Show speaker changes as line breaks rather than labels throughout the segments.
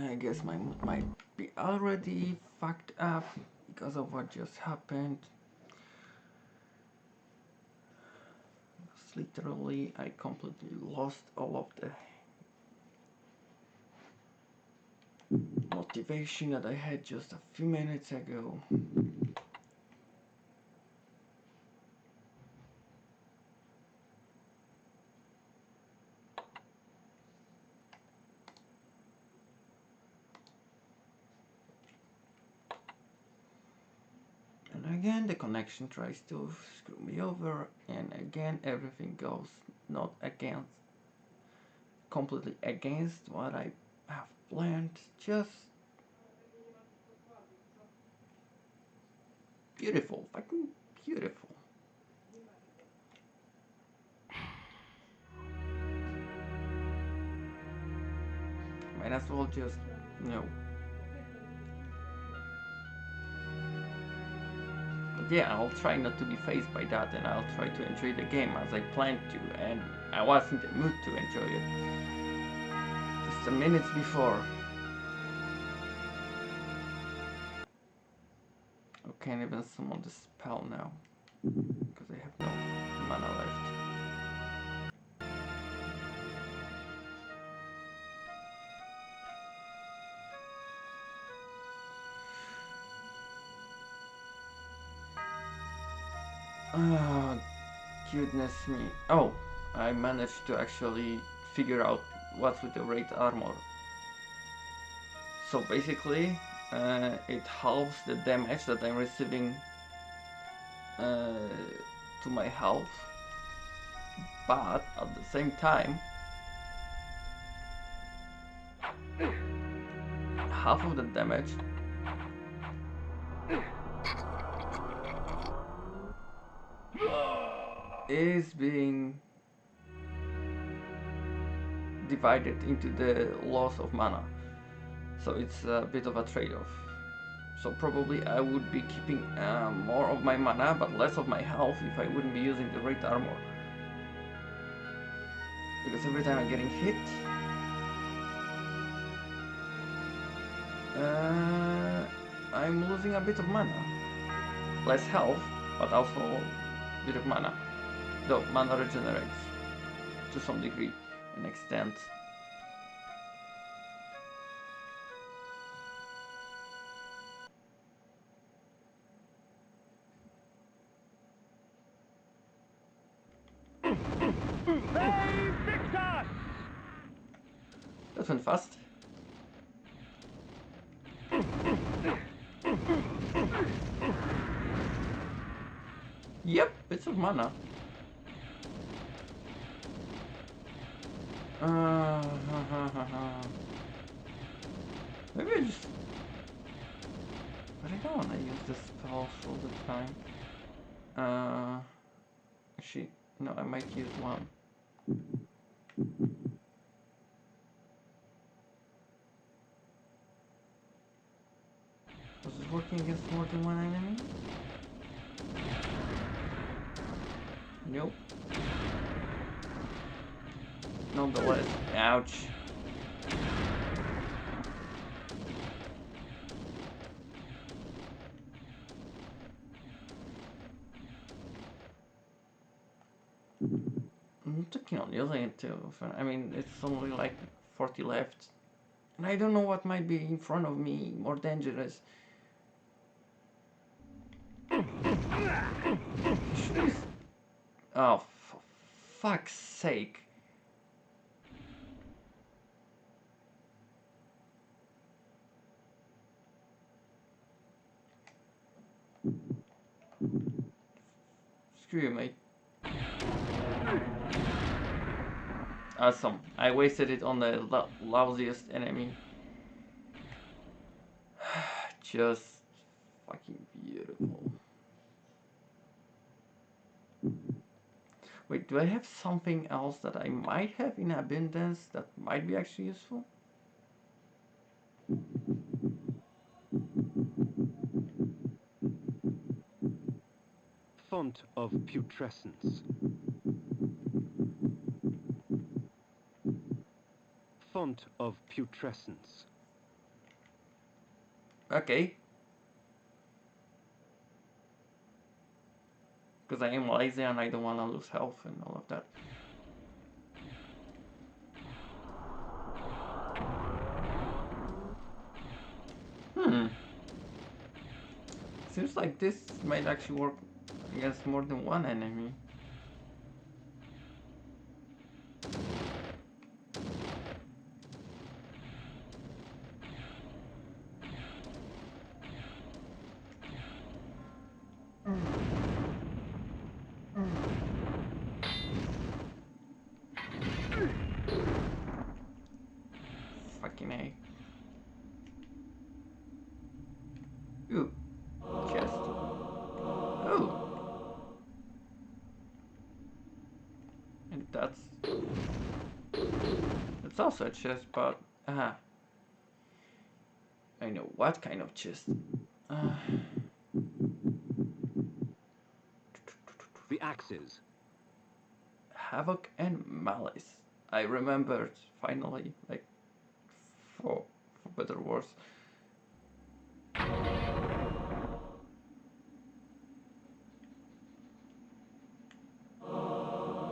I guess my mood might be already fucked up because of what just happened. Literally, I completely lost all of the motivation that I had just a few minutes ago. And again, the connection tries to screw me over, and again, everything goes not against, completely against what I have planned. Just beautiful, fucking beautiful. Might as well just, you know. But yeah, I'll try not to be phased by that, and I'll try to enjoy the game as I planned to, and I was in the mood to enjoy it. Just a minute before. I can't even summon the spell now, because I have no mana left. Oh, goodness me. Oh, I managed to actually figure out what's with the rate armor. So basically, it halves the damage that I'm receiving to my health, but at the same time, half of the damage is being divided into the loss of mana. So it's a bit of a trade-off. So probably I would be keeping more of my mana but less of my health if I wouldn't be using the rate armor. Because every time I'm getting hit, I'm losing a bit of mana. Less health, but also a bit of mana. Though mana regenerates to some degree and extent. That went fast. Yep, bits of mana. Maybe I just... But I don't want to use the spells all the time. Actually, no, I might use one. Was it working against more than one enemy? Nope. Nonetheless, ouch. I'm thinking on using it too. I mean, it's only like 40 left. And I don't know what might be in front of me more dangerous. Oh, for fuck's sake. Screw you, mate. Awesome. I wasted it on the lousiest enemy. Just fucking beautiful. Wait, do I have something else that I might have in abundance that might be actually useful?
Font of putrescence. Font of putrescence.
Okay. Because I am lazy and I don't want to lose health and all of that. Seems like this might actually work against more than one enemy. Fucking A. Ooh. Chest. Oh. And that's also a chest, but I know what kind of chest.
The axes.
Havoc and Malice. I remembered finally, like for better or worse.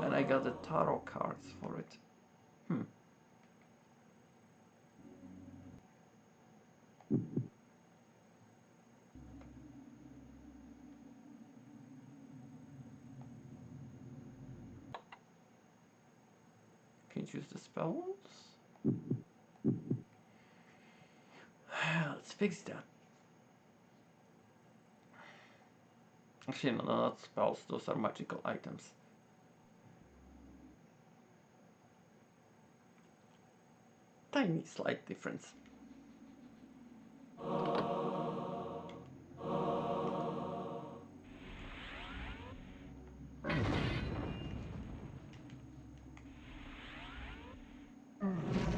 And I got the tarot cards for it. Can you choose the spells? Let's fix that. Actually, no, not spells, those are magical items. Tiny slight difference.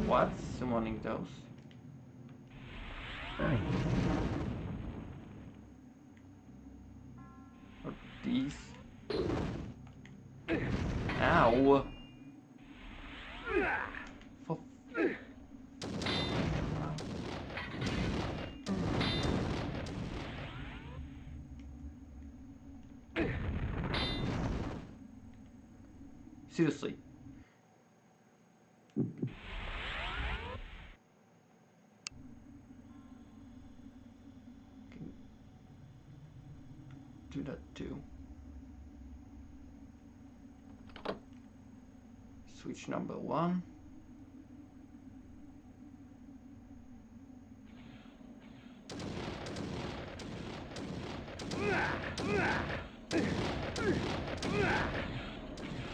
What's summoning those? Or these? Ow! For seriously. Can do that too. Switch number 1.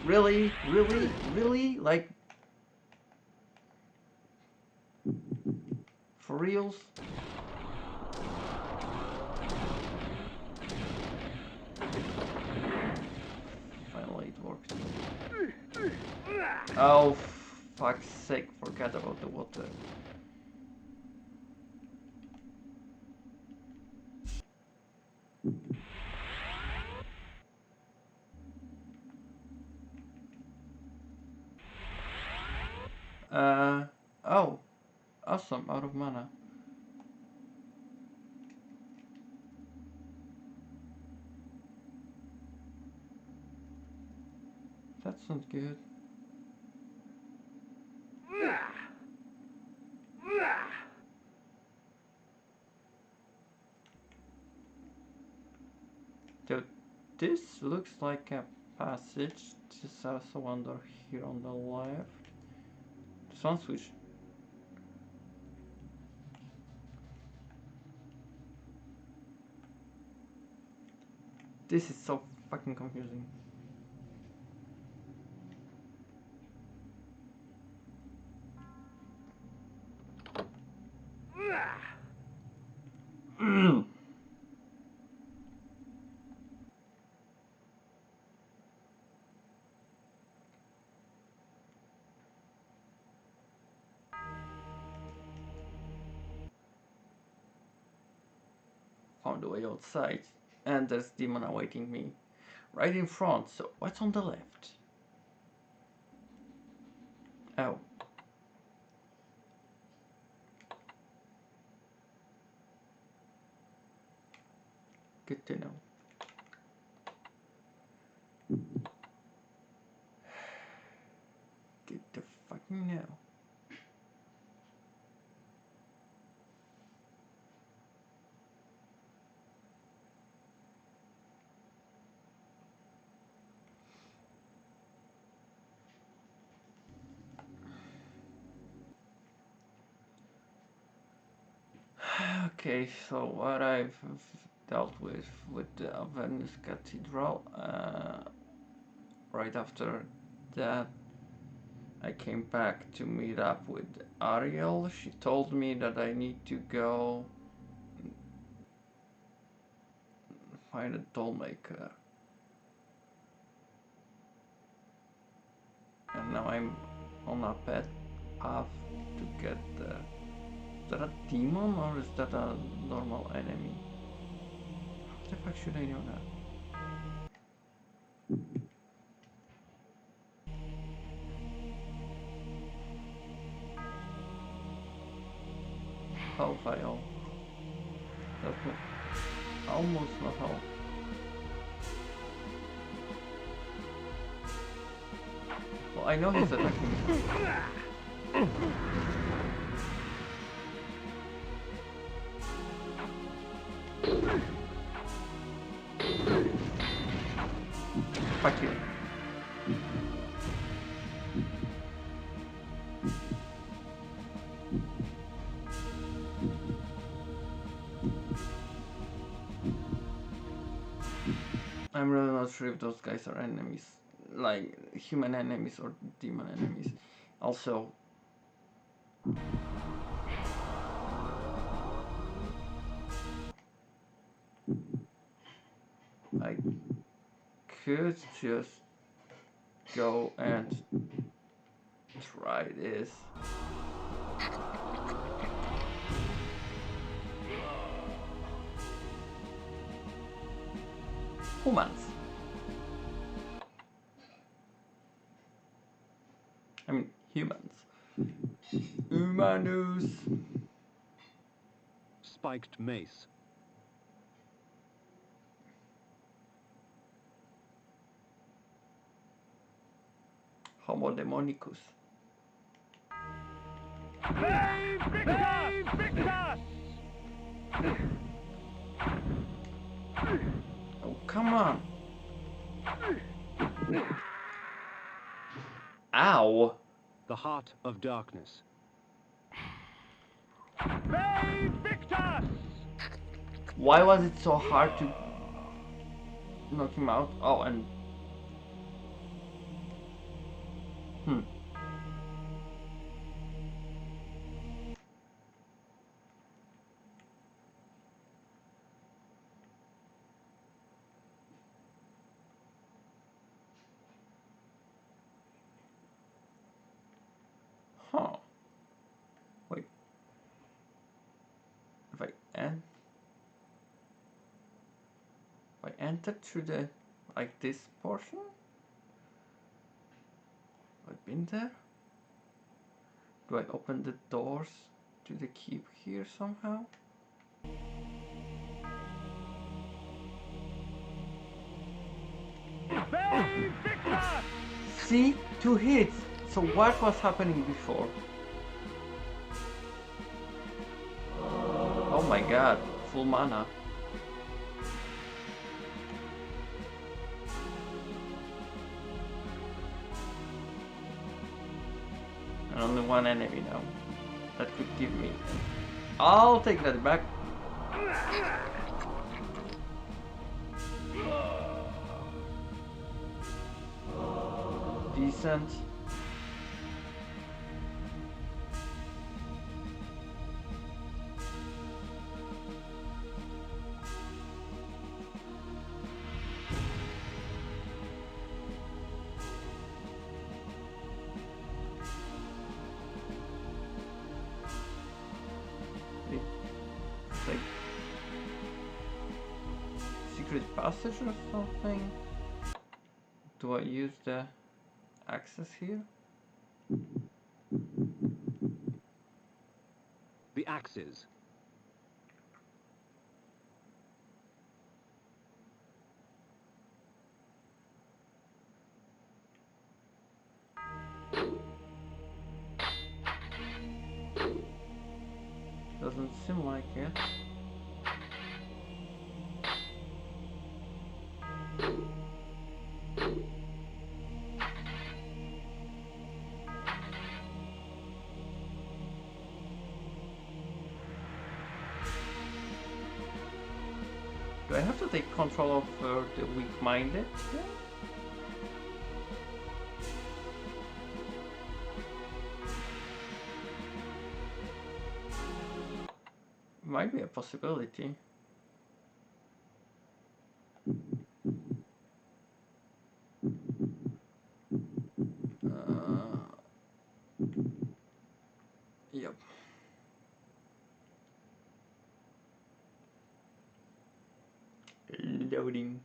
Really? Really? Really? Like, for reals? Finally it worked. Oh, fuck's sake, forgot about the water. Oh, awesome, out of mana. That sounds good. So this looks like a passage. There's also one door here on the left. This one switch. This is so fucking confusing. Found the way outside, and there's demon awaiting me right in front. So what's on the left? Oh. Good to know. Good to fucking know. Okay, so what I've dealt with the Venice Cathedral, right after that I came back to meet up with Ariel. She told me that I need to go find a doll maker. And now I'm on a path to get there. Is that a demon or is that a normal enemy? How the fuck should I know that? How vial? That's almost not how. Well, I know he's attacking me. Fuck you. I'm really not sure if those guys are enemies, like human enemies or demon enemies. Also, I could just go and try this. Humans. I mean, humans. Humanus.
Spiked mace.
Homo demonicus.
Victus!
Oh, come on. Ow.
The heart of darkness.
Victus!
Why was it so hard to knock him out? Oh, and... Huh. Wait. If I end... If I entered through the... like this portion? Have I been there? Do I open the doors to the keep here somehow?
Victus!
See? 2 hits! So what was happening before? Oh my god, full mana. And only one enemy now. That could give me... I'll take that back. Decent. It's like secret passage or something. Do I use the access here?
The axes.
Doesn't seem like it. Do I have to take control of the weak-minded? Might be a possibility. Yep. Loading.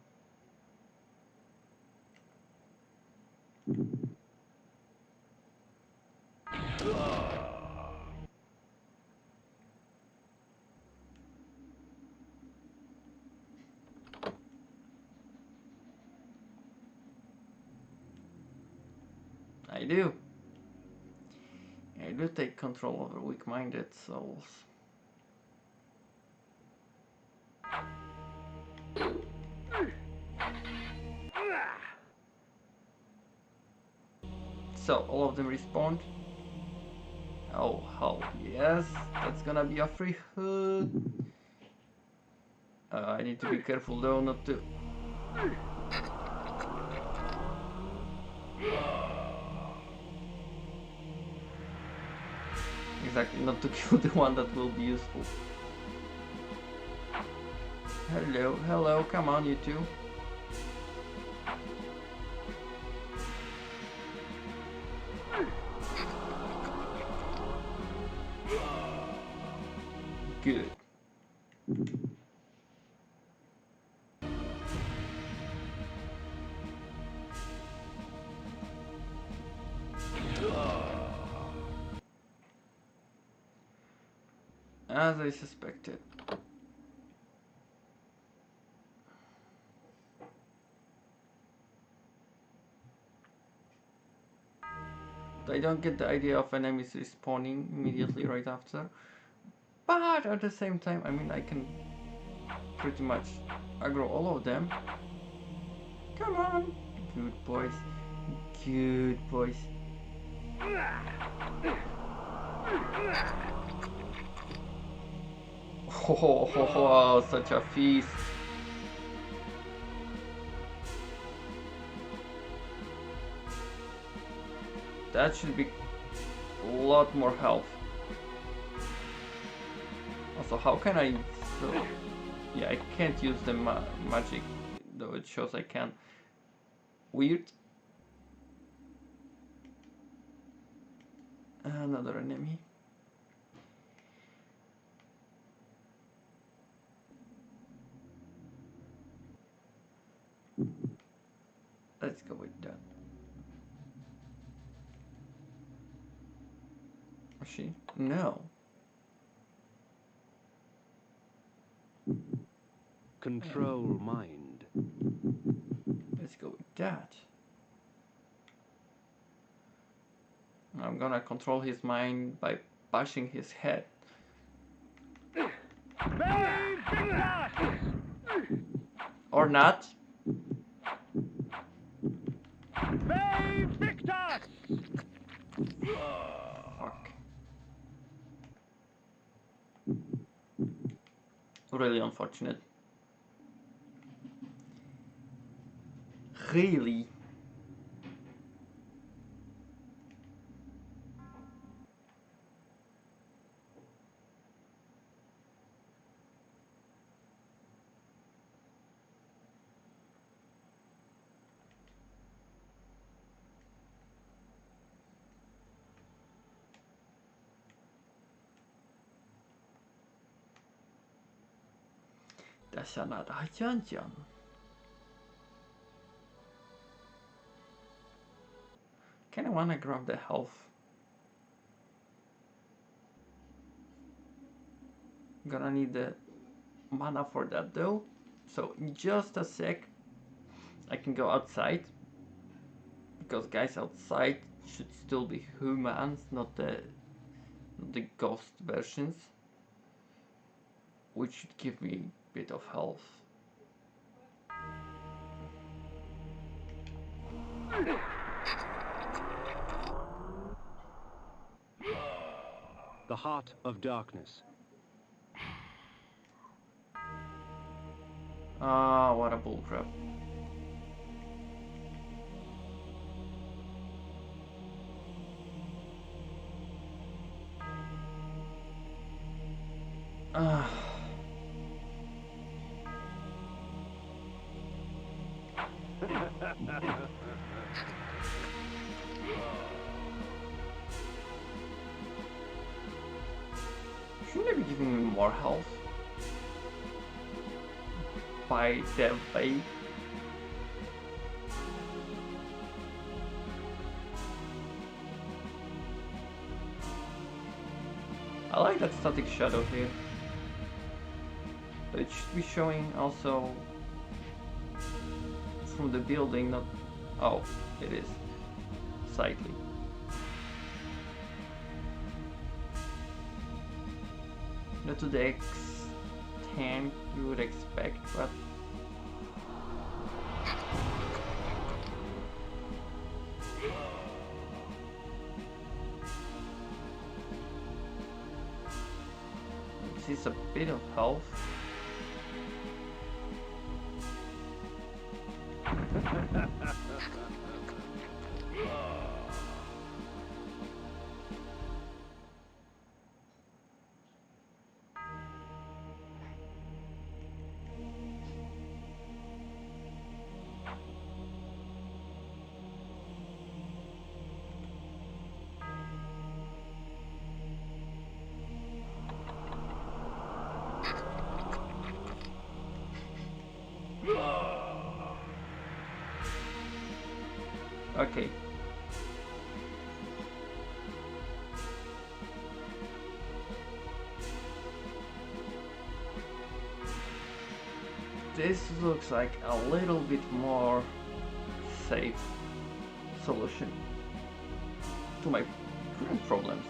I do. I do take control over weak-minded souls. So, all of them respawned. Oh, hell yes. That's gonna be a free hood. I need to be careful though not to... Exactly, not to kill the one that will be useful. Hello, hello, come on you two. Good. As I suspected. I don't get the idea of enemies respawning immediately right after. But at the same time, I mean, I can pretty much aggro all of them. Come on! Good boys. Good boys. Oh, such a feast. That should be a lot more health. Also, how can I... So, yeah, I can't use the magic, though it shows I can. Weird. Another enemy. Let's go with that. Is she? No.
Control mind.
Let's go with that. I'm gonna control his mind by bashing his head. Or not.
Victus!
Fuck. Really unfortunate. Really. That's another John. Kinda wanna grab the health. Gonna need the mana for that though. So in just a sec I can go outside. Because guys outside should still be humans, not the ghost versions. which should give me a bit of health.
The heart of darkness.
Ah, what a bullcrap. Ah. Shouldn't they be giving me more health? By the way. I like that static shadow here. But it should be showing also from the building, not... Oh, it is. Slightly. Not to the extent you would expect, but... This is a bit of health. Okay. This looks like a little bit more safe solution to my current problems.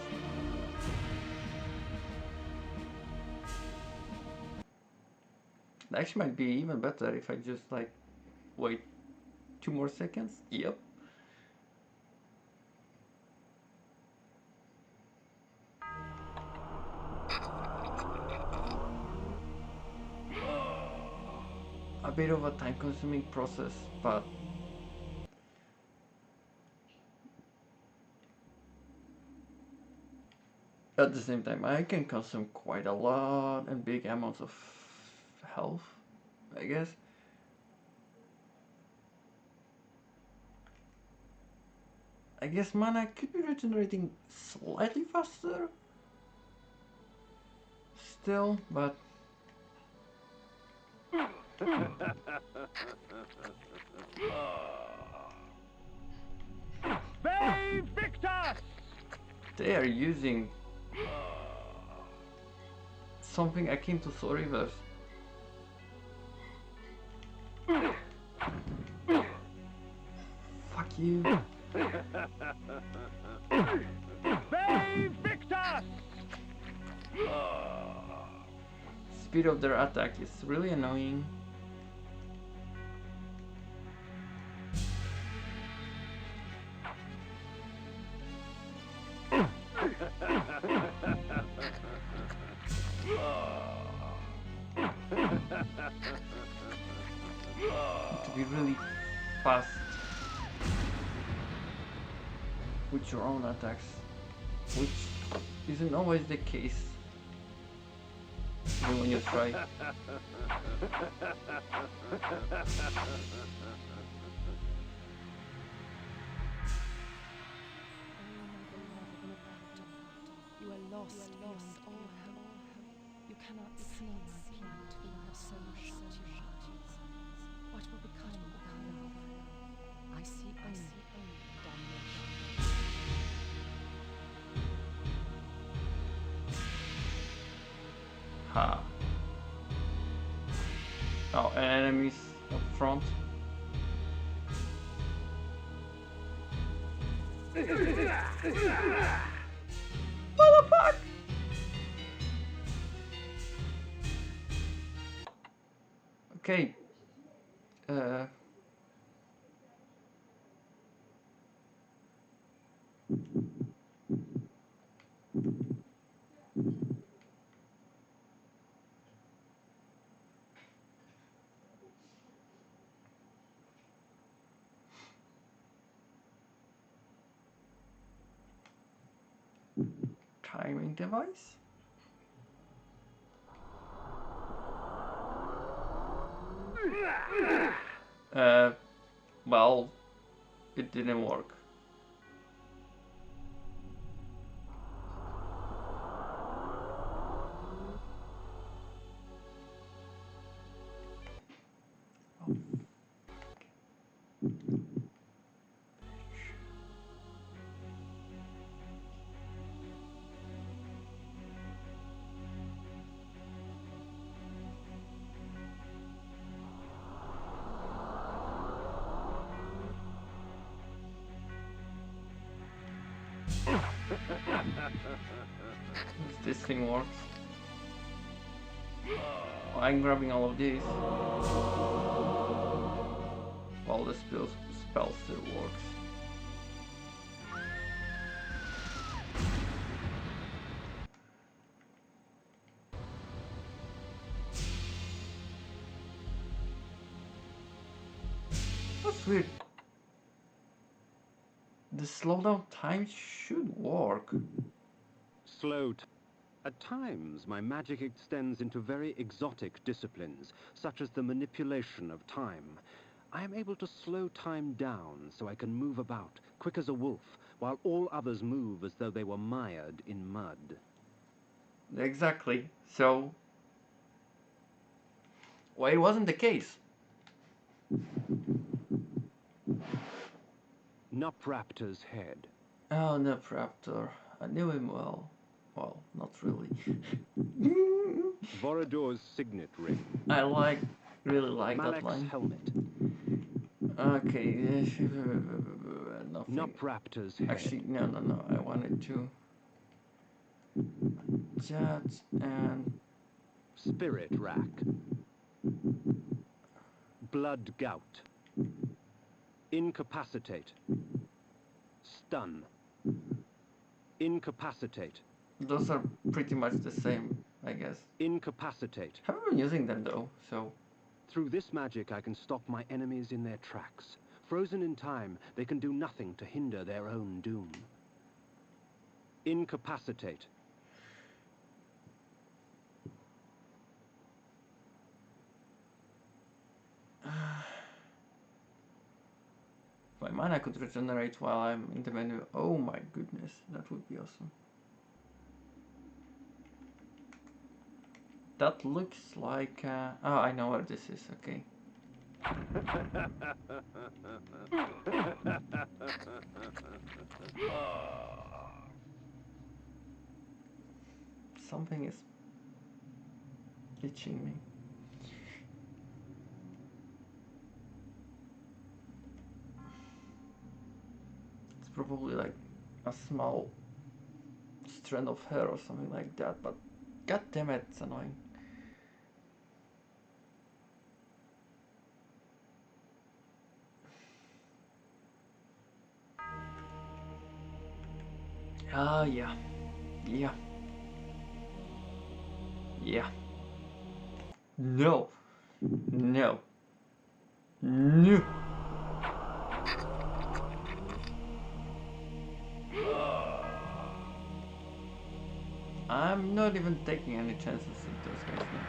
It actually might be even better if I just like wait 2 more seconds. Yep. A bit of a time-consuming process, but at the same time I can consume quite a lot and big amounts of health, I guess. I guess mana could be regenerating slightly faster still, but
victus!
they are using something akin to Soul Reverse. Fuck you.
victus!
Speed of their attack is really annoying. To be really fast with your own attacks, which isn't always the case even when you try.
You are lost beyond all hope. You cannot see my plight for your soul shut you. What will become of our love? I see only damnation.
Ha. Oh, enemies up front. What the fuck? Okay. Uh, timing device? Uh, well, it didn't work. This thing works. I'm grabbing all of these. While the spell still works. That's weird. The slowdown time should work.
At times, my magic extends into very exotic disciplines, such as the manipulation of time. I am able to slow time down so I can move about, quick as a wolf, while all others move as though they were mired in mud.
Exactly. So, why it wasn't the case?
Nupraptor's head.
Oh, no, Raptor. I knew him well. Well, not really.
Vorador's signet ring.
Really like that
Malek's
line.
helmet.
Okay, nothing.
Nupraptor's head.
Actually, no. I wanted to that and
Spirit rack. Blood gout. Incapacitate. Stun. Incapacitate.
those are pretty much the same, I guess.
Incapacitate.
Haven't been using them though, so
Through this magic, I can stop my enemies in their tracks. Frozen in time, they can do nothing to hinder their own doom. Incapacitate.
my mana could regenerate while I'm in the menu. Oh my goodness, that would be awesome. That looks like oh, I know where this is. Okay. Something is itching me. It's probably like a small strand of hair or something like that, but god damn it, it's annoying. Ah, yeah. Yeah. Yeah. No. No. No. I'm not even taking any chances with those guys now.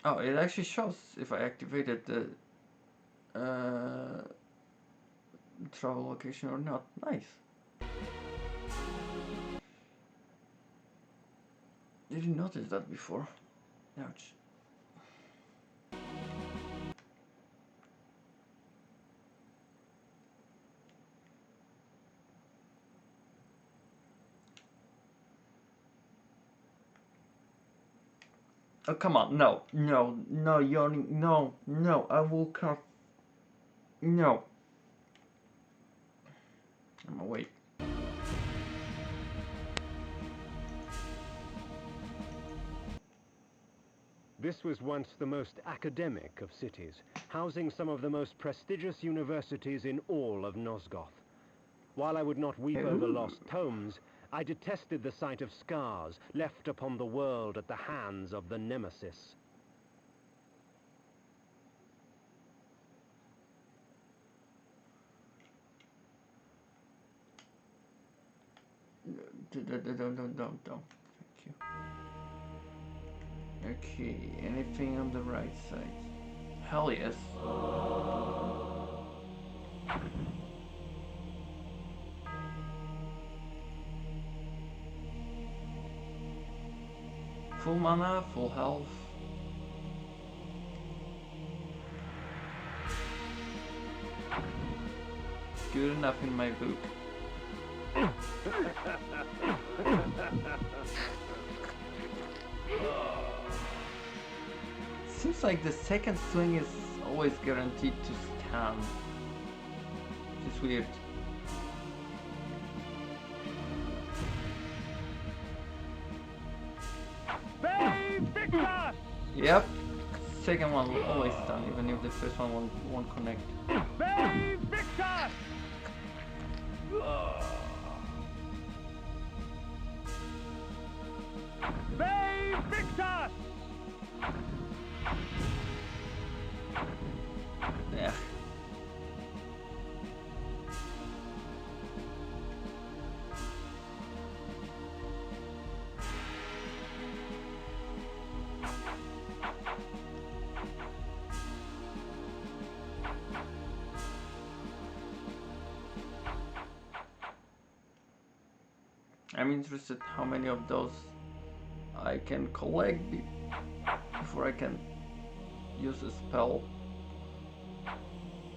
Oh, it actually shows if I activated the travel location or not. Nice. Didn't notice that before. Ouch. Oh, come on. No, Yoni. No, I will cut. No. I'm awake.
This was once the most academic of cities, housing some of the most prestigious universities in all of Nosgoth. While I would not weep over lost tomes, I detested the sight of scars left upon the world at the hands of the Nemesis.
Don't. Thank you. Okay, anything on the right side? Hell yes. Full mana, full health. Good enough in my book. Seems like the second swing is always guaranteed to stun. It's weird.
Victus!
Yep. Second one will always stun, even if the first one won't connect.
Victus! Victus!
Yeah. I'm interested how many of those I can collect before I can use a spell.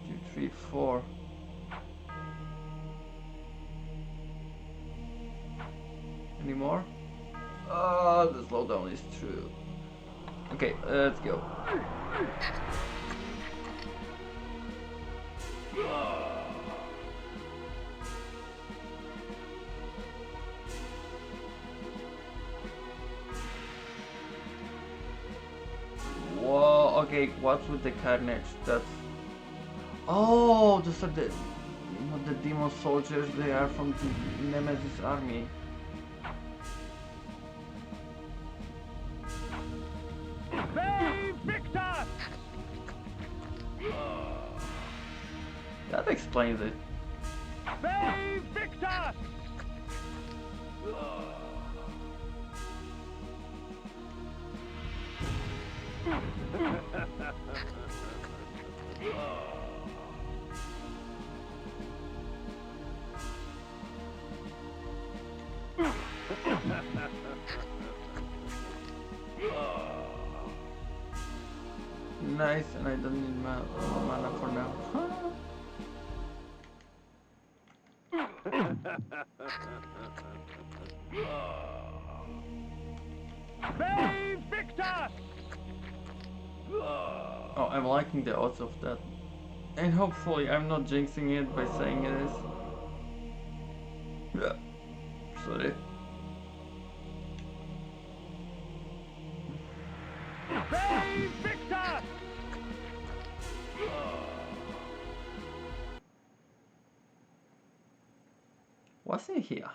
2, 3, 4. Any more? Oh, the slowdown is true. Okay, let's go. Whoa, okay, what's with the carnage? That's... Oh, those are the... Not the demon soldiers, they are from the Nemesis army.
Victus!
That explains it.
Victus!
Nice, and I don't need mana for now.
Victus!
Oh, I'm liking the odds of that. And hopefully I'm not jinxing it by saying it is. Yeah. Sorry.
Victus!
What's in here?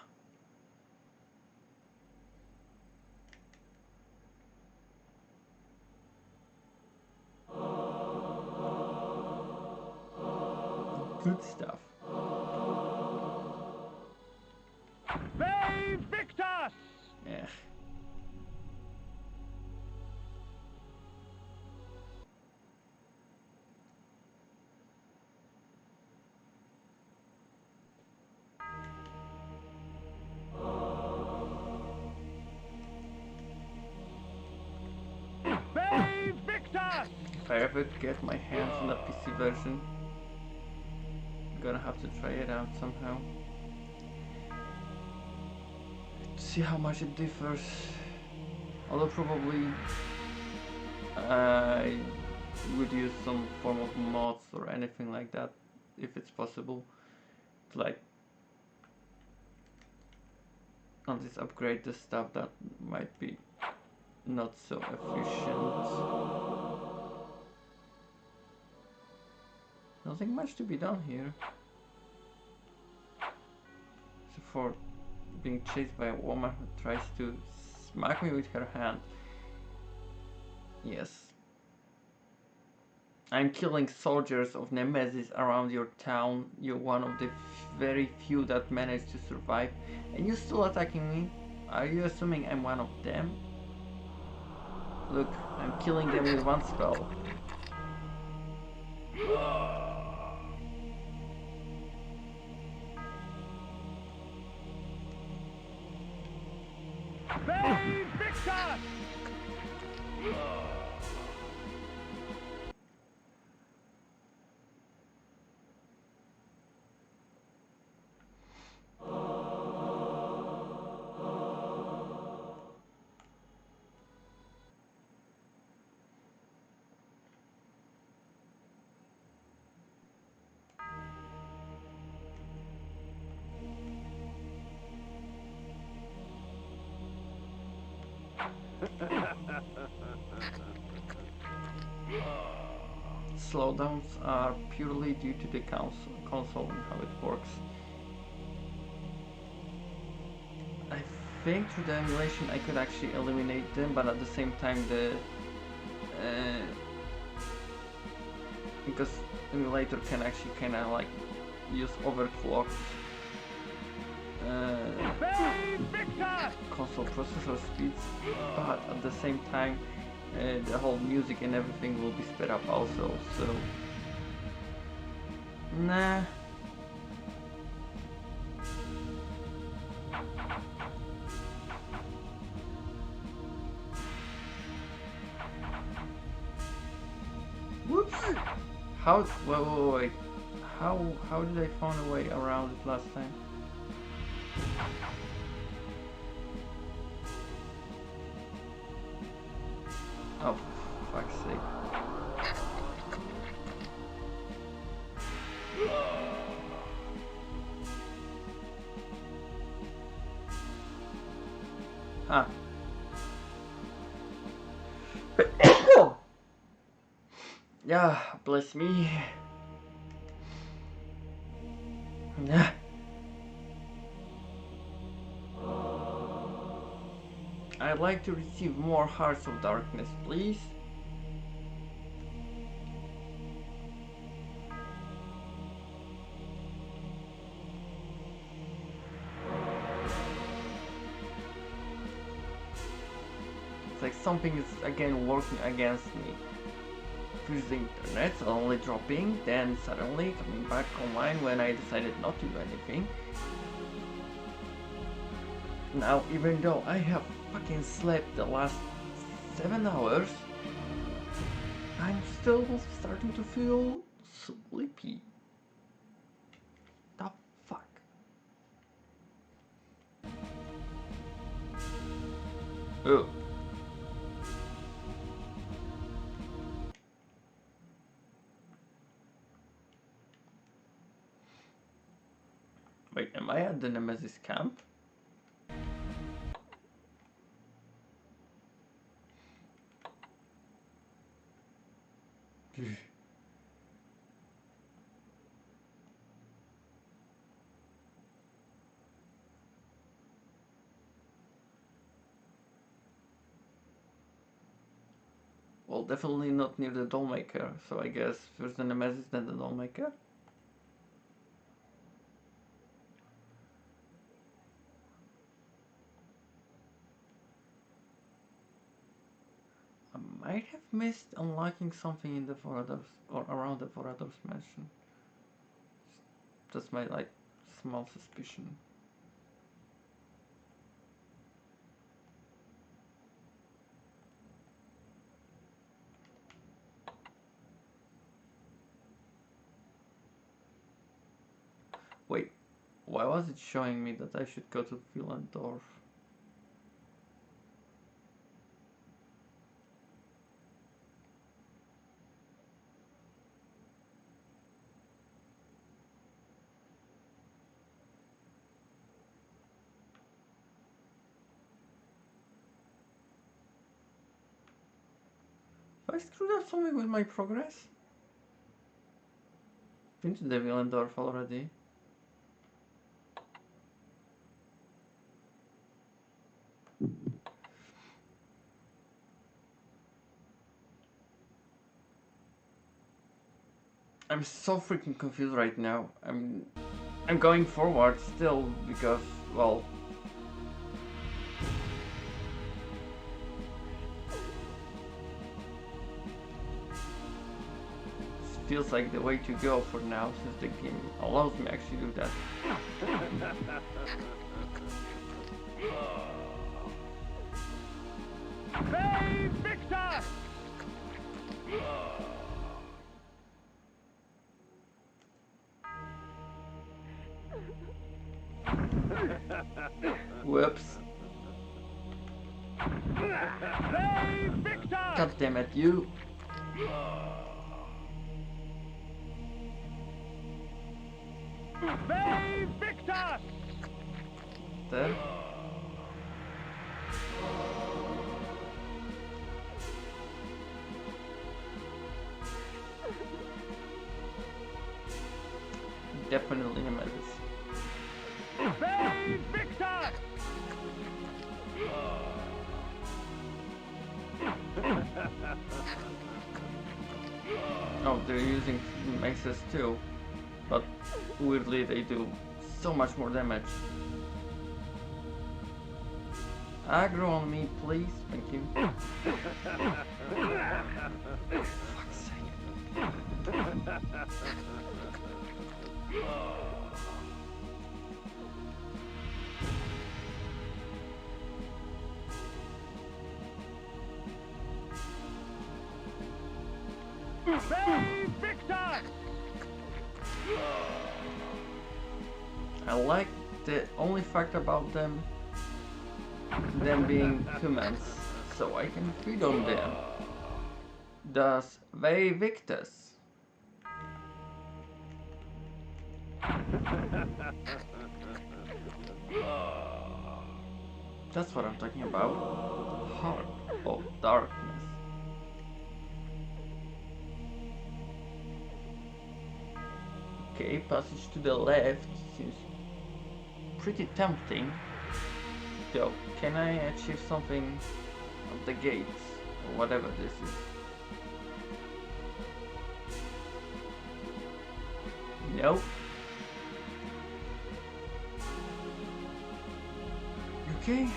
Good stuff.
Victus!
Yeah.
Victus!
If I ever get my hands on the PC version, I'm gonna have to try it out somehow. To see how much it differs. Although probably I would use some form of mods or anything like that, if it's possible, to like at least upgrade the stuff that might be not so efficient. Nothing much to be done here. Except for being chased by a woman who tries to smack me with her hand. Yes. I'm killing soldiers of Nemesis around your town. You're one of the very few that managed to survive. And you're still attacking me? Are you assuming I'm one of them? Look, I'm killing them with one spell.
Save victus!
Slowdowns are purely due to the console and how it works. I think through the emulation I could actually eliminate them, but at the same time because emulator can actually kind of like use overclocked
Save victus!
console processor speeds, but at the same time the whole music and everything will be sped up also, so nah. Whoops! How? Wait. How did I find a way around it last time? Oh, for fuck's sake. Huh. Yeah, bless me. Yeah. I'd like to receive more Hearts of Darkness, please. It's like something is again working against me. First the internet suddenly dropping, then suddenly coming back online when I decided not to do anything. Now, even though I have fucking slept the last 7 hours, I'm still starting to feel sleepy. The fuck? Oh. Wait, am I at the Nemesis camp? Well, definitely not near the Dollmaker, so I guess first the Nemesis, then the Dollmaker. I might have missed unlocking something in the Vorador's or around the Vorador's mansion. That's my like small suspicion. Wait, why was it showing me that I should go to Willendorf? Have I screwed up something with my progress? Been to the Willendorf already. I'm so freaking confused right now. I'm going forward still because, well, this feels like the way to go for now since the game allows me to actually do that.
Hey, victor!
Whoops.
Hey, victor!
God damn it, you.
Hey, victor!
There. Definitely a mess.
Hey, victor!
Oh, they're using maces too, but weirdly they do so much more damage. Aggro on me, please. Thank you. Fuck's sake.
Hey, victor!
I like the only fact about them being humans, so I can feed on them. Thus, they victus. That's what I'm talking about. Heart of darkness. Okay, passage to the left seems pretty tempting. Though, can I achieve something at the gates or whatever this is? Nope. Okay.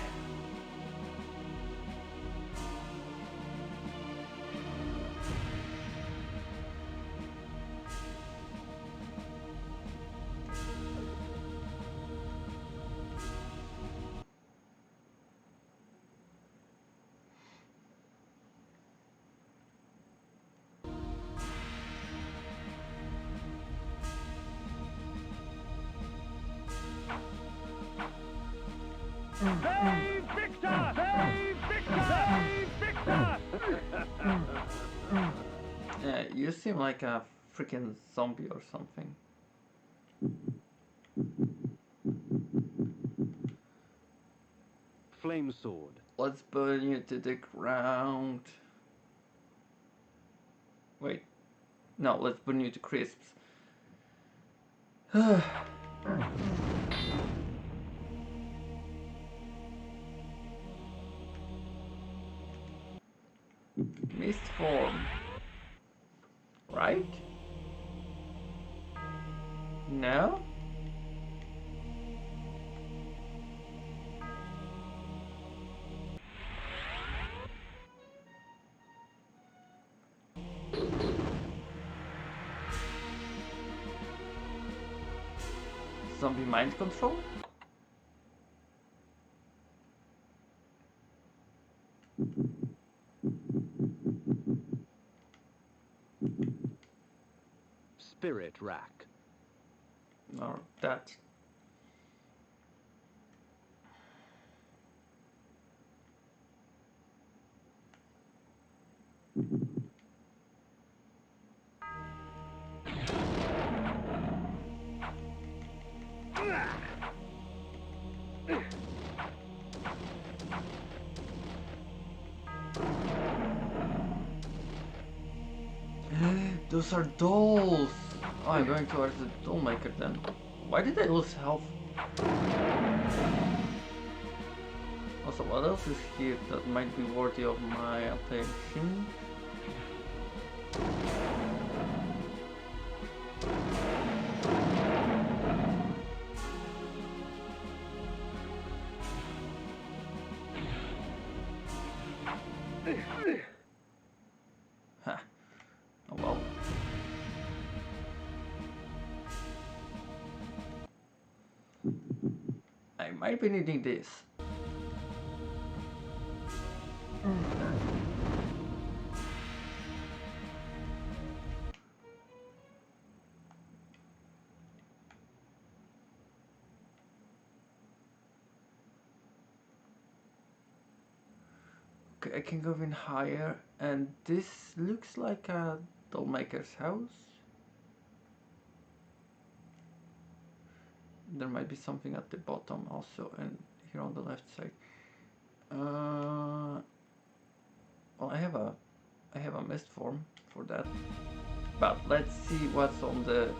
Hey, victor! Hey, victor! Hey, victor!
Yeah, you seem like a freaking zombie or something.
Flame sword.
Let's burn you to the ground. Wait. No, let's burn you to crisps. Mist form. Right? No? Zombie mind control?
Spirit rack.
Or that. those are dolls! Oh, I'm going towards the doll maker then. Why did I lose health? Also, what else is here that might be worthy of my attention? Ha. Oh well. I might be needing this. Okay, I can go even higher, and this looks like a doll maker's house. There might be something at the bottom also, and here on the left side. Well, I have a mist form for that, but let's see what's on the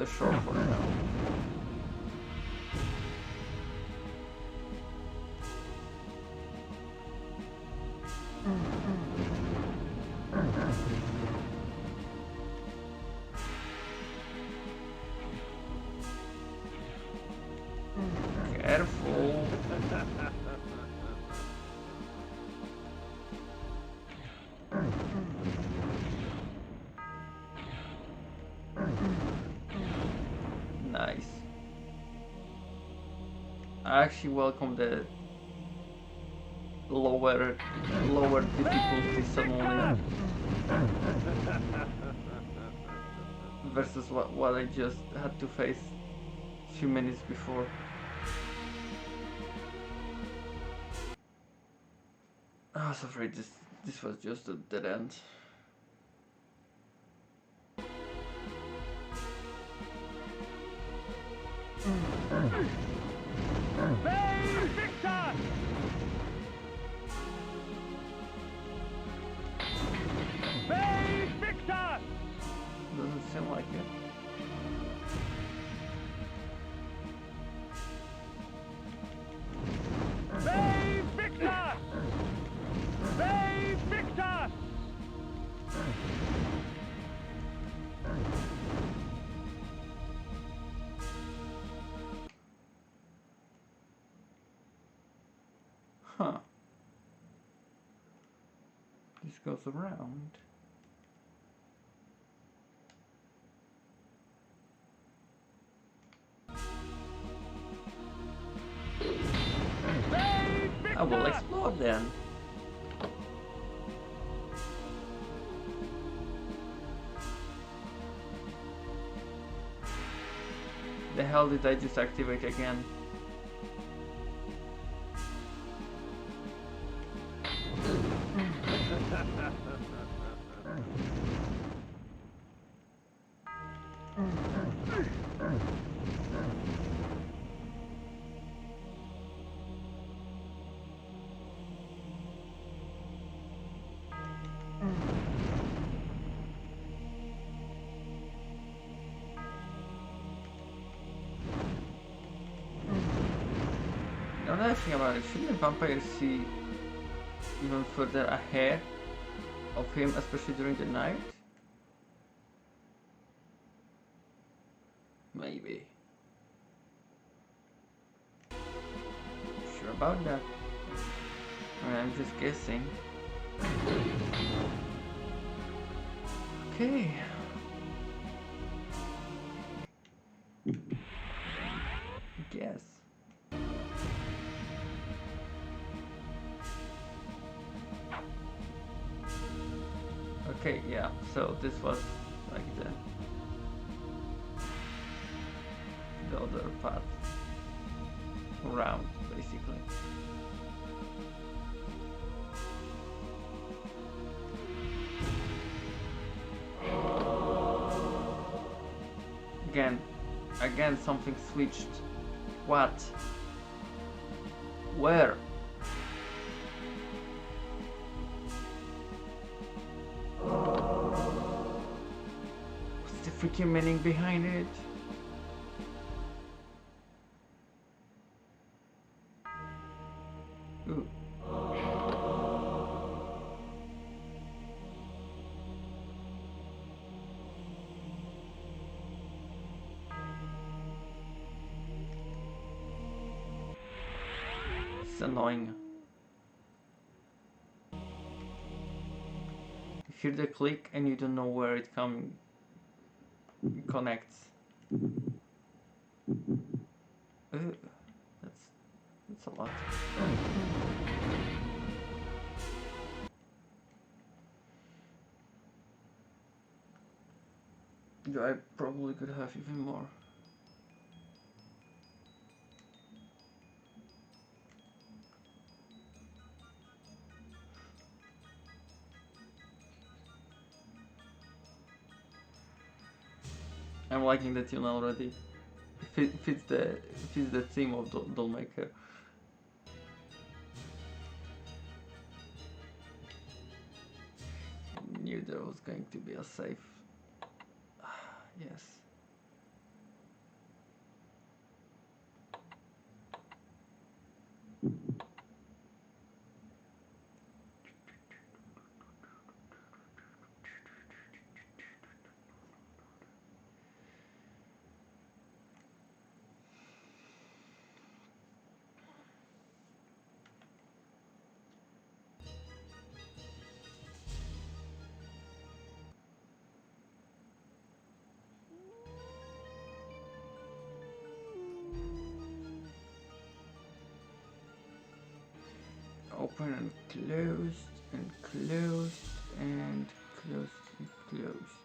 shore for now. Careful. Nice. I actually welcome the lower difficulty suddenly versus what I just had to face a few minutes before. I was afraid this was just a dead end.
Victus! Victus!
Doesn't seem like it.
Victus! Victus!
Huh. This goes around. I will explore then. The hell did I just activate again? Now that I think about it, shouldn't the vampire see even further ahead of him, especially during the night? Maybe. Sure about that? I mean, I'm just guessing. Okay. Guess. Okay, yeah, so this was like the other path around, basically. Again something switched. What? Where? freaking meaning behind it. Ooh. It's annoying. You hear the click and you don't know where it connects. Ooh, that's a lot. Yeah, I probably could have even more. I'm liking the tune already. Fits the theme of Dollmaker. Knew there was going to be a safe. Yes. Open and closed and closed and closed and closed.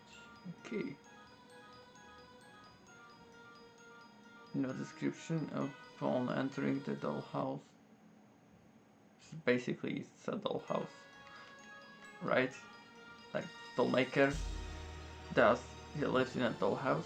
Okay. No description upon entering the dollhouse. Basically, it's a dollhouse, right? Like Dollmaker does. He lives in a dollhouse.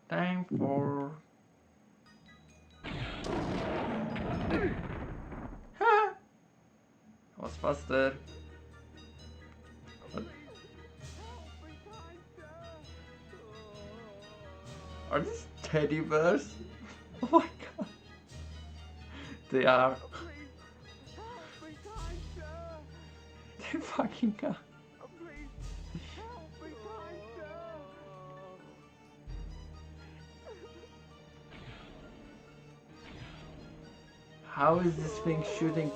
Time for... Ha! Was faster. What? Are these teddy bears? Oh my god. They are. They fucking are. How is this thing shooting?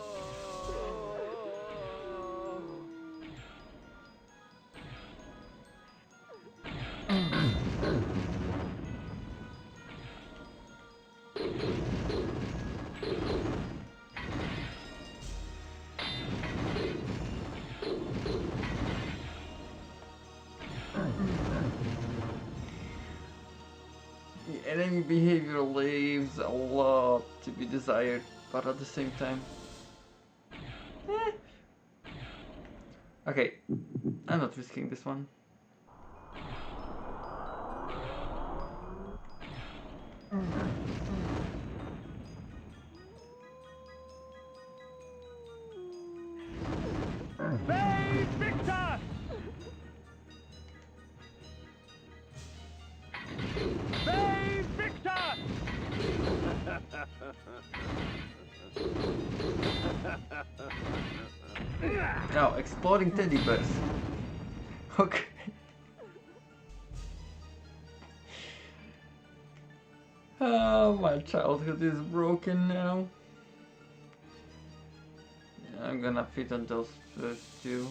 The enemy behavior leaves a lot to be desired, but at the same time... Okay, I'm not risking this one.
Save victus! Save victus!
Now, exploding teddy bears. Okay. Oh, my childhood is broken now. I'm gonna fit on those first two.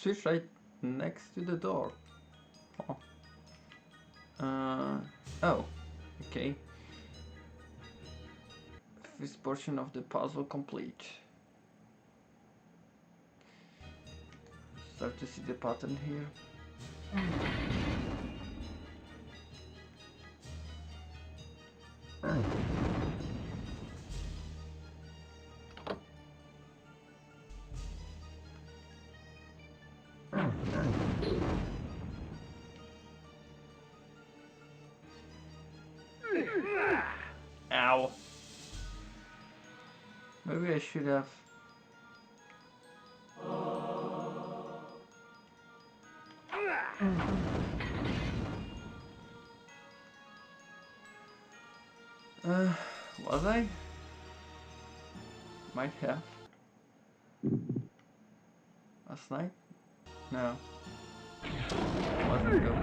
switch right next to the door. Oh. Oh, okay. This portion of the puzzle complete. Start to see the pattern here. Ow. Maybe I should have. Was I? Might have. Last night? No. Wasn't good.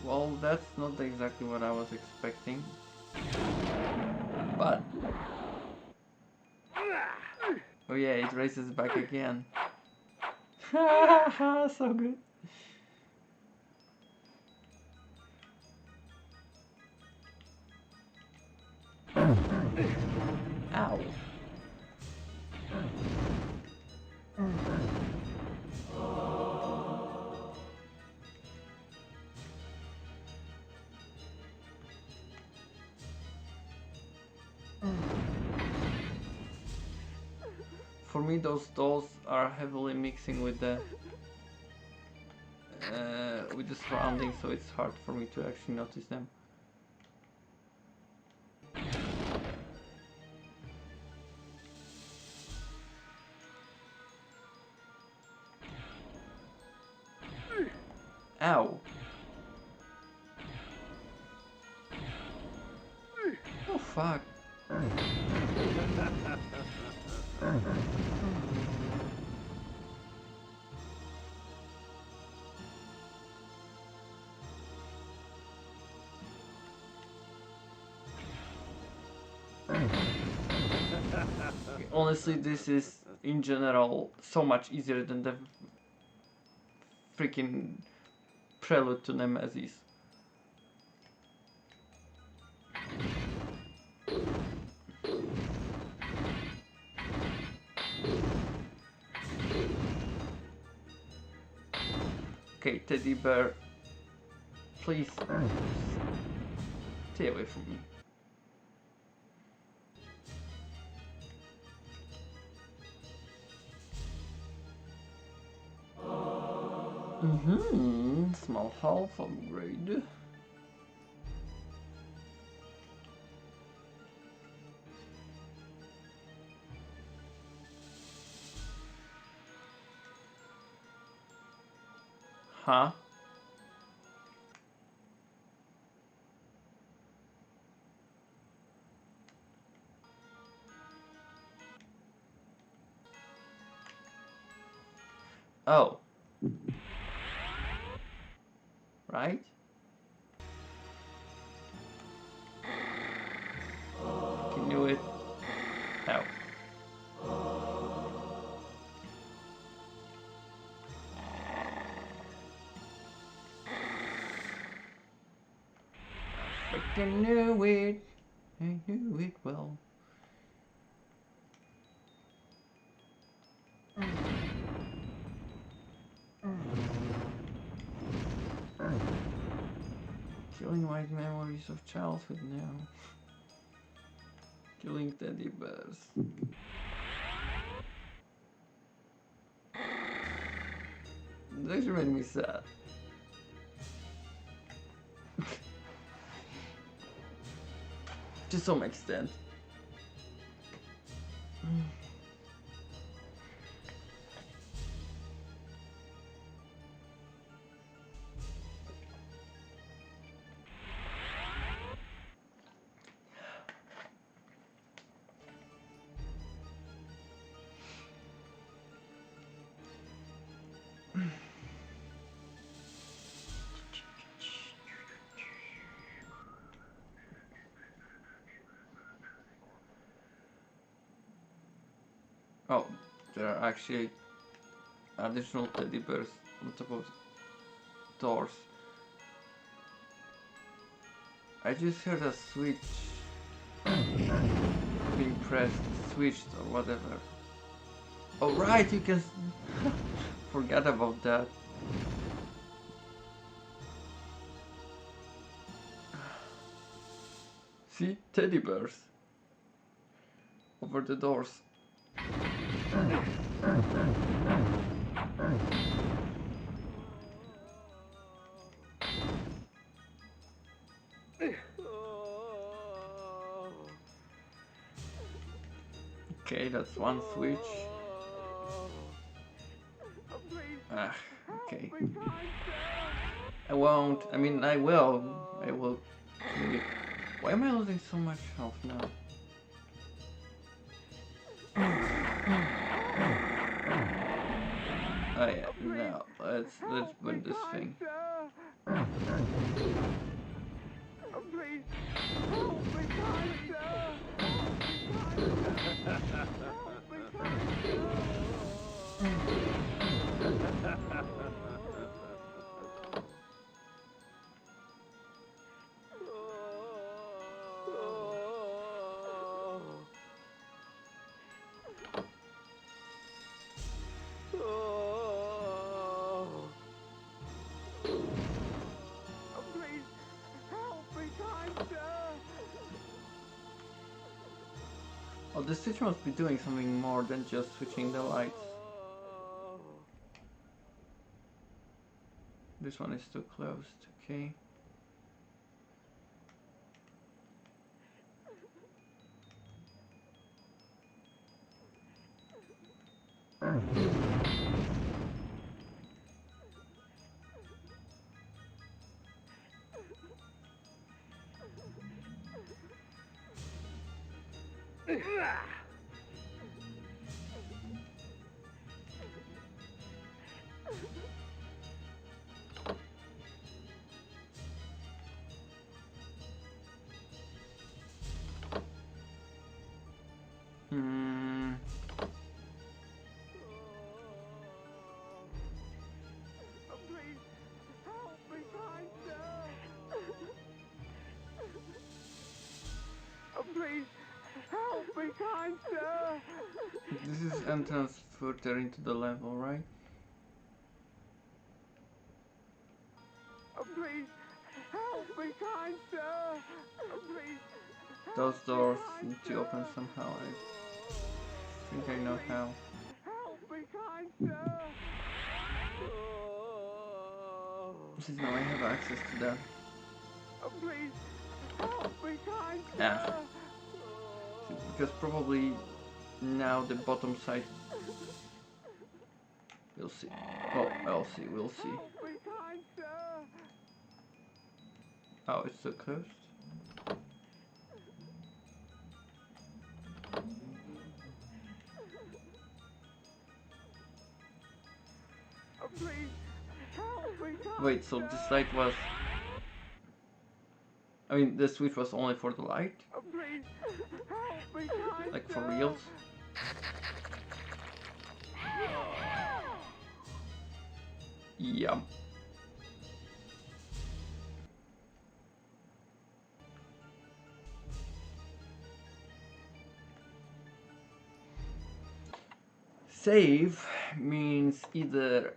Well, that's not exactly what I was expecting. But... oh yeah, it races back again. So good. Ow. For me, those dolls are heavily mixing with the surroundings, so it's hard for me to actually notice them. Ow. Oh fuck. Honestly, this is in general so much easier than the freaking prelude to Nemesis. Okay, teddy bear, please stay away from me. Small health upgrade. Huh? Oh. Right? Can do it. Ow. Freaking knew it. I knew it well. Killing white memories of childhood now. Killing teddy bears. That actually made me sad. To some extent. Oh, there are actually additional teddy bears on top of the doors. I just heard a switch being pressed, switched or whatever. Oh right, you can forget about that. See, teddy bears over the doors. Okay, that's one switch. Ah, okay. I won't. I mean, I will. I will. Why am I losing so much health now? Oh yeah, no. Let's burn this thing.
Please, help me, kind sir. Help me, kind Please, help me, kind sir.
Oh, the switch must be doing something more than just switching the lights. This one is too closed, okay. Hmm.
Please, help me, kind sir. Please, help me, kind sir.
This is entrance further into the level, right?
Please, help me, kind sir. Please,
Those doors need to open somehow. I think I know how.
help me, kind sir.
Since now I have access to that.
Please, help me, kind
Yeah.
sir.
Because probably now the bottom side. We'll see. Oh, I'll see. We'll see.
Help me, kind sir.
Oh, it's so closed.
Please, help me, kind
Wait, so this light was. I mean, the switch was only for the light?
Please, help me, kind
Like for
sir.
reals? Yeah. Save means either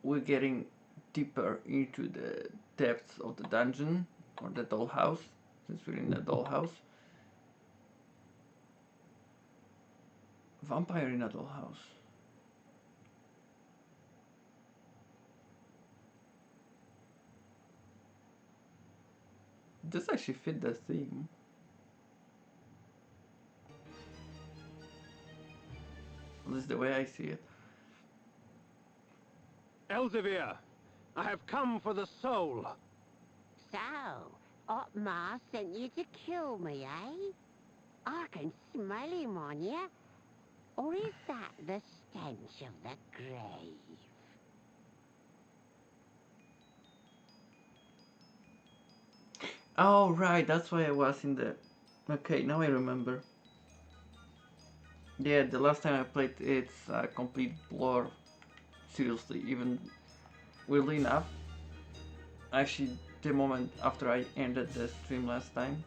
we're getting deeper into the depths of the dungeon or the dollhouse, since we're in the dollhouse. Vampire in a dollhouse. Does actually fit the theme. At least the way I see it.
Elzevir, I have come for the soul.
So, Otmar sent you to kill me, eh? I can smell him on you. Or is that the stench of the grave?
Oh, right, that's why I was in the... Okay, now I remember. Yeah, the last time I played it's a complete blur. Seriously, even weirdly enough, actually the moment after I ended the stream last time,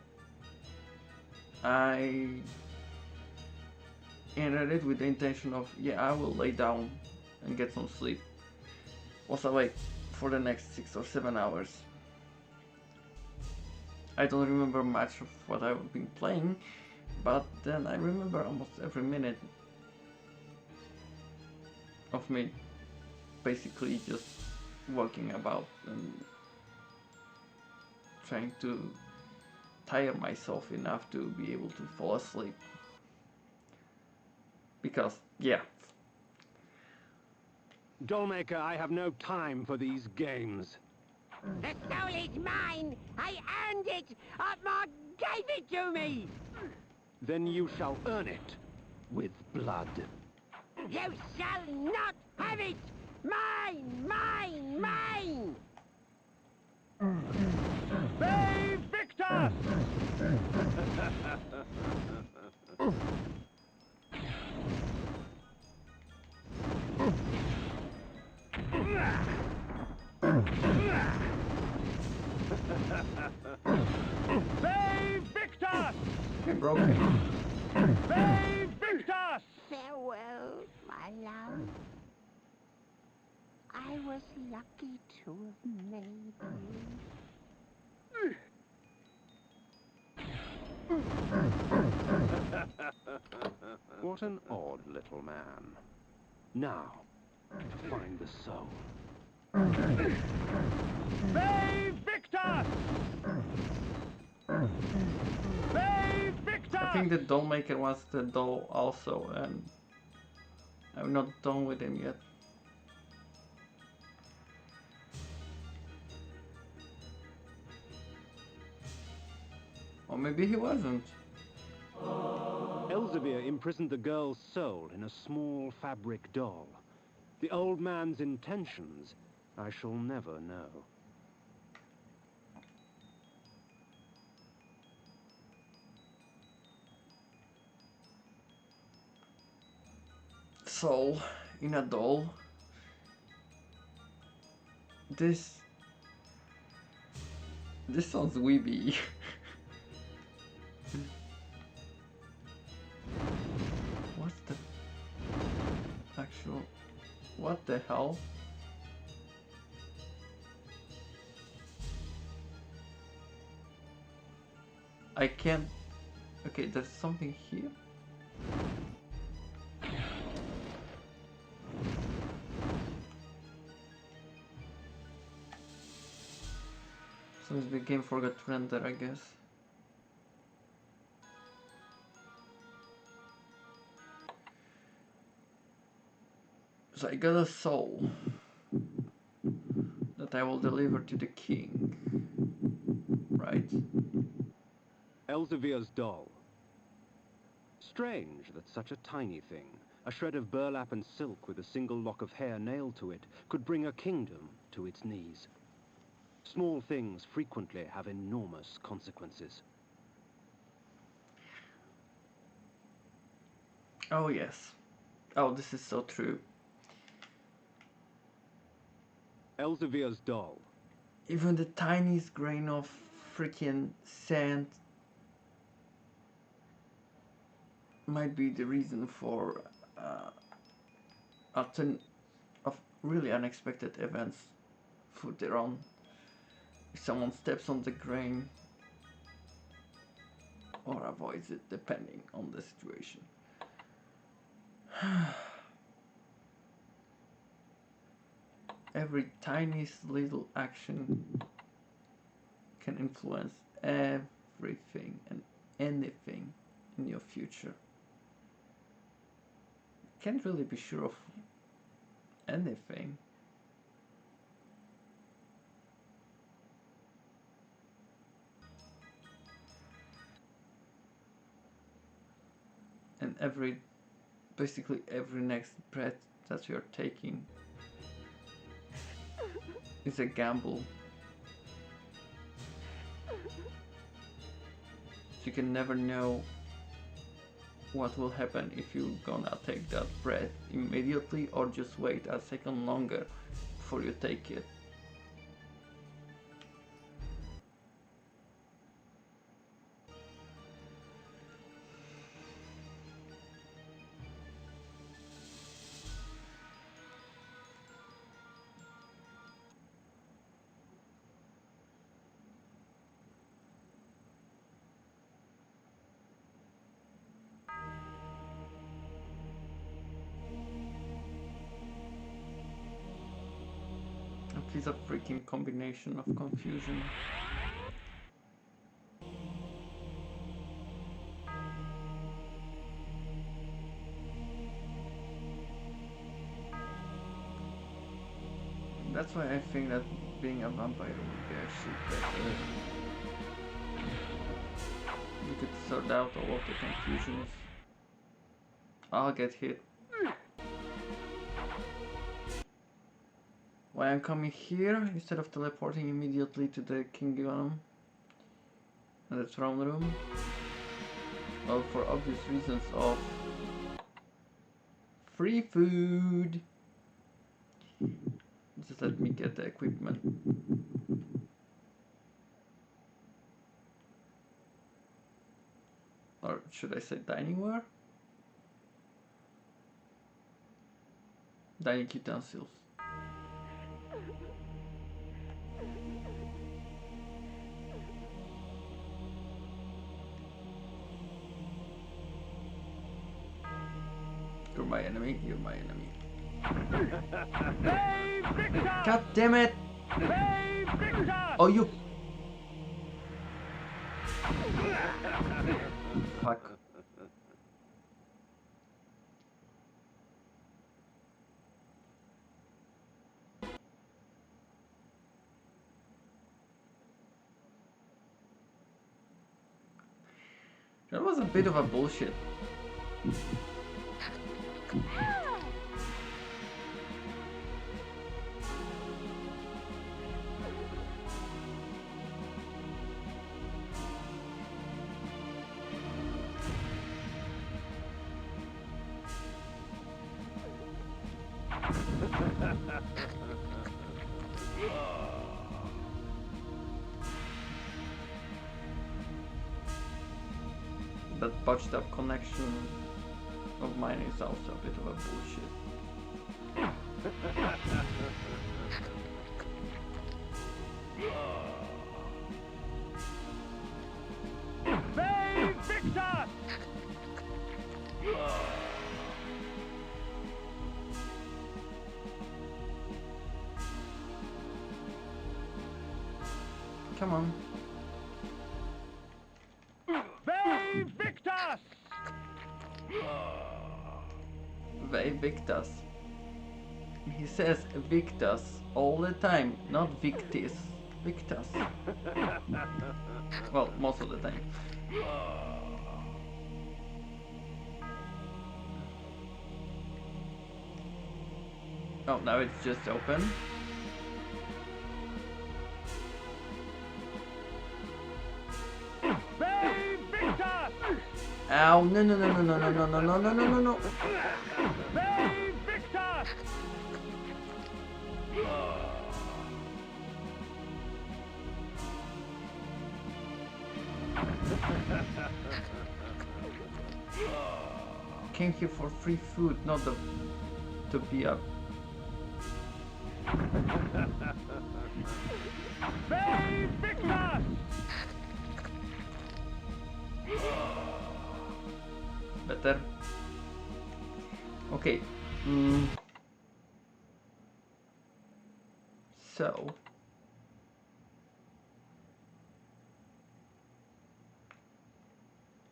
I ended it with the intention of, yeah, I will lay down and get some sleep. Was awake for the next 6 or 7 hours. I don't remember much of what I've been playing, but then I remember almost every minute of me basically just walking about and trying to tire myself enough to be able to fall asleep. Because, yeah.
Dollmaker, I have no time for these games.
The soul is mine! I earned it! Otmar gave it to me!
Then you shall earn it with blood.
You shall not have it! Mine! Mine! Mine!
Save victus! Save victus!
I broke it.
Save victus!
Farewell, my love. I was lucky to have made you.
What an odd little man. Now, to find the soul.
Save victus! Save victus!
I think the doll maker wants the doll also, and I'm not done with him yet. Or maybe he wasn't.
Elzevir imprisoned the girl's soul in a small fabric doll. The old man's intentions, I shall never know.
Soul in a doll. This sounds weeby. What's the actual... What the hell? I can't... Okay, there's something here. Since the game forgot to render, I guess. So I got a soul that I will deliver to the king, right?
Elzevir's doll. Strange that such a tiny thing, a shred of burlap and silk with a single lock of hair nailed to it, could bring a kingdom to its knees. Small things frequently have enormous consequences.
Oh yes. Oh, this is so true.
Elzevir's doll.
Even the tiniest grain of freaking sand might be the reason for a ton of really unexpected events further on. If someone steps on the grain or avoids it, depending on the situation. Every tiniest little action can influence everything and anything in your future. Can't really be sure of anything. And basically every next breath that you're taking is a gamble. You can never know what will happen if you gonna take that bread immediately or just wait a second longer before you take it. It is a freaking combination of confusion. That's why I think that being a vampire would be actually better. You could sort out all of the confusions. I'll get hit. Why I'm coming here instead of teleporting immediately to the kingdom and the throne room? Well, for obvious reasons of free food. Just let me get the equipment. Or should I say dining ware? Dining utensils. You're my enemy, you're my enemy.
Save victus!
God damn it!
Save victus!
Oh, you! Fuck. That was a bit of a bullshit. That botched up connection of mine is also a bit of a bullshit.
Save victus!
Come on.
Save victus!
Victus. He says victus all the time, not victis. Victus. Well, most of the time. Oh, now it's just open.
Save victus!
Ow, no, no, no, no, no, no, no, no, no, no, no, no.
Save victus!
Came here for free food, not to be a...
Save victus!
Better. Okay. So.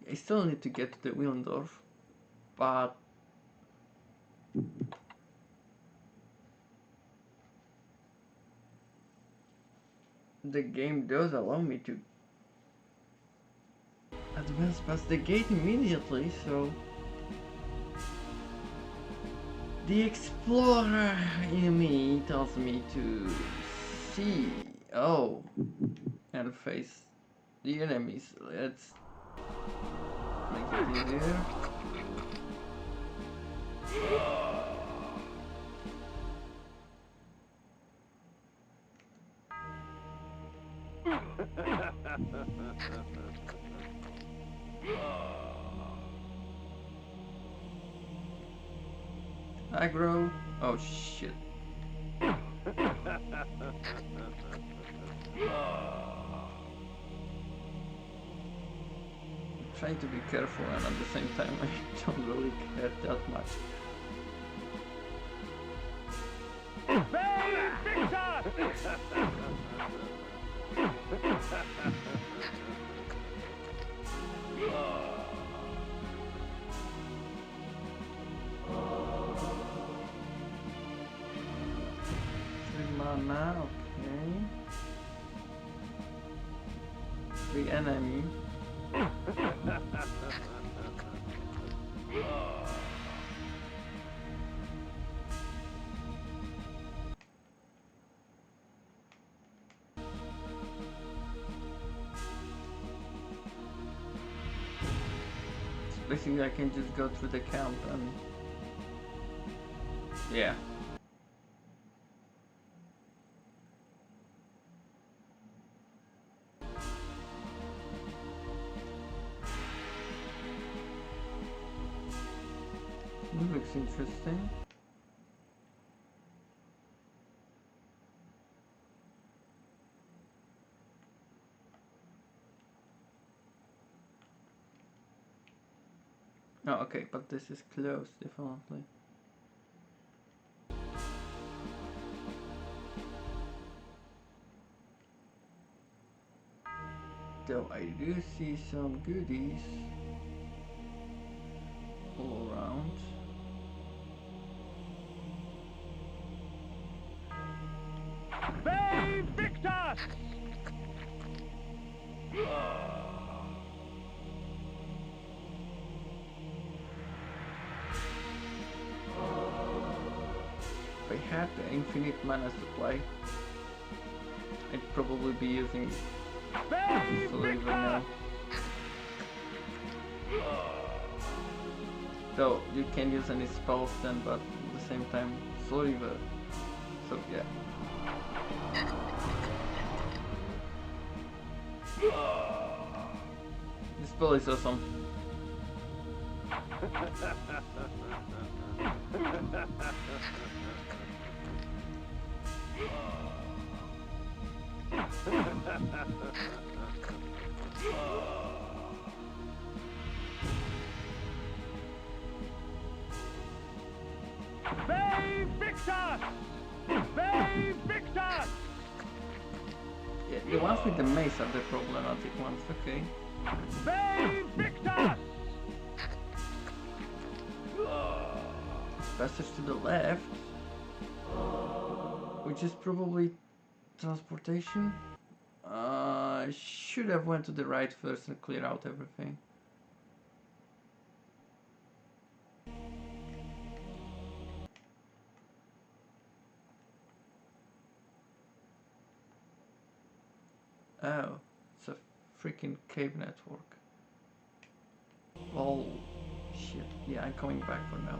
I still need to get to the Willendorf, but the game does allow me to advance past the gate immediately, so the explorer in me tells me to see, oh, and face the enemies. Let's make it easier. Aggro. Oh shit. I'm trying to be careful and at the same time I don't really care that much. Three mana, okay. Three enemy. Basically I can just go through the camp and yeah. This looks interesting. Oh, okay, but this is closed, definitely. Though I do see some goodies all around.
Victus!
If I had the infinite mana supply, I'd probably be using Soul Reaver now. Though you can use any spells then, but at the same time, Soul Reaver. So yeah. This spell is awesome.
Victus! Victus!
Yeah, the ones with the mace are the problematic ones, okay.
Victus!
Passage to the left, which is probably transportation. I should have went to the right first and clear out everything. Oh, it's a freaking cave network. Oh, shit. Yeah, I'm coming back for now.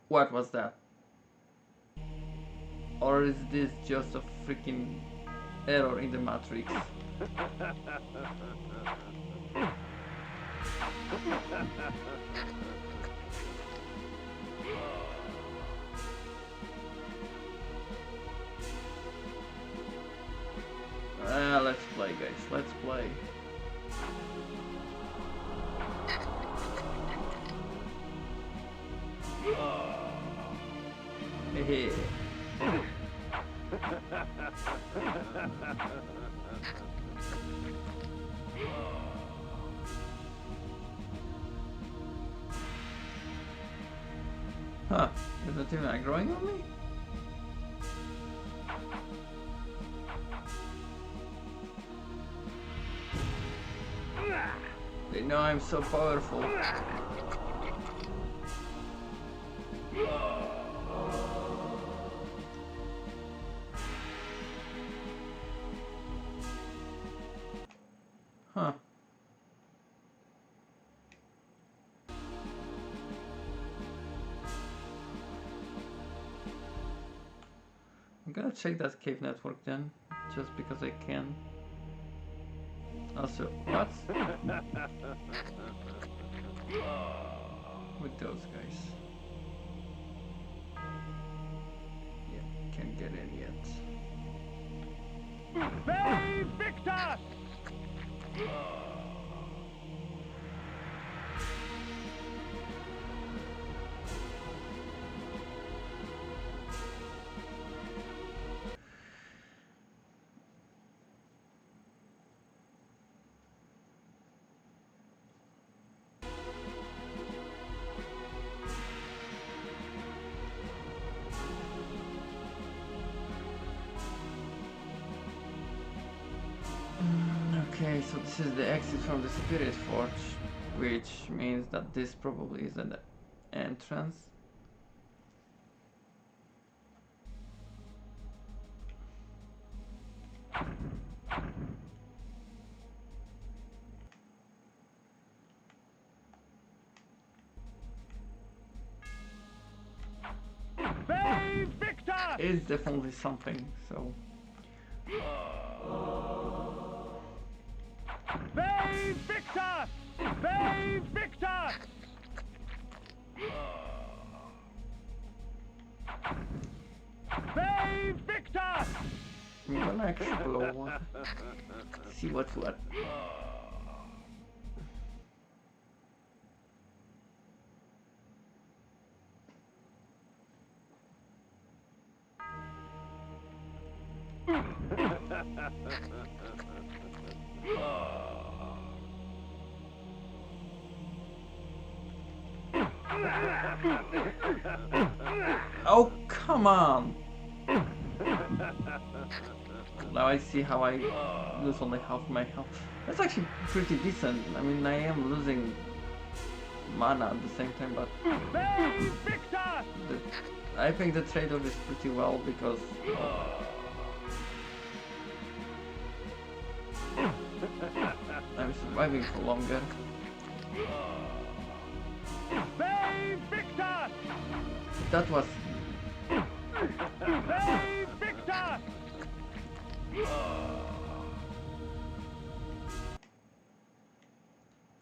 What was that? Or is this just a freaking error in the matrix? Let's play, guys. Let's play. Hehe. Huh, is that even growing on me? They know I'm so powerful. Huh. I'm gonna check that cave network then, just because I can. Also, what? With those guys. Yeah, can't get in yet.
Save victus!
Okay, so this is the exit from the Spirit Forge, which means that this probably is an entrance.
Save victus!
It's definitely something, so...
Save victus! Save victus! Save victus!
I'm gonna explore. See what's what. Oh, come on! Now I see how I lose only half my health. That's actually pretty decent. I mean, I am losing mana at the same time, but
Save victus!
I think the trade-off is pretty well because I'm surviving for longer.
Save victus!
That was...
Save victus!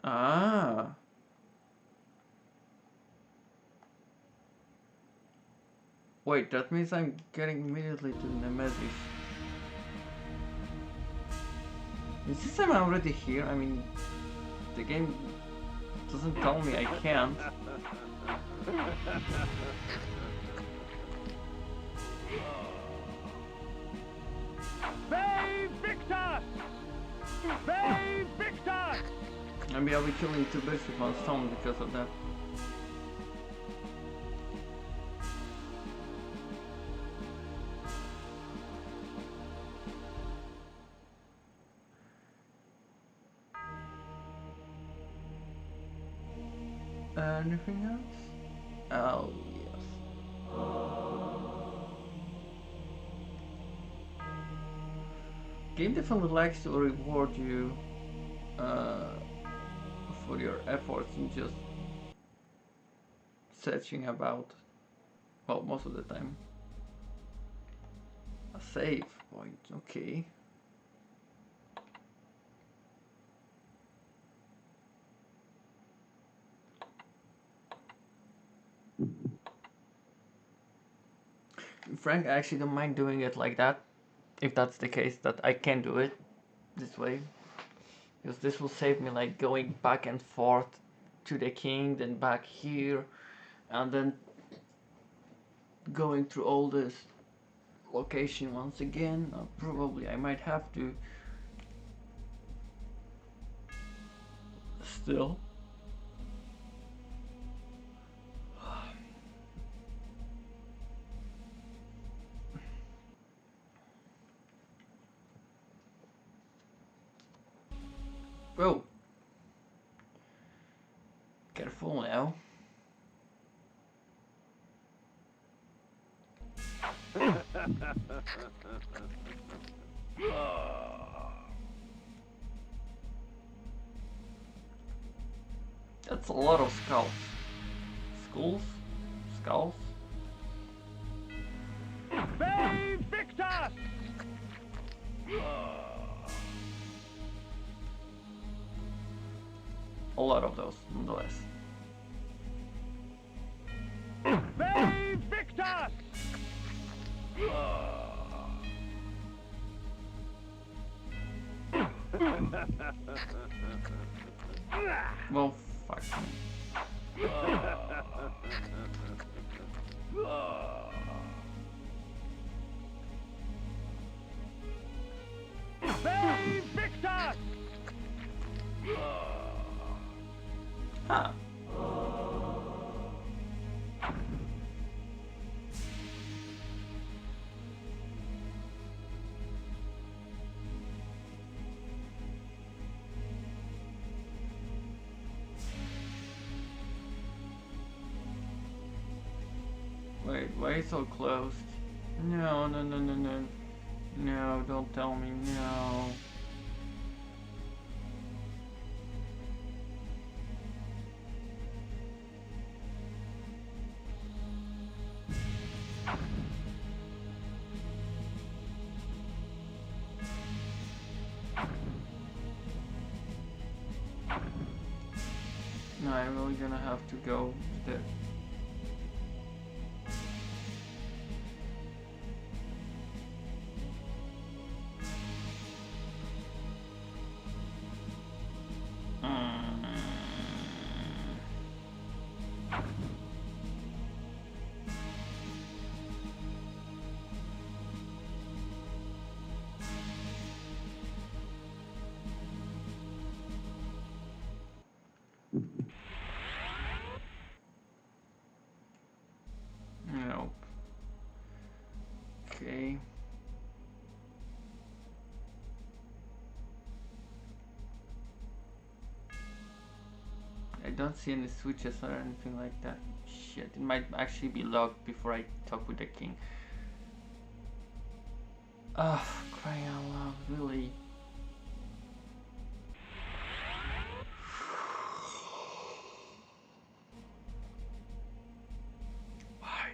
Ah. Wait, that means I'm getting immediately to Nemesis. Is this time I'm already here? I mean, the game doesn't tell me I can't.
Save victus! Save victus!
Maybe I'll be killing two birds with one stone because of that. Anything else? Oh, yes. Game definitely likes to reward you for your efforts in just searching about. Well, most of the time. A save point, okay. Frank, I actually don't mind doing it like that, if that's the case, that I can do it this way. Because this will save me like going back and forth to the king, then back here, and then going through all this location once again. Probably I might have to. Still. Whoa. Careful now. That's a lot of skulls. Skulls? Skulls?
Save victus!
lot of those, nonetheless.
Save victus!
Well, fuck me.
Save victus!
Huh. Wait, why is it so closed? No, no, no, no, no. No, don't tell me, no. No, I'm really gonna have to go to the... Nope. Okay. I don't see any switches or anything like that. Shit, it might actually be locked before I talk with the king. Ah, crying out loud, really. Why?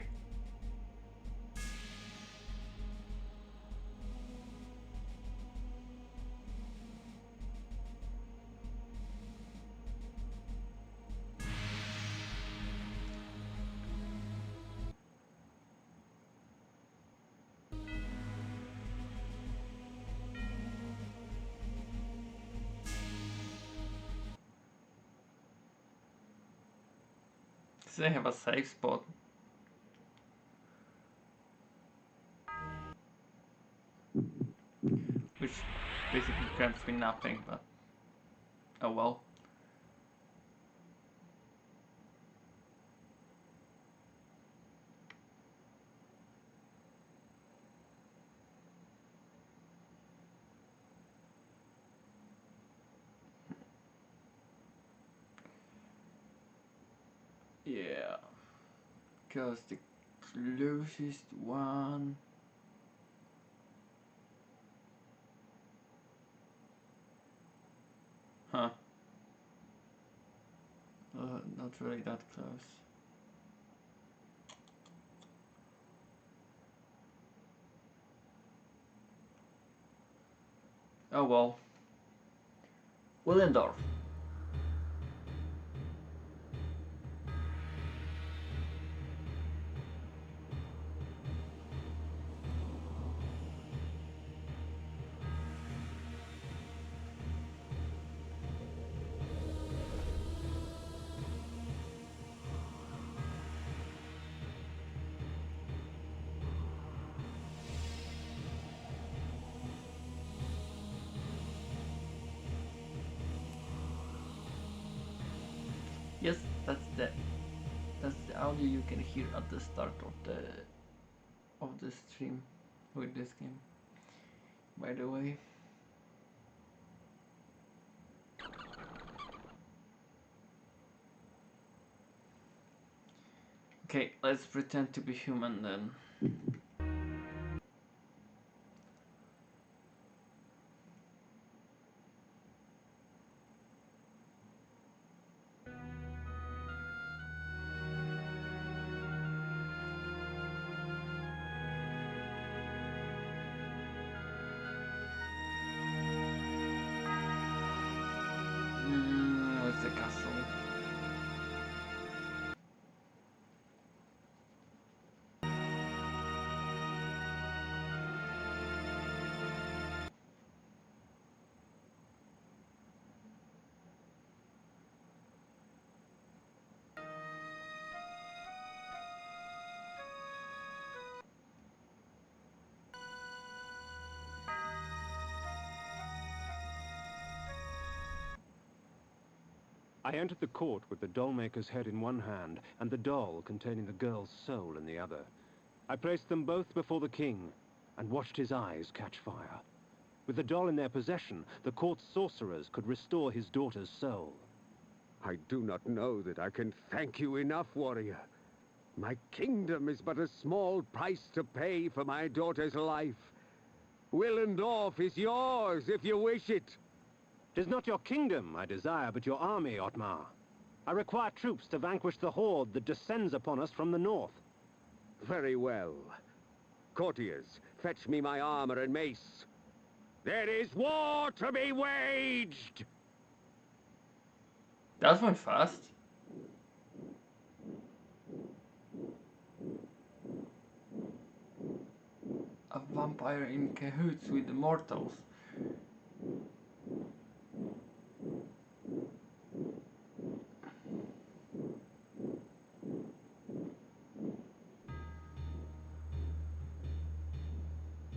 Does they have a safe spot? Which basically grants me nothing, but oh well. Yeah, because the closest one. Huh. Not really that close. Oh well. Willendorf. Yes, that's the audio you can hear at the start of the stream with this game. By the way. Okay, let's pretend to be human then. Where's the castle?
I entered the court with the doll-maker's head in one hand and the doll containing the girl's soul in the other. I placed them both before the king and watched his eyes catch fire. With the doll in their possession, the court's sorcerers could restore his daughter's soul.
I do not know that I can thank you enough, warrior. My kingdom is but a small price to pay for my daughter's life. Willendorf is yours if you wish it.
'Tis not your kingdom I desire, but your army, Otmar. I require troops to vanquish the horde that descends upon us from the north.
Very well. Courtiers, fetch me my armor and mace. There is war to be waged!
That went fast. A vampire in cahoots with the mortals.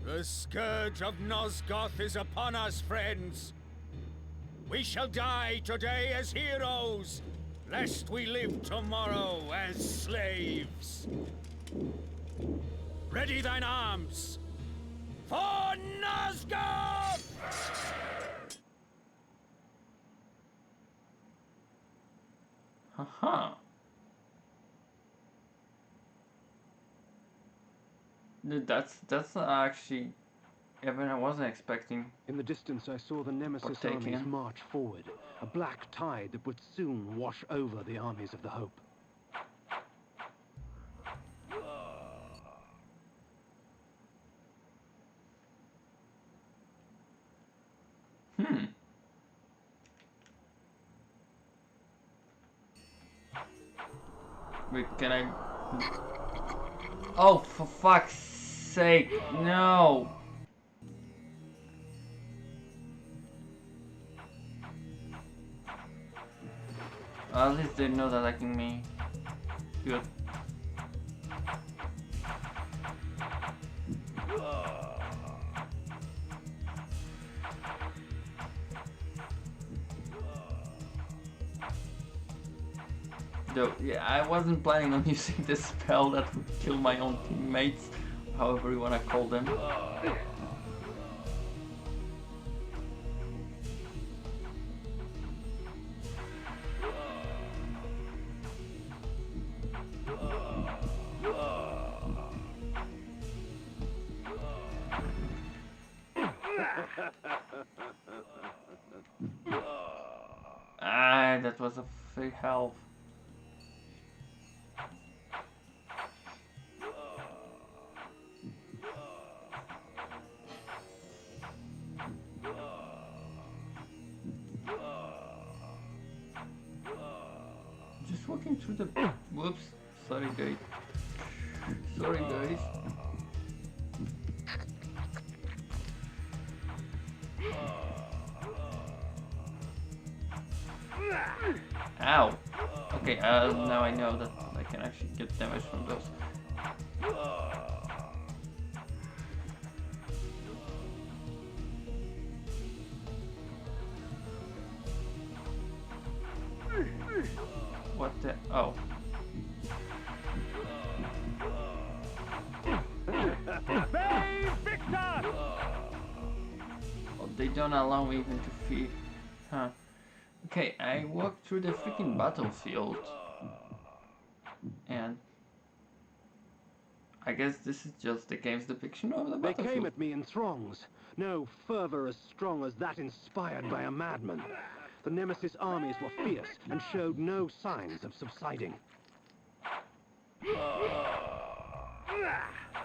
The scourge of Nosgoth is upon us, friends. We shall die today as heroes, lest we live tomorrow as slaves. Ready thine arms for Nosgoth!
Haha. That's actually even I wasn't expecting.
In the distance, I saw the Nemesis
Partaking.
armies march forward, a black tide that would soon wash over the armies of the Hope.
Wait, can I? Oh, for fuck's sake, no! At least they're not attacking me. Good. Though, yeah, I wasn't planning on using this spell that would kill my own teammates, however you wanna call them. Ah, that was a free health. Just walking through the... Whoops. Sorry, guys. Sorry, guys. Ow. Okay, now I know that I can actually get damage from those. What the... Oh.
Victus!
Oh, they don't allow me even to feed. Huh. Okay, I walked through the freaking battlefield. And... I guess this is just the game's depiction of the
They
battlefield.
came at me in throngs. No fervor as strong as that inspired by a madman. The Nemesis armies were fierce and showed no signs of subsiding.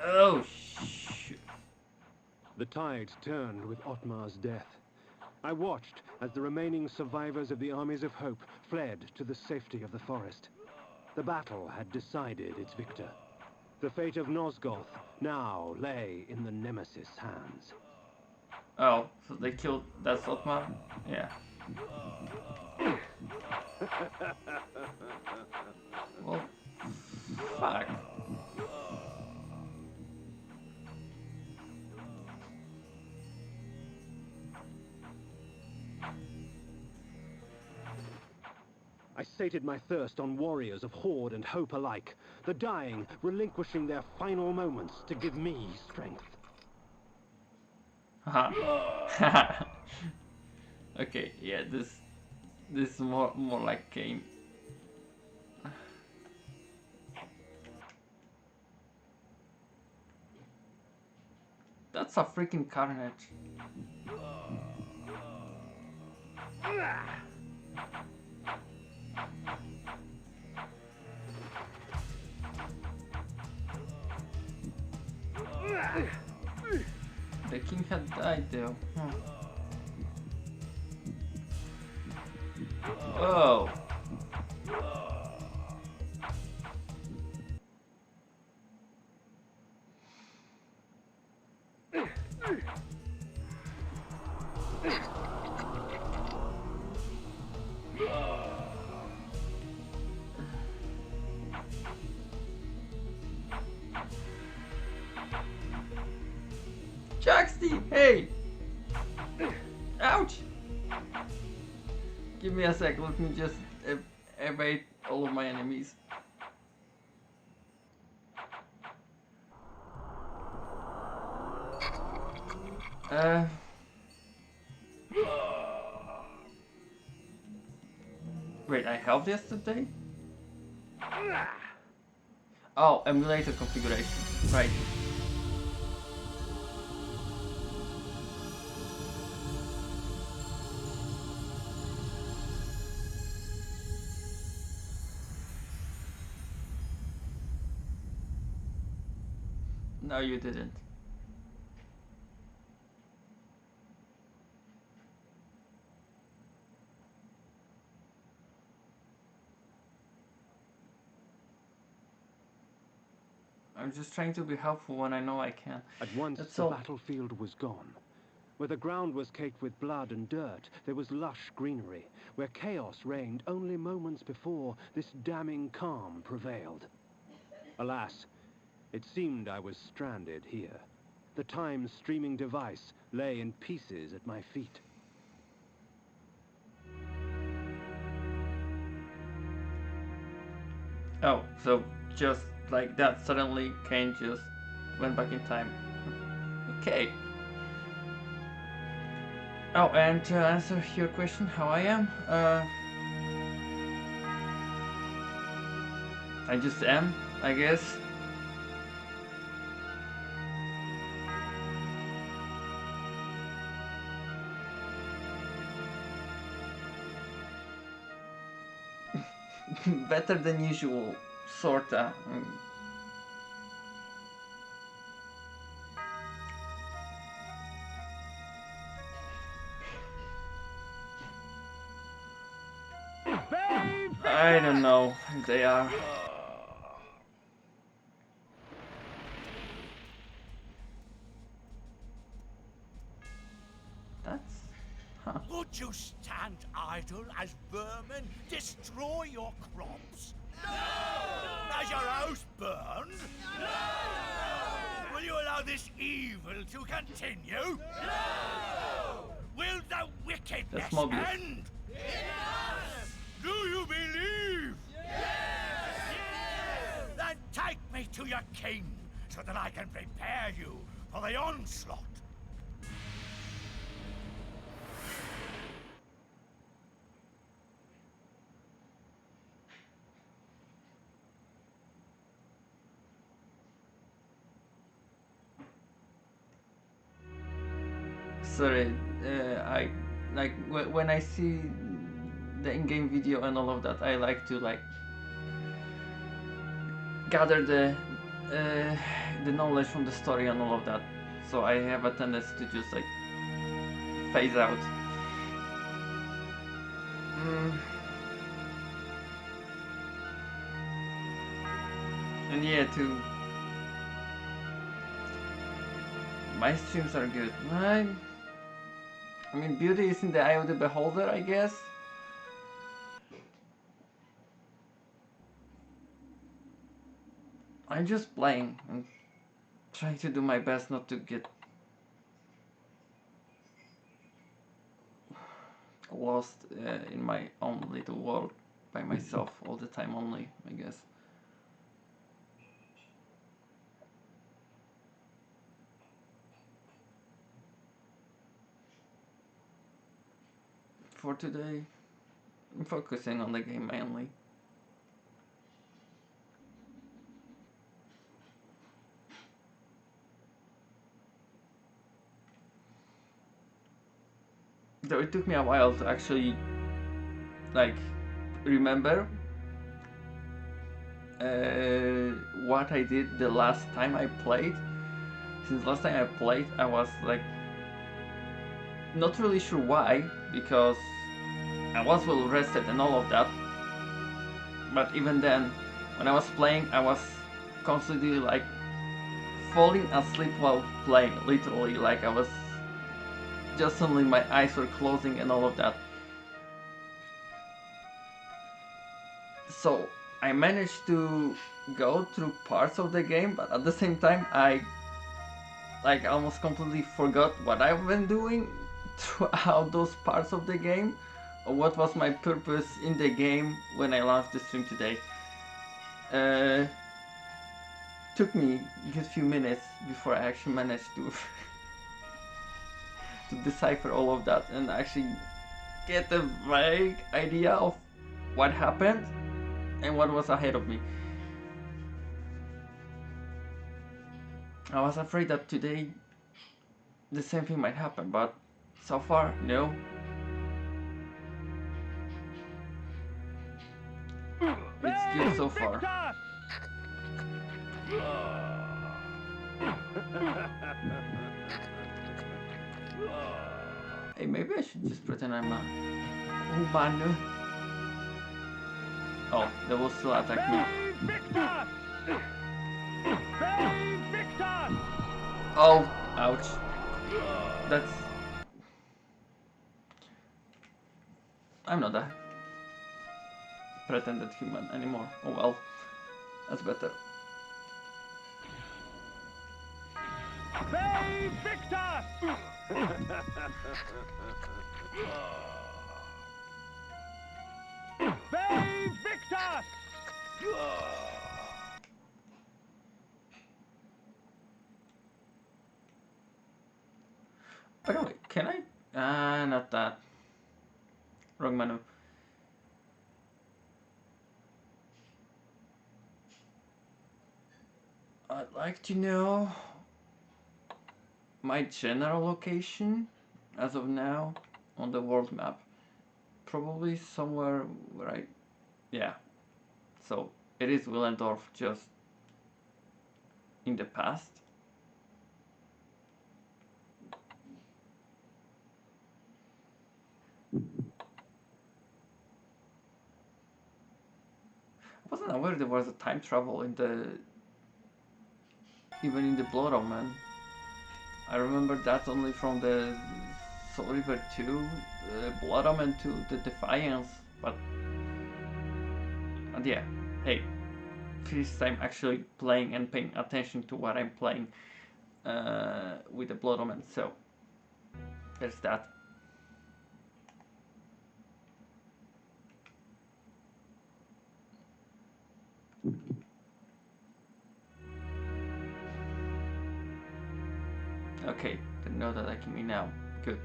Oh, shit.
The tide turned with Otmar's death. I watched as the remaining survivors of the armies of Hope fled to the safety of the forest. The battle had decided its victor. The fate of Nosgoth now lay in the Nemesis' hands.
Oh, so they killed... That's Otmar? Yeah. Well, fuck.
sated my thirst on warriors of horde and hope alike, the dying relinquishing their final moments to give me strength.
Haha. Okay, yeah, this is more like Kain. That's a freaking carnage. The king had died though. Oh. Jaxty, hey! Ouch! Give me a sec, let me just evade all of my enemies. Wait, I helped yesterday? Oh, emulator configuration, right. No, you didn't. I'm just trying to be helpful when I know I can.
At once
That's
the
all.
battlefield was gone. Where the ground was caked with blood and dirt, there was lush greenery. Where chaos reigned only moments before, this damning calm prevailed. Alas, it seemed I was stranded here. The time-streaming device lay in pieces at my feet.
Oh, so just like that, suddenly Kain just went back in time. Okay. Oh, and to answer your question, how I am, I just am, I guess. Better than usual, sorta. I don't know, they are. That's... huh.
Would you stand idle as vermin destroy your crops? No! As your house burned? No! Will you allow this evil to continue? No! Will the wickedness end? Yes! Do you believe? Yes! Then take me to your king, so that I can prepare you for the onslaught.
Sorry, I like when I see the in-game video and all of that, I like to like gather the knowledge from the story and all of that. So I have a tendency to just like phase out. And yeah, too. My streams are good. I mean, beauty is in the eye of the beholder, I guess. I'm just playing and trying to do my best not to get lost in my own little world. by myself all the time only, I guess. For today, I'm focusing on the game mainly. Though it took me a while to actually like remember what I did the last time I played. Since last time I played, I was like not really sure why, because I was well rested and all of that. But even then, when I was playing, I was constantly like falling asleep while playing, literally. Like I was just suddenly my eyes were closing and all of that. So I managed to go through parts of the game, but at the same time I like almost completely forgot what I've been doing throughout those parts of the game, or what was my purpose in the game when I launched the stream today. Took me a good few minutes before I actually managed to to decipher all of that and actually get a vague idea of what happened and what was ahead of me. I was afraid that today the same thing might happen, but so far, no. It's good so far. Hey, maybe I should just pretend I'm a Omen. Oh, they will still attack me. Oh, ouch. That's... I'm not a pretended human anymore. Oh well, that's better.
victus! victus!
By the way, can I? Not that. Wrong menu. I'd like to know my general location as of now on the world map. Probably somewhere where I... Yeah. So, it is Willendorf, just in the past. I wasn't aware there was a time travel in the... even in the Blood Omen. I remember that only from the Soul River 2, Blood Omen 2, the Defiance, but... And yeah, hey, first time actually playing and paying attention to what I'm playing with the Blood Omen, so there's that. Okay, they know that I can me now. Good.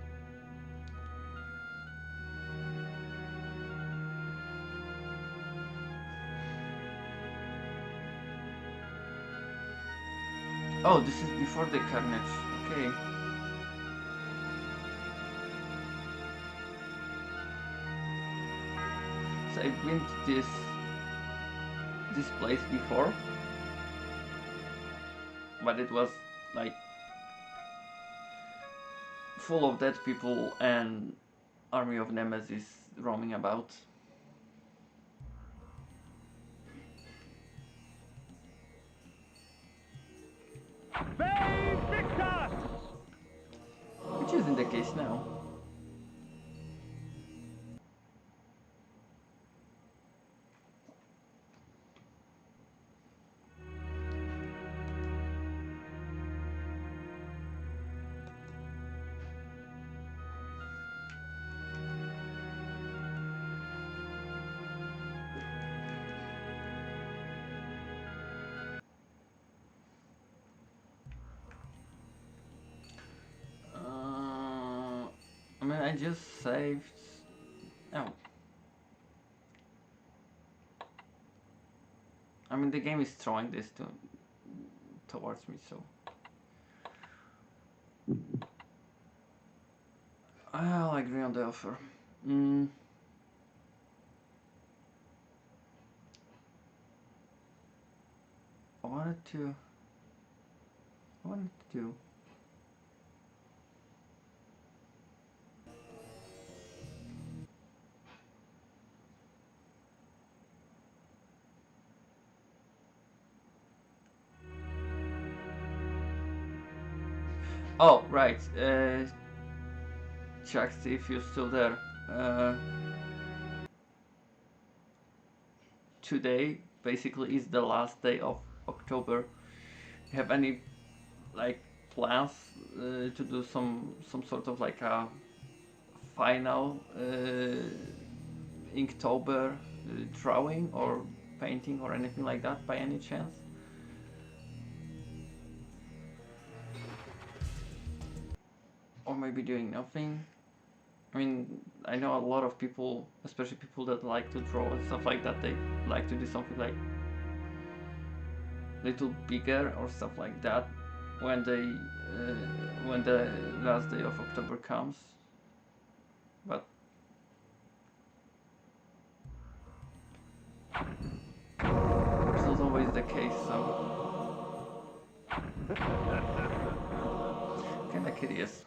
Oh, this is before the carnage. Okay. So I've been to this place before, but it was like full of dead people and army of Nemesis roaming about.
victus!
Which isn't the case now. I just saved. Oh. I mean, the game is throwing this towards me, so. I'll agree on the offer. I wanted to do. Oh, right. Check, see if you're still there. Today basically is the last day of October. Have any like plans to do some sort of like a final Inktober drawing or painting or anything like that by any chance? Or maybe doing nothing? I mean, I know a lot of people, especially people that like to draw and stuff like that, they like to do something like little bigger or stuff like that when when the last day of October comes. But it's not always the case, so kinda curious.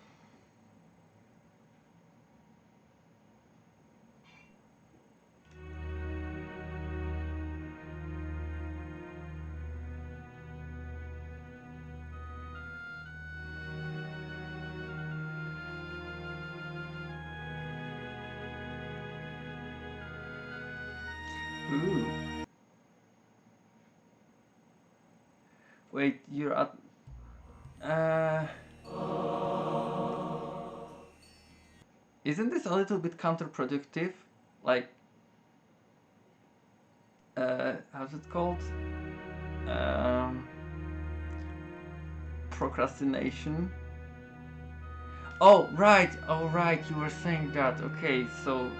Ooh. Wait, you're at... Isn't this a little bit counterproductive? Like... how's it called? Procrastination? Oh, right! Oh, right, you were saying that. Okay, so...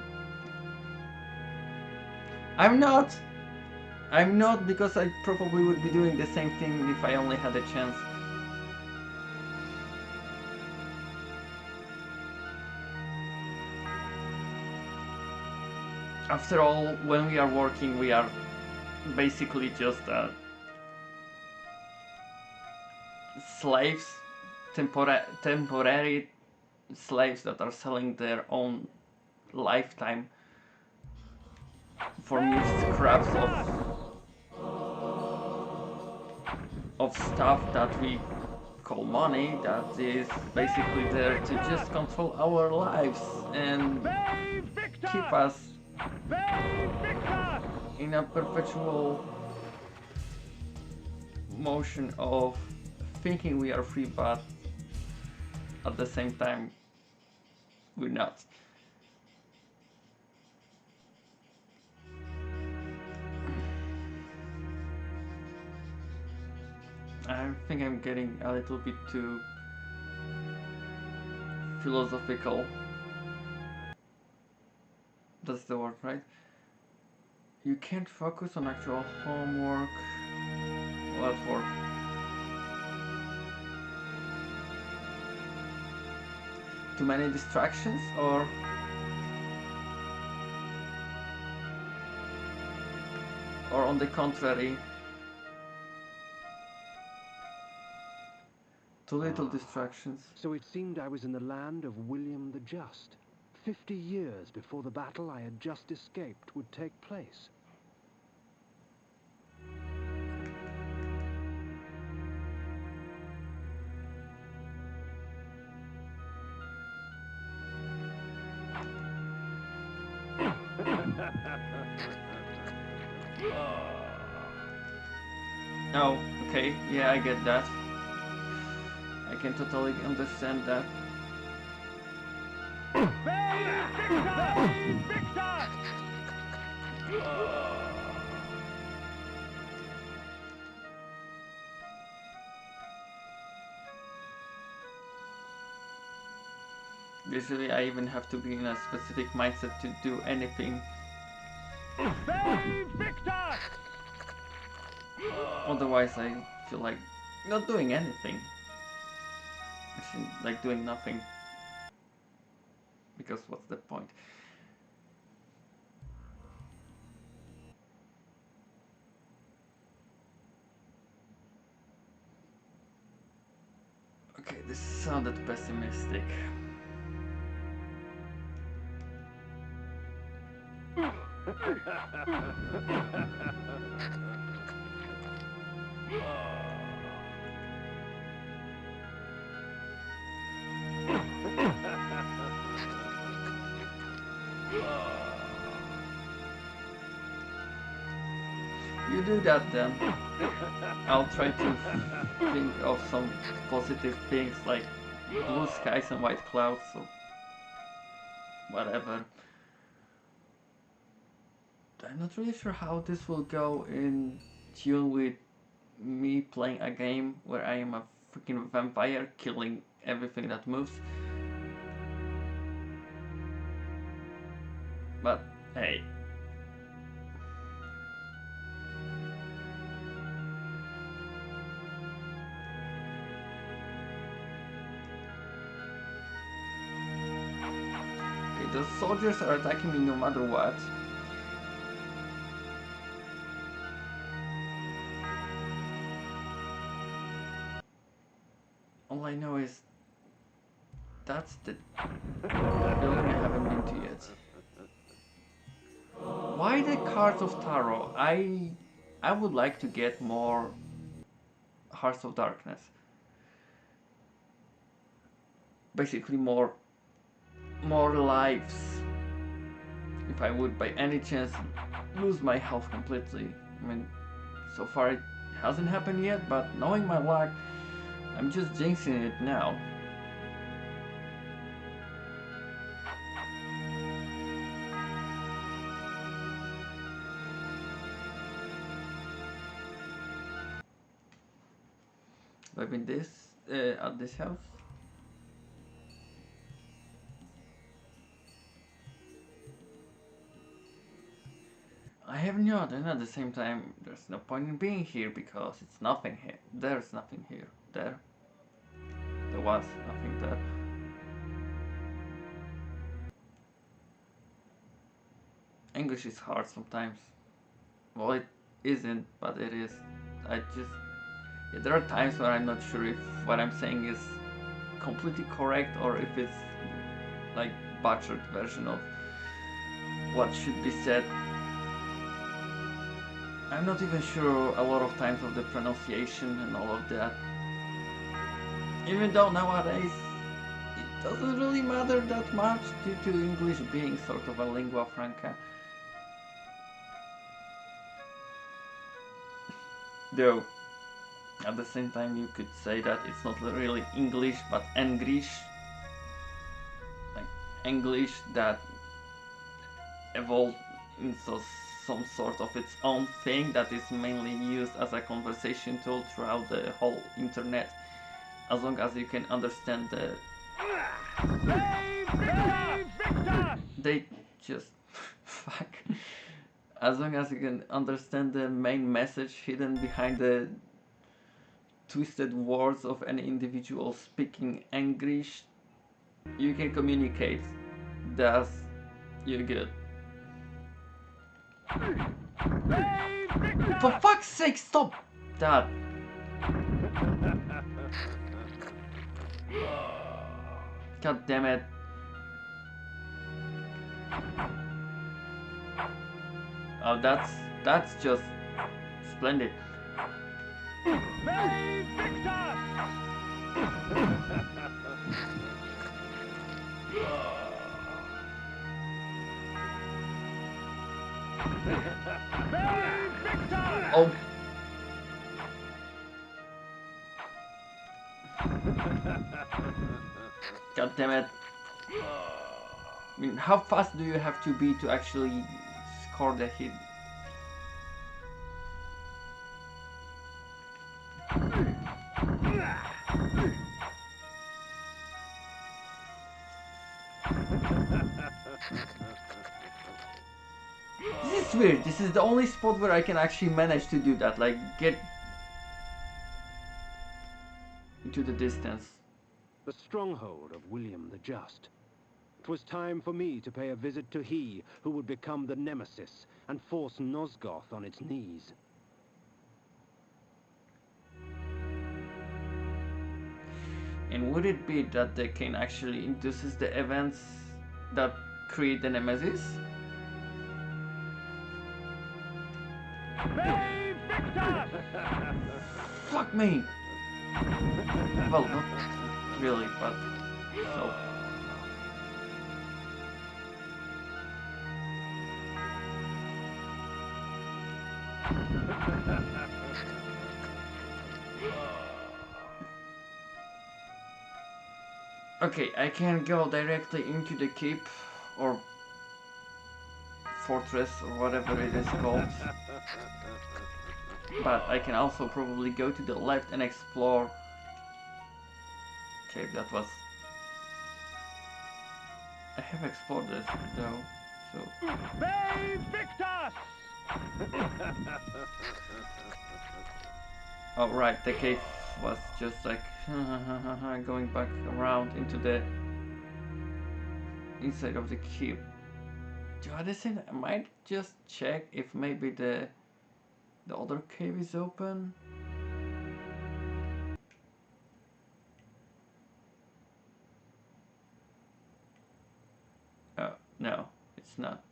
I'm not! I'm not, because I probably would be doing the same thing if I only had a chance. After all, when we are working, we are basically just slaves, temporary slaves that are selling their own lifetime for mere scraps of stuff that we call money, that is basically there to just control our lives and keep us in a perpetual motion of thinking we are free, but at the same time we're not. I think I'm getting a little bit too philosophical. That's the word, right? You can't focus on actual homework. What for? Too many distractions, or on the contrary, too little distractions?
So it seemed I was in the land of William the Just. 50 years before the battle I had just escaped would take place.
Oh, okay, yeah, I get that. I can totally understand that. Usually I even have to be in a specific mindset to do anything.
Save victus!
Otherwise I feel like not doing anything. Actually, like doing nothing. Because what's the point? Okay, this sounded pessimistic. You do that then. I'll try to think of some positive things like blue skies and white clouds or whatever. I'm not really sure how this will go in tune with me playing a game where I am a freaking vampire killing everything that moves. But hey. Okay, the soldiers are attacking me no matter what. All I know is that's the building I haven't been to yet. Why the Cards of Tarot? I would like to get more Hearts of Darkness. Basically more lives. If I would by any chance lose my health completely. I mean, so far it hasn't happened yet, but knowing my luck, I'm just jinxing it now. I've been at this house. I have not, and at the same time, there's no point in being here because it's nothing here. There's nothing here. There was nothing there. English is hard sometimes. Well, it isn't, but it is. Yeah, there are times where I'm not sure if what I'm saying is completely correct or if it's like butchered version of what should be said. I'm not even sure a lot of times of the pronunciation and all of that. Even though nowadays it doesn't really matter that much due to English being sort of a lingua franca. Though at the same time you could say that it's not really English but Engrish. Like English that evolved into some sort of its own thing that is mainly used as a conversation tool throughout the whole internet, as long as you can understand they just fuck, as long as you can understand the main message hidden behind the twisted words of an individual speaking English, you can communicate. Thus you're good. For fuck's sake, stop that! God damn it. Oh, that's just splendid. Oh. God damn it. I mean, how fast do you have to be to actually score the hit? This is weird. This is the only spot where I can actually manage to do that. Like, get into the distance.
The stronghold of William the Just. It was time for me to pay a visit to he who would become the nemesis and force Nosgoth on its knees.
And would it be that the Kain actually induces the events that create the nemesis? Fuck me! Well, not really, but so. Okay, I can go directly into the keep or fortress or whatever it is called. But I can also probably go to the left and explore. Okay, that was... I have explored this though, so... Oh right, the cave was just like going back around into the inside of the keep. Do I listen? I might just check if maybe the other cave is open. Oh, no, it's not.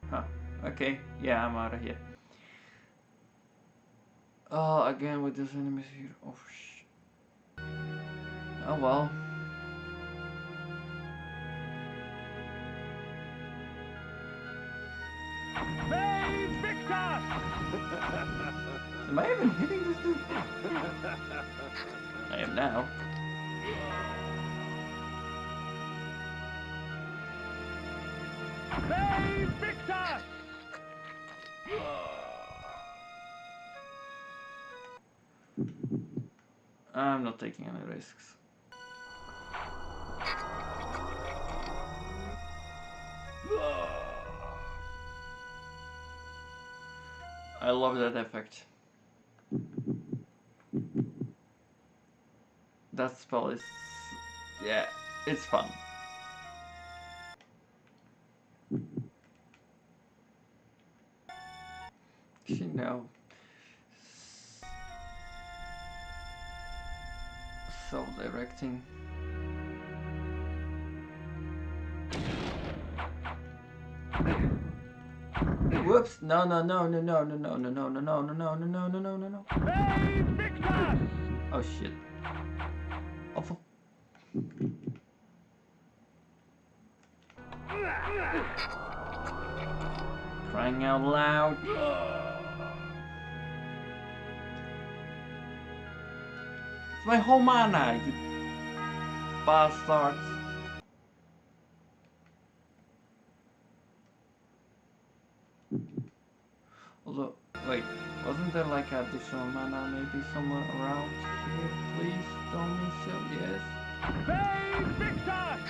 Huh, okay, yeah, I'm out of here. Oh, again with this enemies here. Oh, oh well. Am I even hitting this dude? I am now.
victus!
I'm not taking any risks. I love that effect. That spell is... yeah, it's fun. You know... self-directing. Whoops! No, no, no, no, no, no, no, no, no, no, no, no, no, no, no, no, no, no. Oh shit. Oh, for... Crying out loud. It's my whole mana, you bastards. Although, wait, wasn't there like additional mana maybe somewhere around here? Please tell me so, yes.
victus!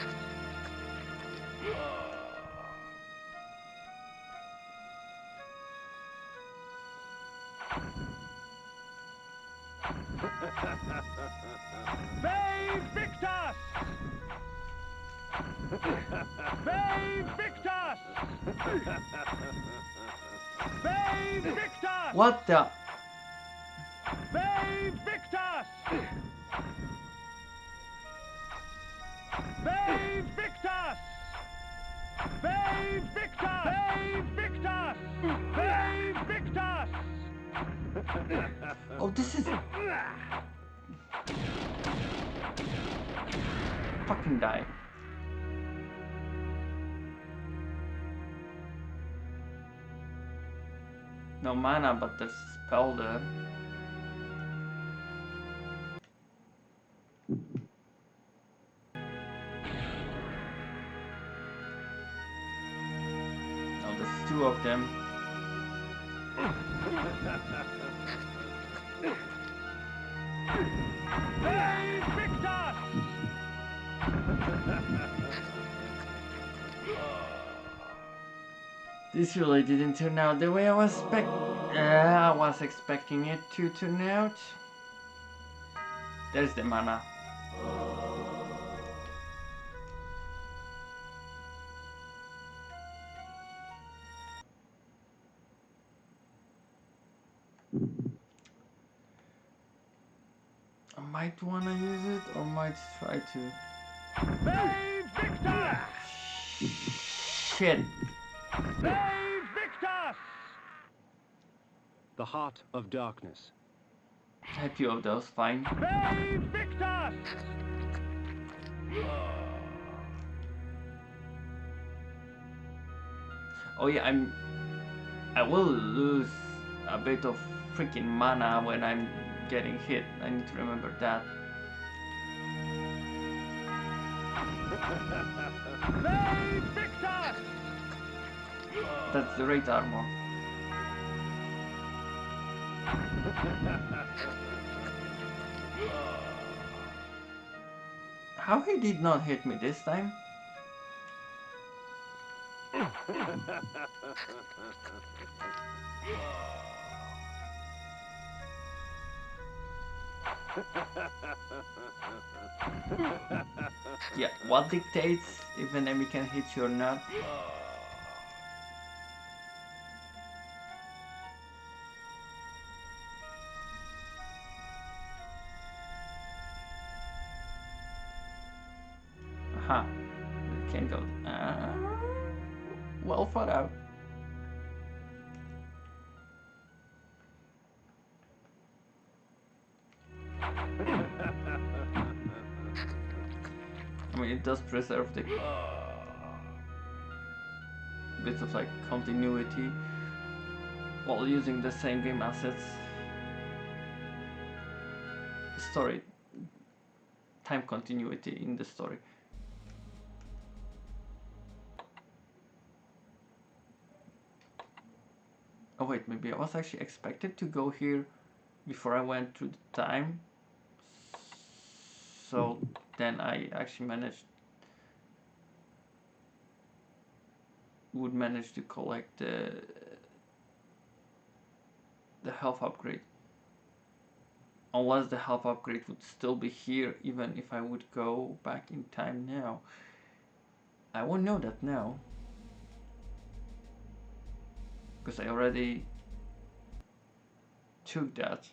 victus! victus! victus!
What the?
victus! victus! victus! victus! victus!
Oh, this is... fucking die. No mana, but there's a spell there. there's two of them.
Hey, victus!
This really didn't turn out the way I was expecting it to turn out. There's the mana. I might wanna use it or might try to.
Hey, victus!
Shit.
Hey, victus!
The Heart of Darkness.
A few of those, fine.
Hey, victus!
Oh yeah, I will lose a bit of freaking mana when I'm getting hit. I need to remember that.
Hey, victus!
That's the rate armor. How he did not hit me this time? Yeah, what dictates if an enemy can hit you or not? Aha, it can go. Well thought out. I mean, it does preserve the bits of like continuity while using the same game assets. Story, time continuity in the story. Oh wait, maybe I was actually expected to go here before I went through the time. So then I actually would manage to collect the health upgrade. Unless the health upgrade would still be here even if I would go back in time now. I won't know that now. Because I already took that.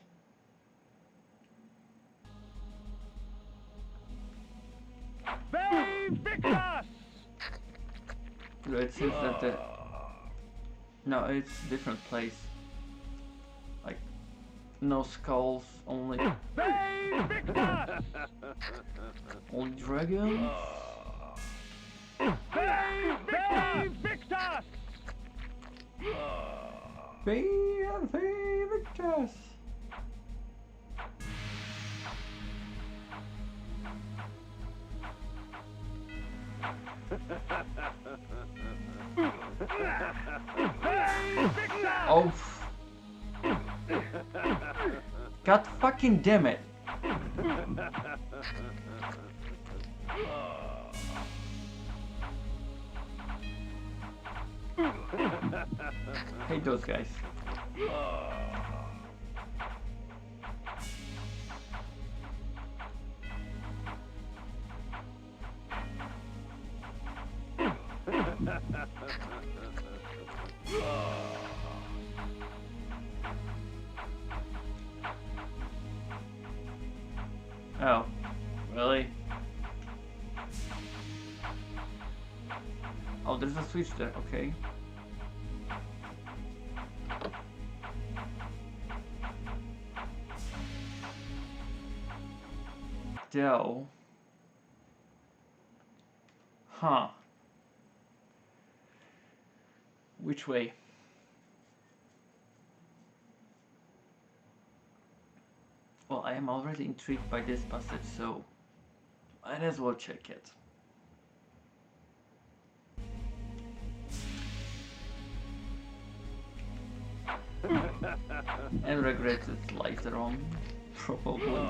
Hey, victus!
It seems that the... No, it's a different place. Like, no skulls, only...
Hey, victus!
Only dragons?
Hey, victus!
Victus! Oh. God fucking damn it. Hate those guys. Oh, really? Oh, there's a switch there, okay. Dell. Huh. Which way? Well, I am already intrigued by this passage, so might as well check it. And regret it later on, probably.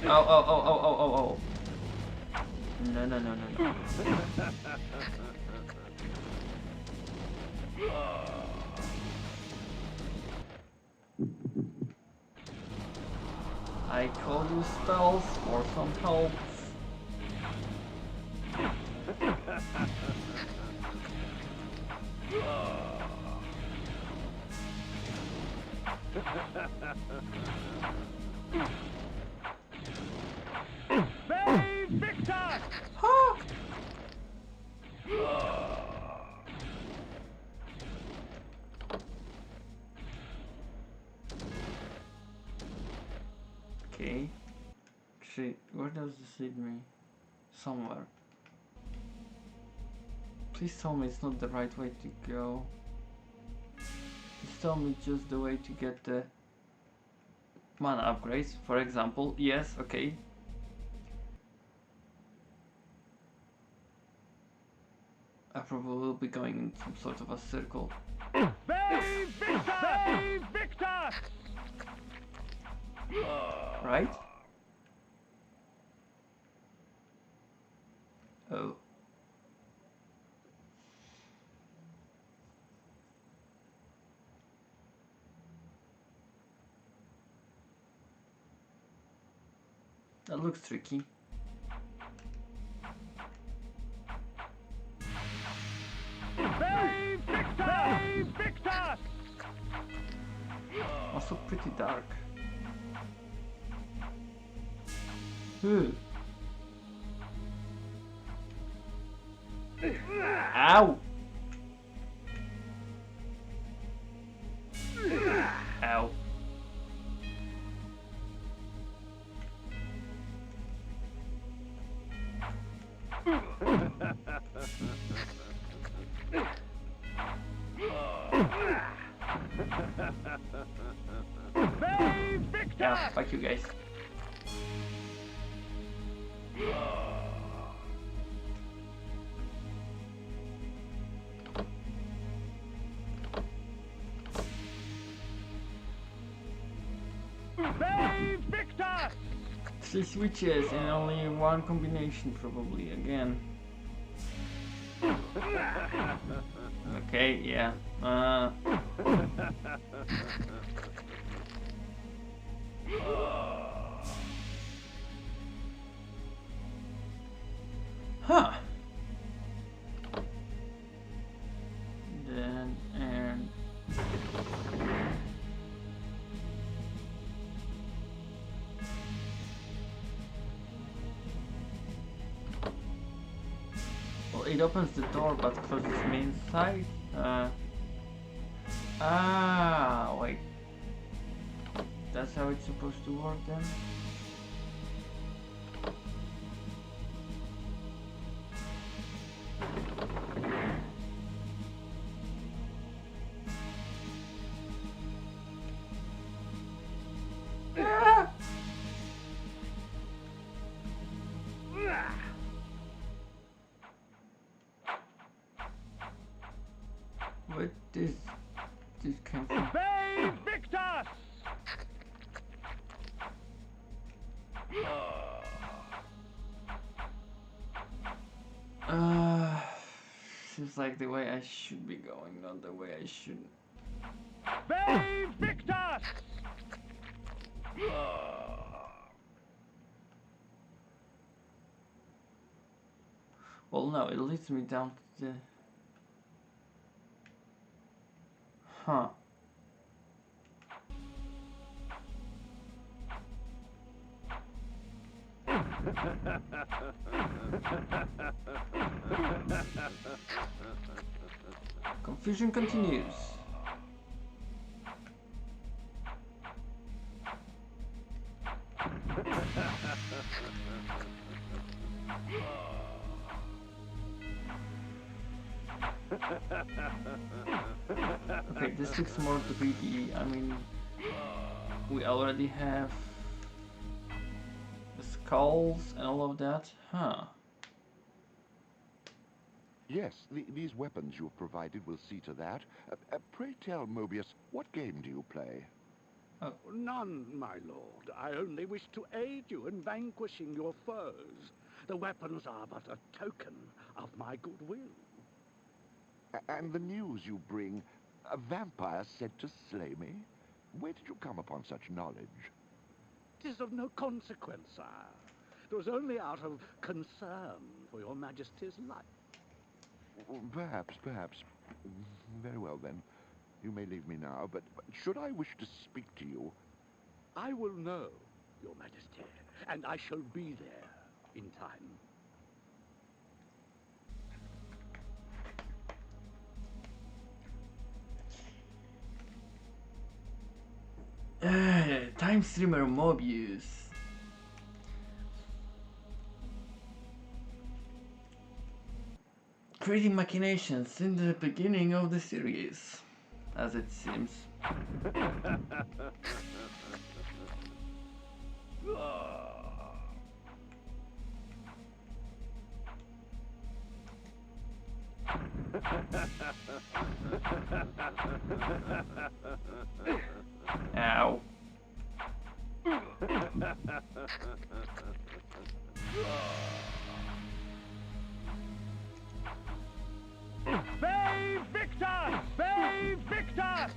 Oh. No. I call you spells for some help.
victus!
Okay. Actually, where does this lead me? Somewhere. Please tell me it's not the right way to go. Please tell me just the way to get the mana upgrades, for example. Yes, okay. I probably will be going in some sort of a circle.
victus!
Right? Oh. That looks tricky.
victus!
Also pretty dark. Ooh. Ow! Ow. Yeah, fuck you guys.
victus!
3 switches and only one combination probably again. Okay, yeah. Huh. Then and well, it opens the door but closes me inside. Wait. That's how it's supposed to work then? What is this come from?
victus!
Seems like the way I should be going, not the way I should.
victus!
Well, no, it leads me down to the... Huh. Confusion continues. Okay, this looks more 3D. I mean, we already have the skulls and all of that, huh?
Yes, these weapons you've provided will see to that. Pray tell, Mobius, what game do you play?
None, my lord. I only wish to aid you in vanquishing your foes. The weapons are but a token of my goodwill.
And the news you bring, a vampire sent to slay me? Where did you come upon such knowledge?
It is of no consequence, sire. It was only out of concern for your majesty's life.
Perhaps. Very well, then. You may leave me now, but should I wish to speak to you...
I will know, your majesty, and I shall be there in time.
Time streamer Mobius. Creating machinations in the beginning of the series, as it seems. Ow.
Bay victus! Bay victus!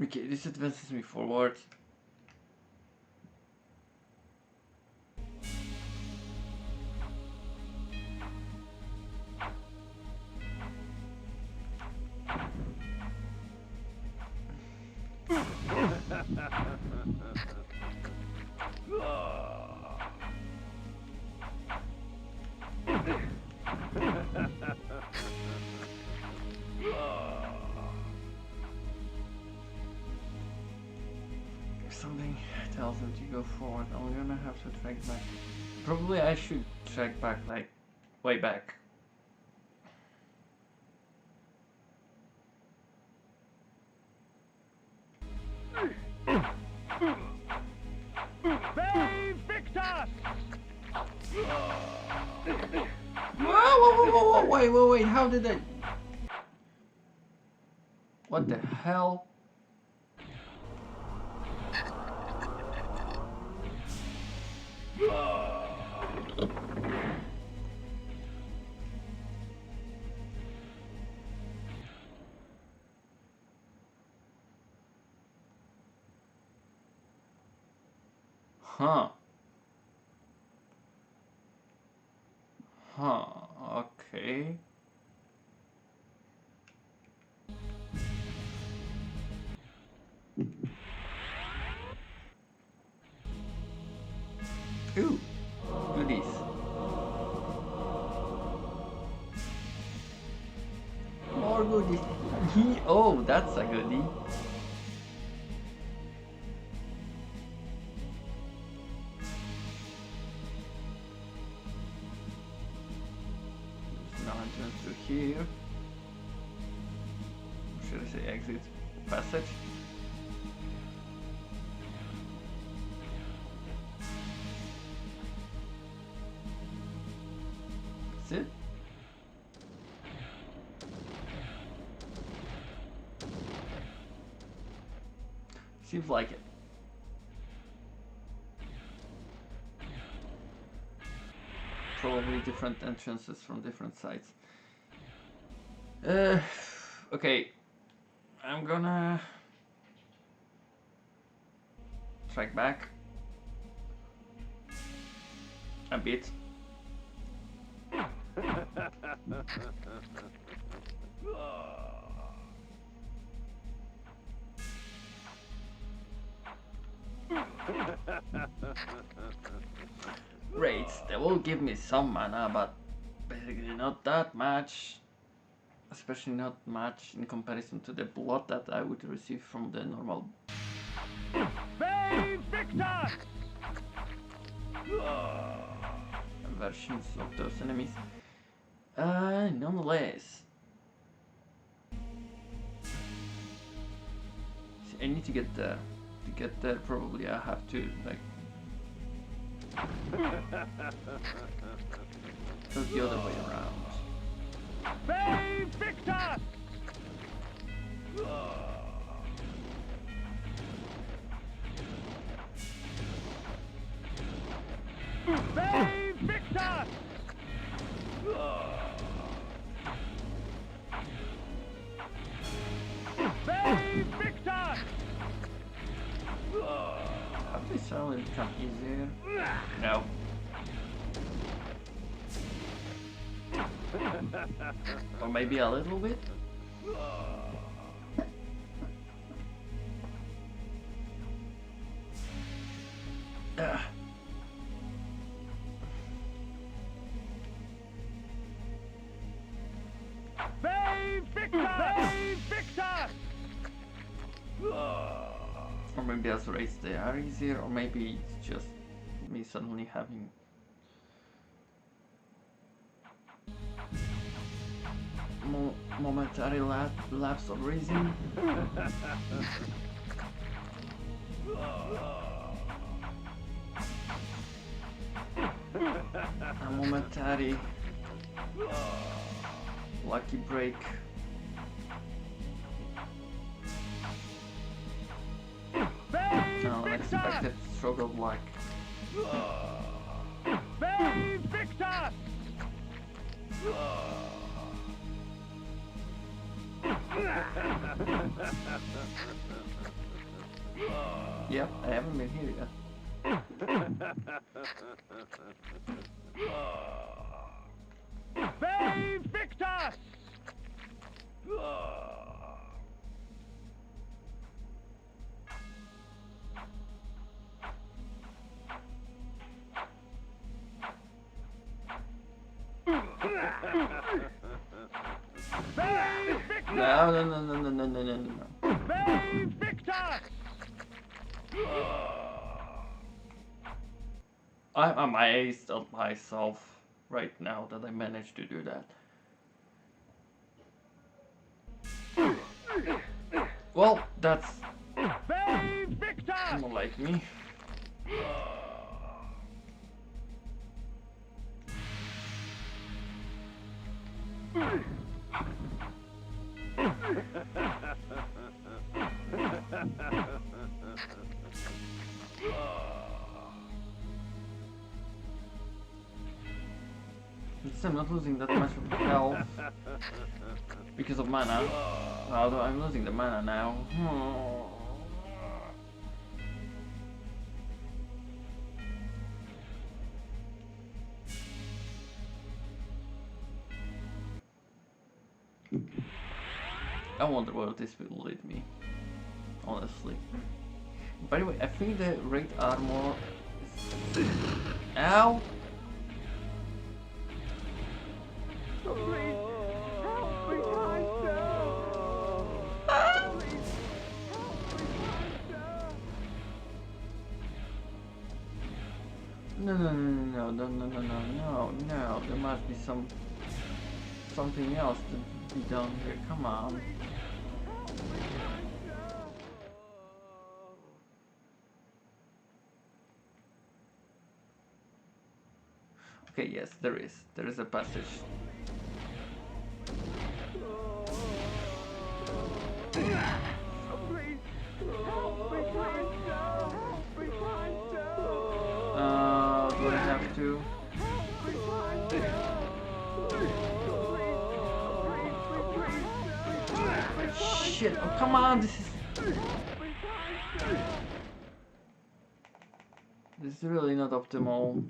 Okay, this advances me forward. Something tells them to go forward. I'm gonna have to track back. Probably I should track back, like, way back.
Bay victus!
Whoa, wait, how did I... What the hell? Huh. Okay. Ooh, goodies. More goodies. Oh, that's a goodie. There's no entrance to here. Should I say exit? Passage? That's it? Seems like it. Probably different entrances from different sides. Okay. I'm gonna track back a bit. Great, that will give me some mana, but basically not that much. especially not much in comparison to the blood that I would receive from the normal
victus!
versions of those enemies. Nonetheless, see, I need to get there. To get there, probably I have to like go the other way around.
victus! victus! victus!
Have they suddenly become easier? No. Or maybe a little bit? Ugh.
victus!
Or maybe as rates they are easier, or maybe it's just me suddenly having momentary lapse of reason. A momentary lucky break. No, unexpected stroke of luck.
victus!
Yep, I haven't been here yet.
victus!
No.
victus!
I'm amazed at myself right now that I managed to do that. Well, that's more like me. I'm not losing that much of health because of mana, although I'm losing the mana now. I wonder where this will lead me, honestly. By the way, I think the rate armor is... Ow! No, there must be something else to be done here, come on. Okay, yes, there is a passage. Do I have to? Shit, oh come on, this is really not optimal.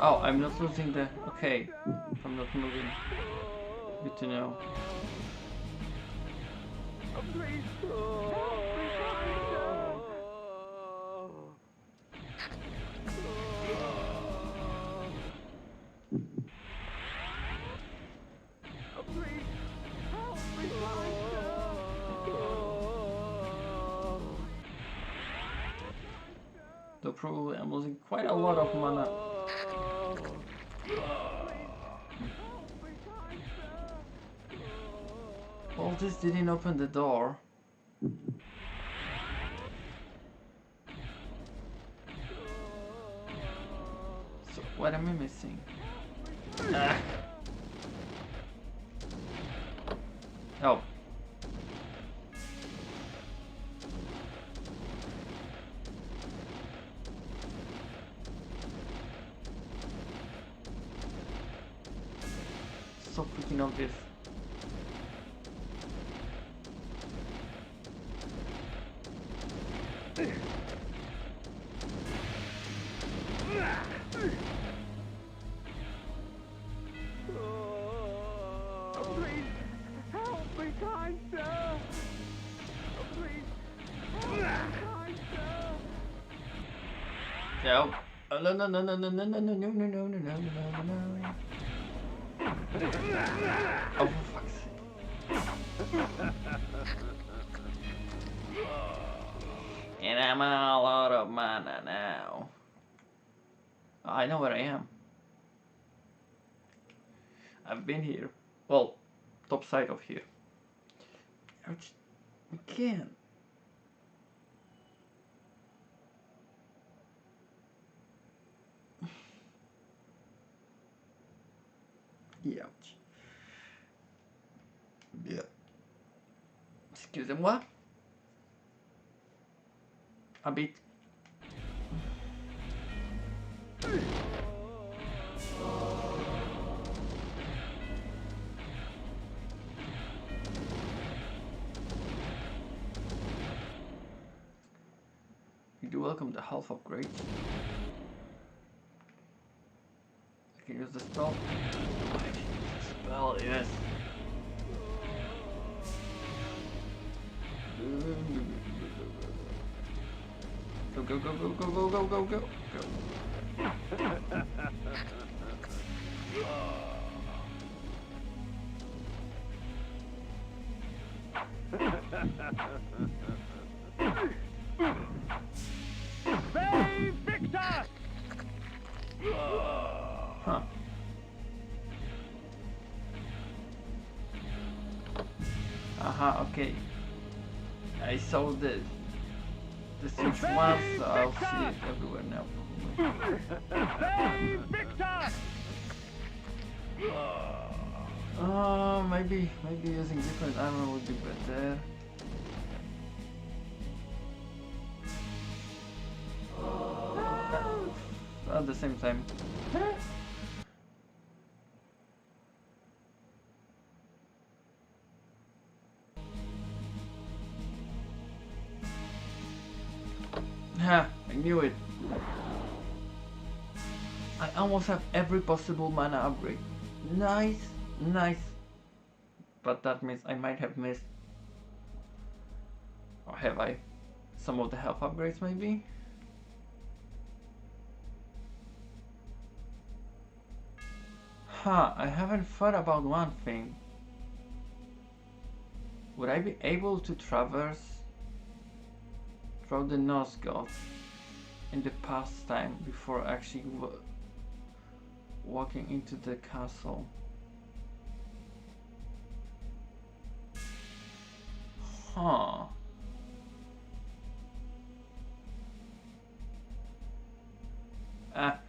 Oh, I'm not losing the... Okay, I'm not moving. Good to know. Though probably I'm losing quite a lot of mana. Well, this didn't open the door. So what am I missing? Ah. Oh. So freaking obvious. No. Oh, no, no, no, no, no, no, no, no, no, no, no, no, no, no, no. Oh, for fuck's sake. And I'm all out of mana now. I know where I am. I've been here. Well, top side of here. I can't. Ouch. Yeah. Excusez-moi. A bit. You do welcome the health upgrade. I can use the spell. I can use the spell, yes. Go, go, go, go, go, go, go, go, go, go.
Save victus!
Huh. Aha, okay. I saw the switch once, so I'll see it everywhere now.
Save victus!
Maybe using different armor would be better. At the same time. Ha! I knew it. I almost have every possible mana upgrade. Nice, nice. But that means I might have missed. Or have I? Some of the health upgrades maybe? Huh, I haven't thought about one thing. Would I be able to traverse through the Nosgoth in the past time before actually walking into the castle? Huh. Ah.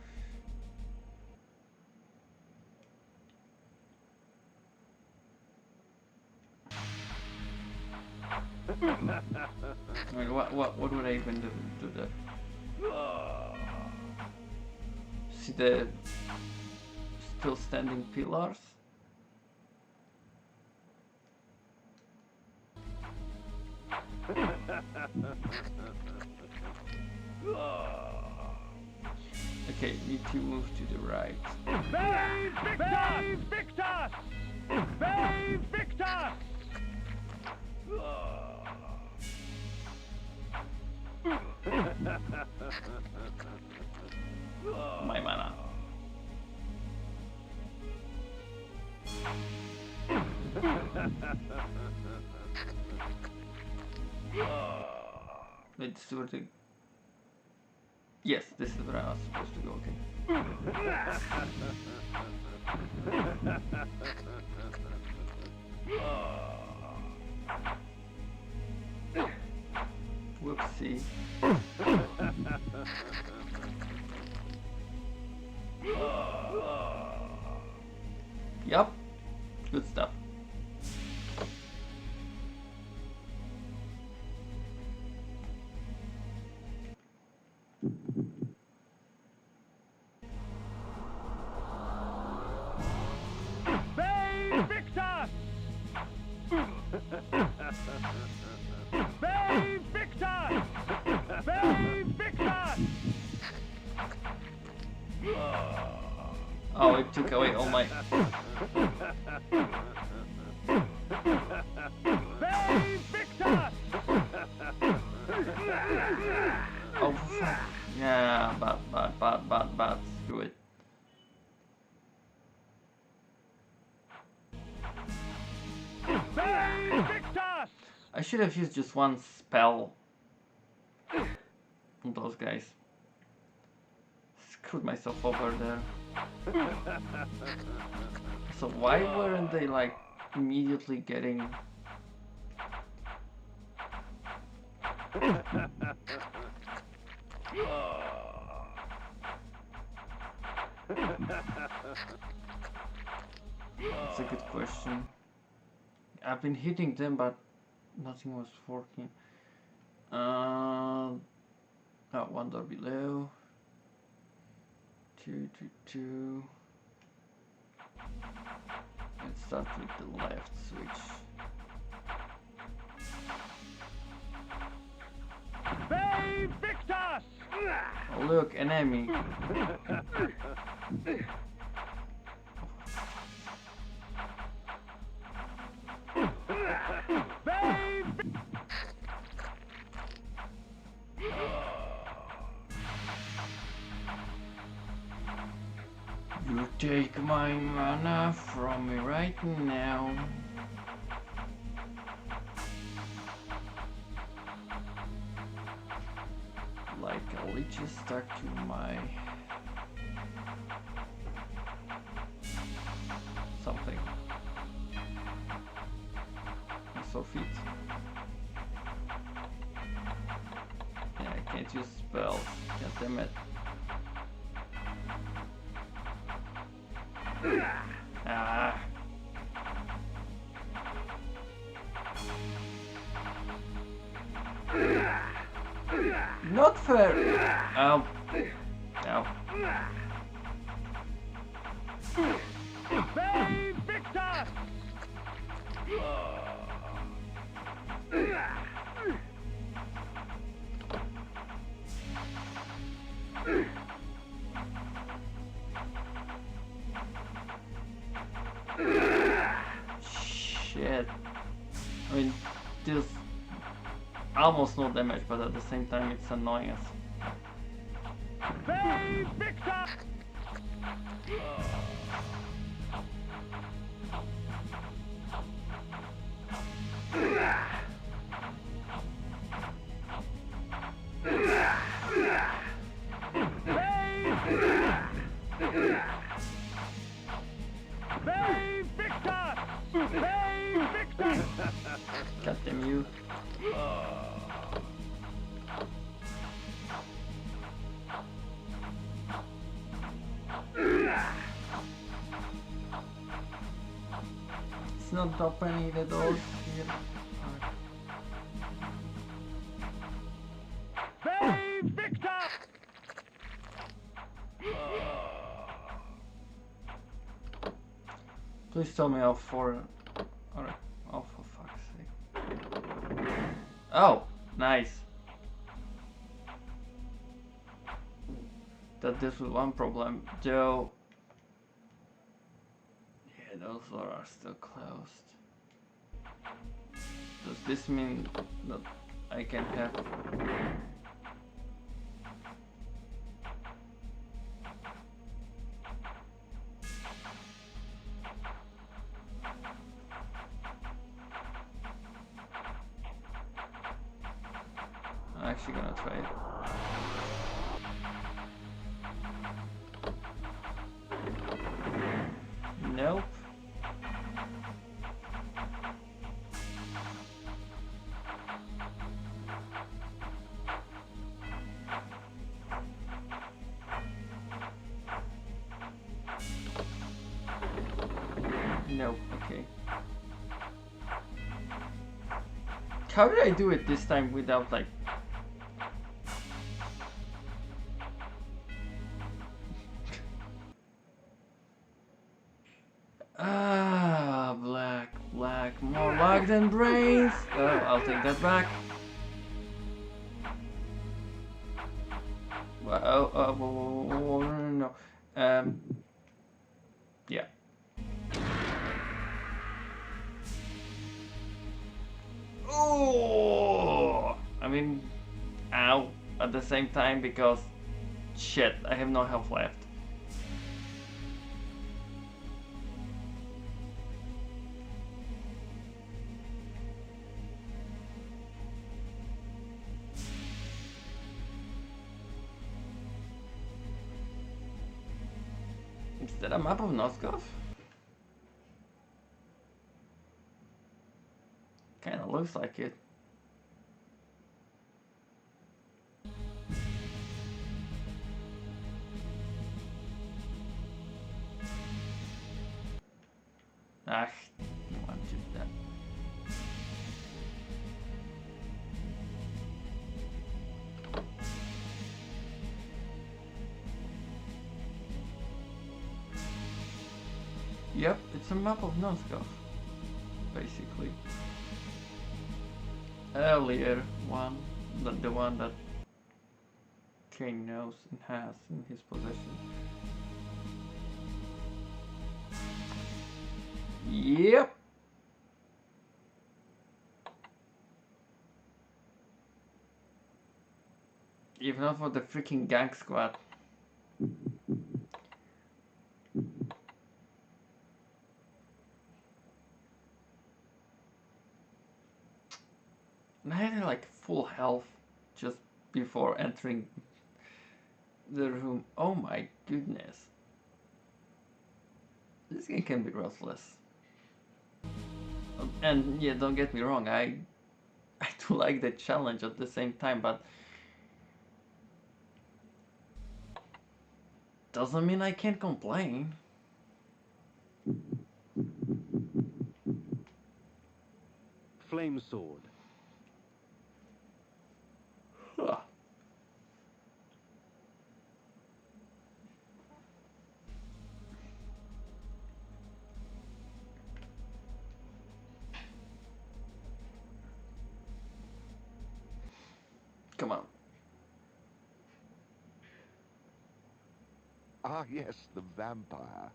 I mean, what would I even do there? See the still standing pillars? Okay, need to move to the right.
Save victus! Victus! Save victus!
My mana. Wait, this is where the... Yes, this is where I was supposed to go, okay. Whoopsie. Yup, good stuff.
Victus! Victus! Victus!
Oh, it took away all my...
Victus!
Oh, fuck. Yeah, bad. Screw it.
Victus!
I should have used just one spell on those guys. Screwed myself over there. So why weren't they like immediately getting... That's a good question. I've been hitting them, but nothing was working. Oh, one door below. 2. Let's start with the left switch.
Victus!
Oh, look, an enemy. You take my mana from me right now. Like a leech is stuck to my... something. My sore feet. Yeah, I can't use spells. God damn it. Ah. Not fair. Ow. Ow.
Victus!
Shit. I mean, deals almost no damage, but at the same time it's annoying as...
Victus!
God damn you. It's not opening the doors here.
Victus!
Please tell me off for... Alright. Oh, for fuck's sake. Oh! Nice. That deals with one problem, though. Yeah, those doors are still closed. Does this mean that I can have actually gonna try it. Nope. Nope, okay. How did I do it this time without like... black, more luck than brains. Oh, I'll take that back. Whoa, no. Yeah. Oh, I mean, ow, at the same time because shit, I have no health left. Is that a map of Nosgoth? Kinda looks like it. Ah, I want to that. Yep, it's a map of Nosgoth, basically. Earlier one, the one that Kain knows and has in his possession. Yep. If not for the freaking gang squad. And I had like full health just before entering the room. Oh my goodness. This game can be ruthless. And yeah, don't get me wrong, I do like the challenge at the same time, but doesn't mean I can't complain.
Flame sword.
Huh. Come on.
Ah, yes, the vampire.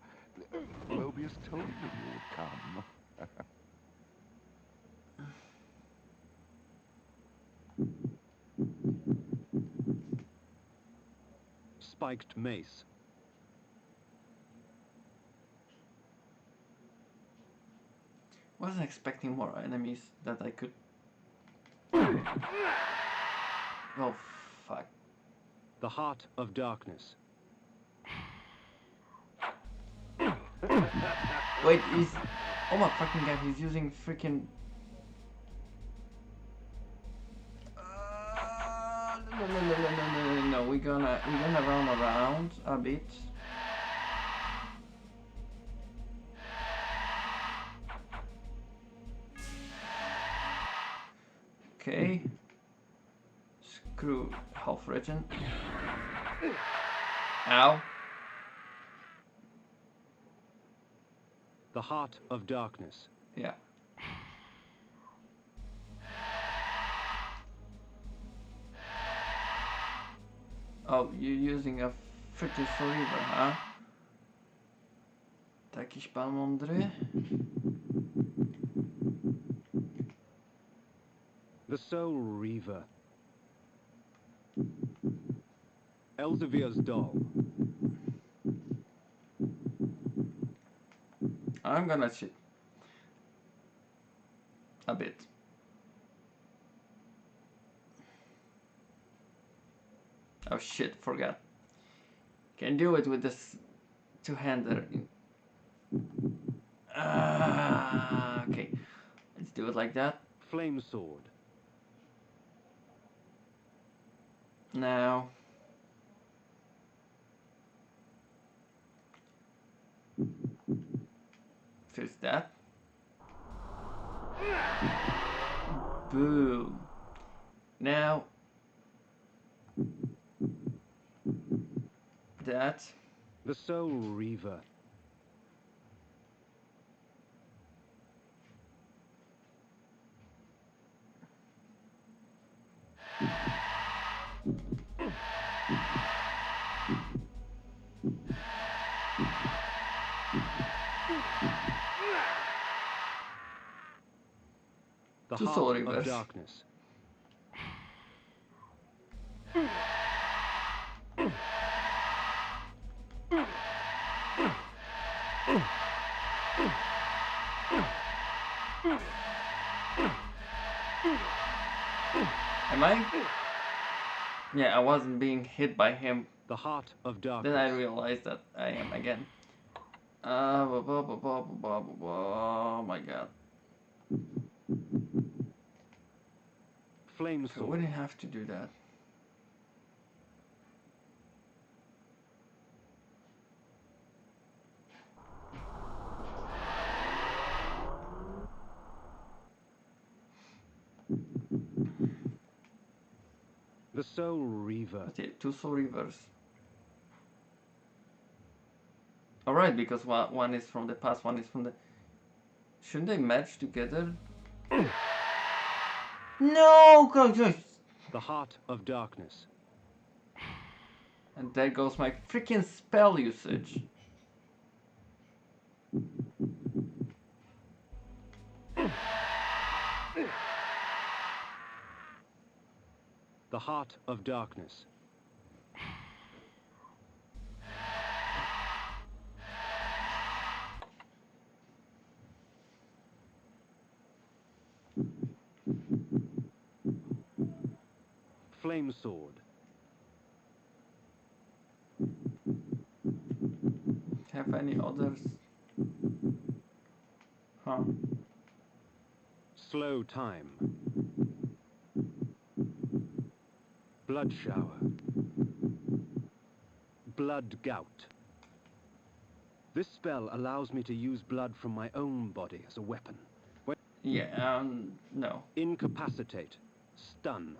Mobius told me you would come.
Spiked mace.
Wasn't expecting more enemies that I could... Oh, fuck.
The heart of darkness.
Wait, is... Oh my fucking god, he's using freaking... No, we're gonna run around a bit. Okay. Screw health regen. Ow.
The heart of darkness.
Yeah. Oh, you're using a freaking Survivor, huh? Takiś pan mądry.
The Soul Reaver. Elsevier's doll.
I'm gonna cheat. A bit. Oh shit, forgot. Can do it with this two-hander. Okay, let's do it like that.
Flame sword.
Now. Fist that. Boom. Now. That.
The Soul Reaver. The
Two
Heart
Soul
of
Reavers.
Darkness.
Am I? Yeah, I wasn't being hit by him.
The Heart of Darkness.
Then I realized that I am again. Oh my god.
Flame
I
sword.
wouldn't have to do that.
The Soul Reaver.
Okay, two Soul Reavers. Alright, because one is from the past, one is from the... Shouldn't they match together? No! God.
The Heart of Darkness.
And there goes my freaking spell usage.
The Heart of Darkness. Flame sword.
Have any others? Huh.
Slow time. Blood shower. Blood gout. This spell allows me to use blood from my own body as a weapon.
Yeah, no.
Incapacitate. Stun.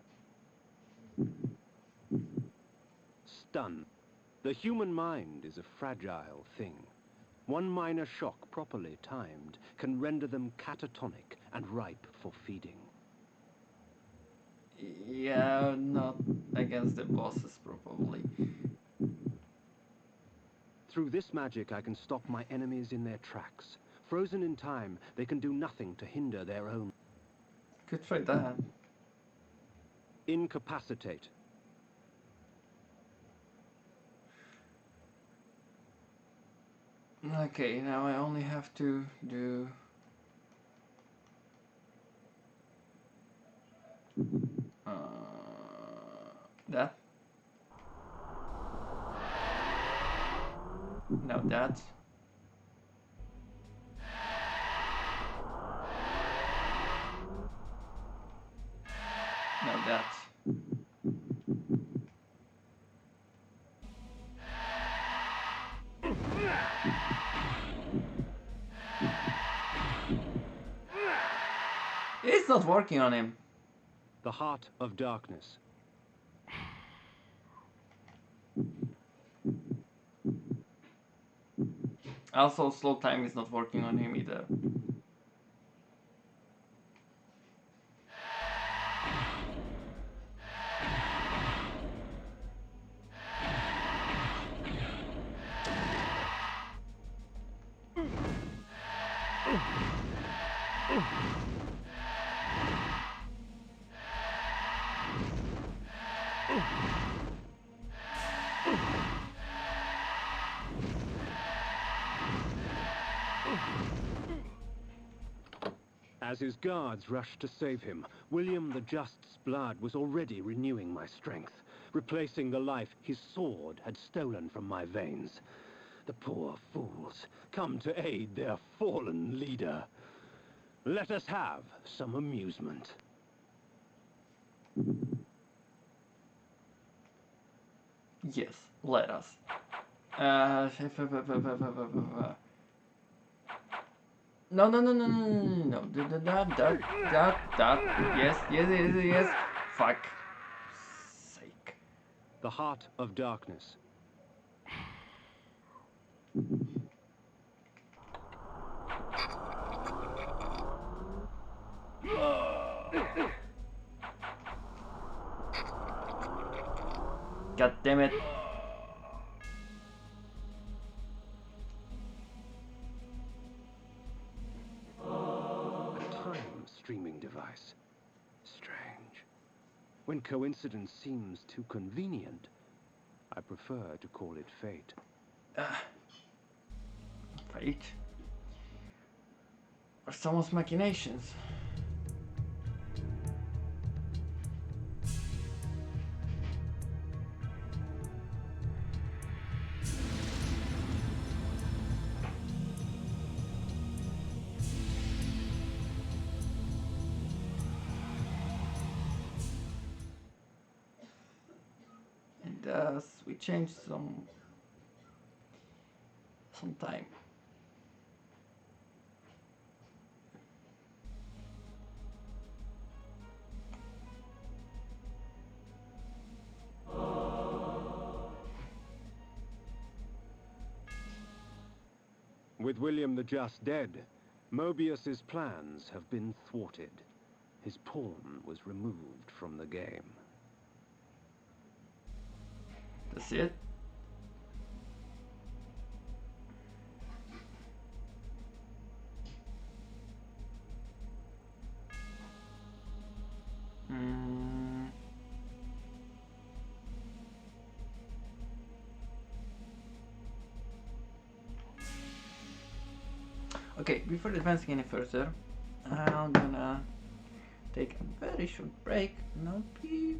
Stun. The human mind is a fragile thing. One minor shock, properly timed, can render them catatonic and ripe for feeding.
Yeah, not against the bosses, probably.
Through this magic, I can stop my enemies in their tracks. Frozen in time, they can do nothing to hinder their own.
Could try that.
Incapacitate.
Okay, now I only have to do... that. Now that. Now that. It's not working on him.
The Heart of Darkness.
Also, slow time is not working on him either.
As his guards rushed to save him, William the Just's blood was already renewing my strength. replacing the life his sword had stolen from my veins. The poor fools come to aid their fallen leader. Let us have some amusement.
Yes, let us. No, no, no, no, no, no, no, no, that, yes, fuck sake.
The heart of darkness.
God damn it.
A time streaming device. Strange. When coincidence seems too convenient, I prefer to call it fate.
Fate? Or someone's machinations? And we changed some time.
With William the Just dead, Mobius's plans have been thwarted. His pawn was removed from the game.
That's it? Okay, before advancing any further, I'm gonna take a very short break and I'll be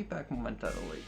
back momentarily.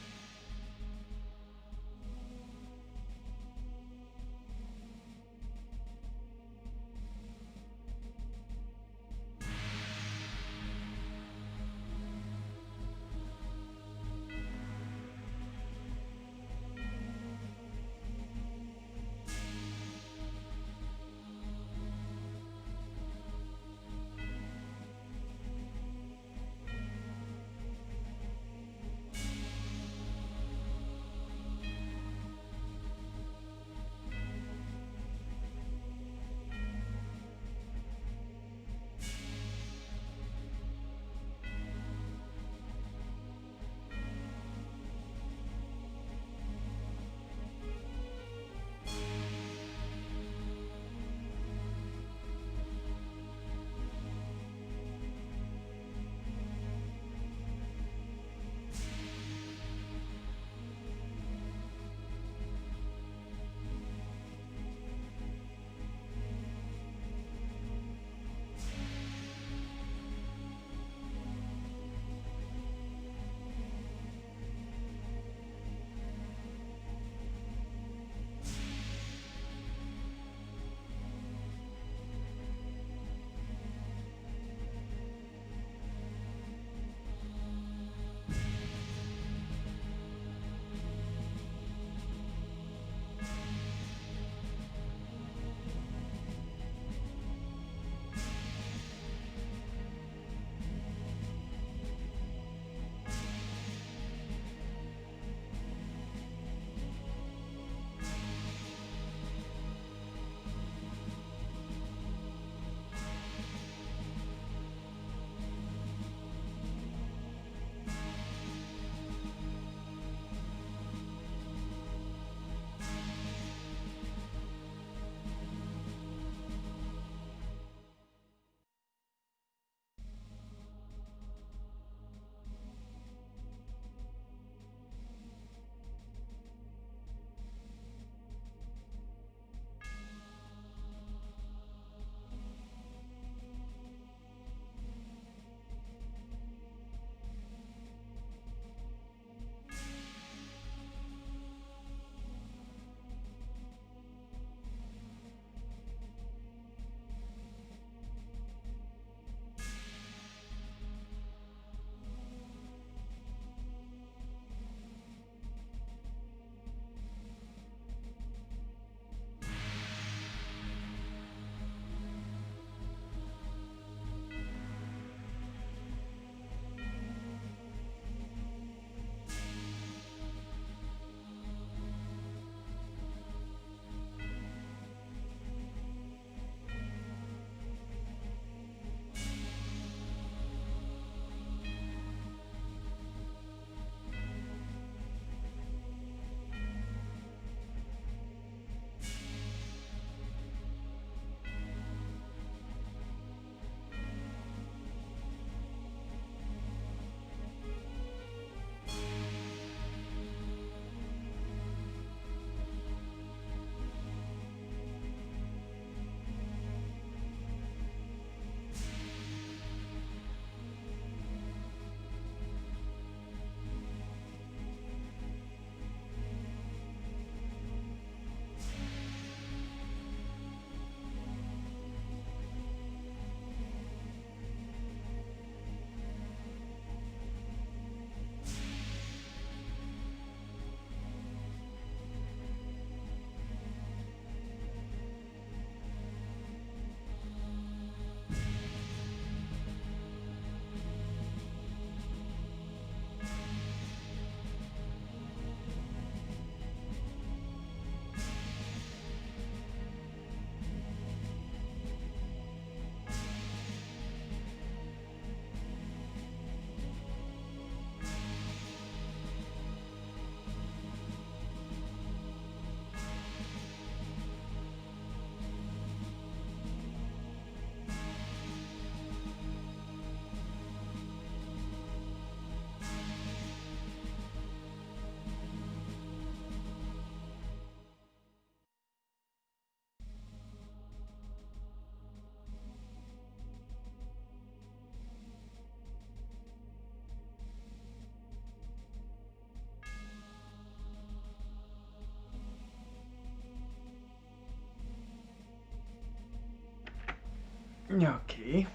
Okay.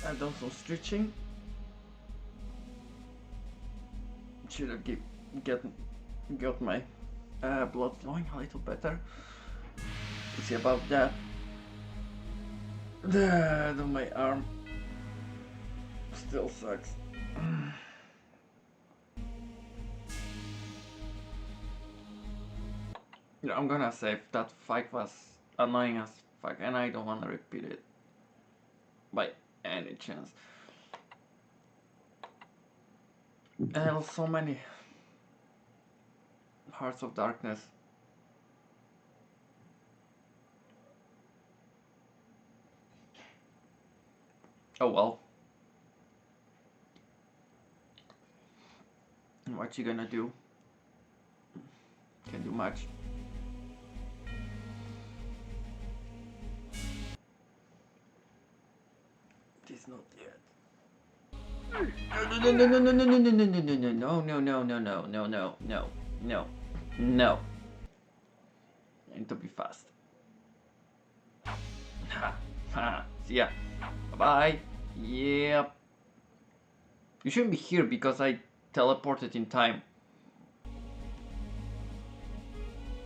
I've done some stretching. Should have got my blood flowing a little better. Let's see about that. On my arm still sucks. Yeah, I'm gonna save. That fight was annoying as fuck, and I don't wanna repeat it by any chance. And so many Hearts of Darkness. Oh well. What you gonna do? Can't do much. It is not yet. No, no, no, no, no, no, no, no, no, no, no, no, no, no, no, no, no, no, no, no. I need to be fast. Ha, ha. See ya. Bye bye. Yep. You shouldn't be here because I teleported in time.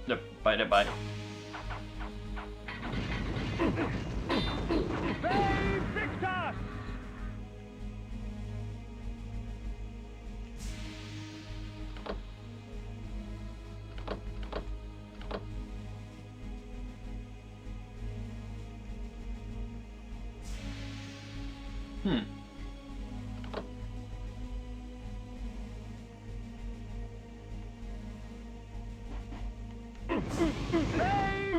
Yep. Bye bye.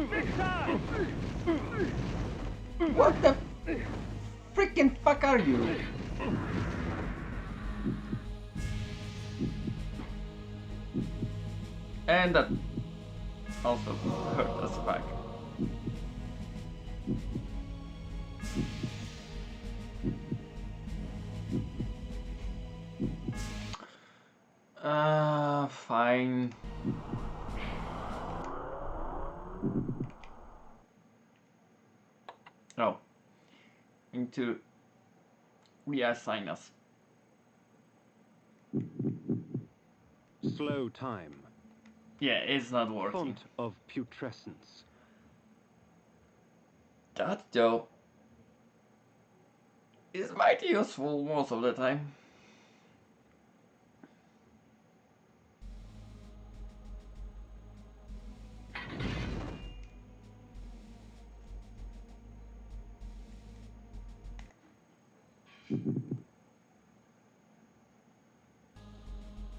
Victus!
What the freaking fuck are you? And that also hurt us back. Fine. Oh. Need to reassign us.
Slow time.
Yeah, it's not working.
Font of putrescence.
That though is mighty useful most of the time.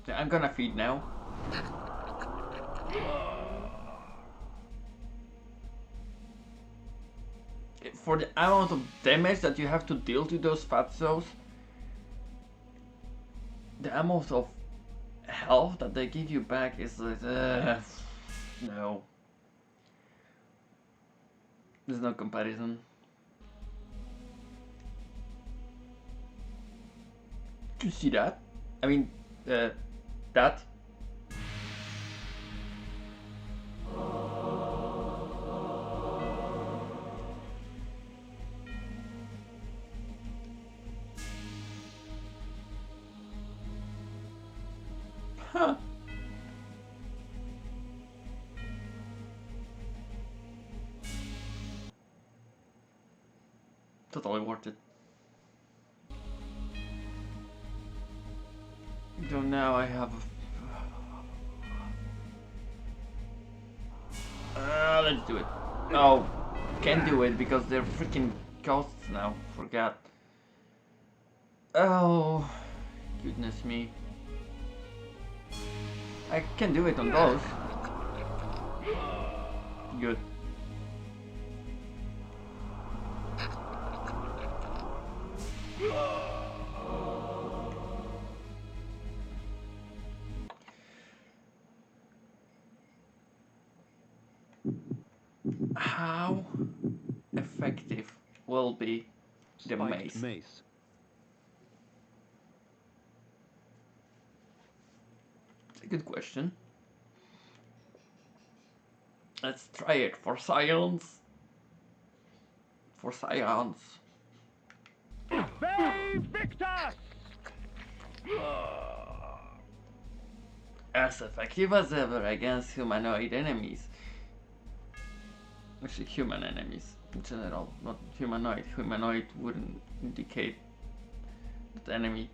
Yeah, I'm gonna feed now. For the amount of damage that you have to deal to those fatsos, the amount of health that they give you back is like, no. There's no comparison. Do you see that? I mean, that? Huh. Totally worth it. So now I have let's do it. Oh, can't do it because they're freaking ghosts now. Forgot. Oh, goodness me. I can do it on those. Good. How effective will be the
Spiked
mace? Good question. Let's try it for science. For science.
Victus!
As effective as ever against humanoid enemies. Actually, human enemies in general, not humanoid. Humanoid wouldn't indicate the enemy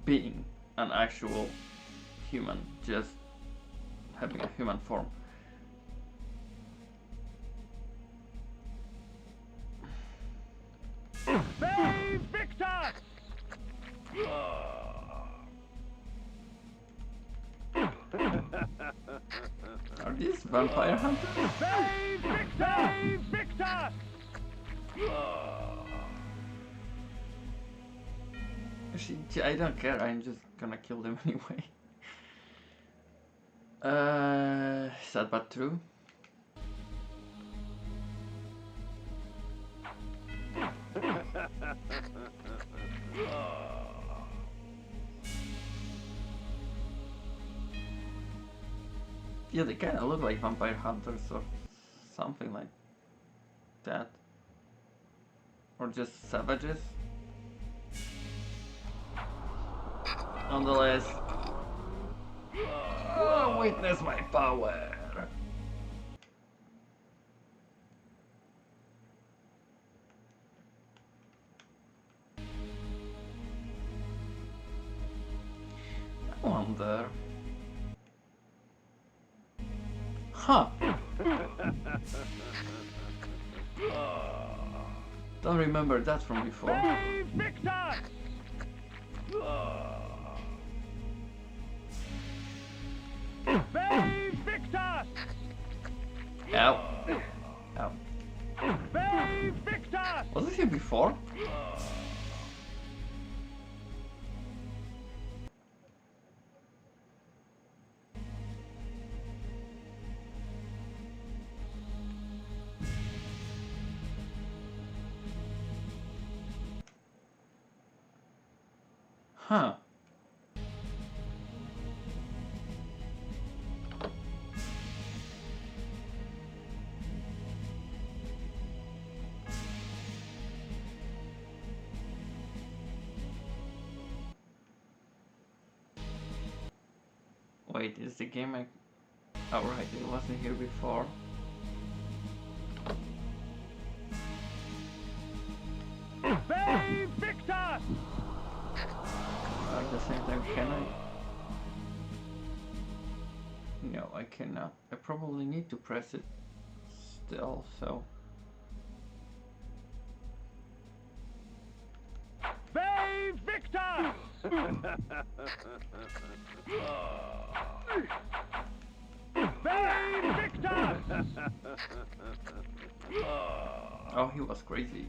being an actual human, just having a human form.
Victus!
Are these vampire hunters?
Victus!
Actually, I don't care, I'm just gonna kill them anyway. Sad but true. Yeah, they kind of look like vampire hunters or something like that. Or just savages. Nonetheless, witness my power. I wonder. Huh. Don't remember that from before.
Victus! Victus!
Ow. Ow.
Victus!
Was it here before? Huh. Wait, is the game I... Oh right, it wasn't here before.
Victus!
At the same time, can I? No, I cannot. I probably need to press it still, so...
Victus! Victus!
Oh, he was crazy.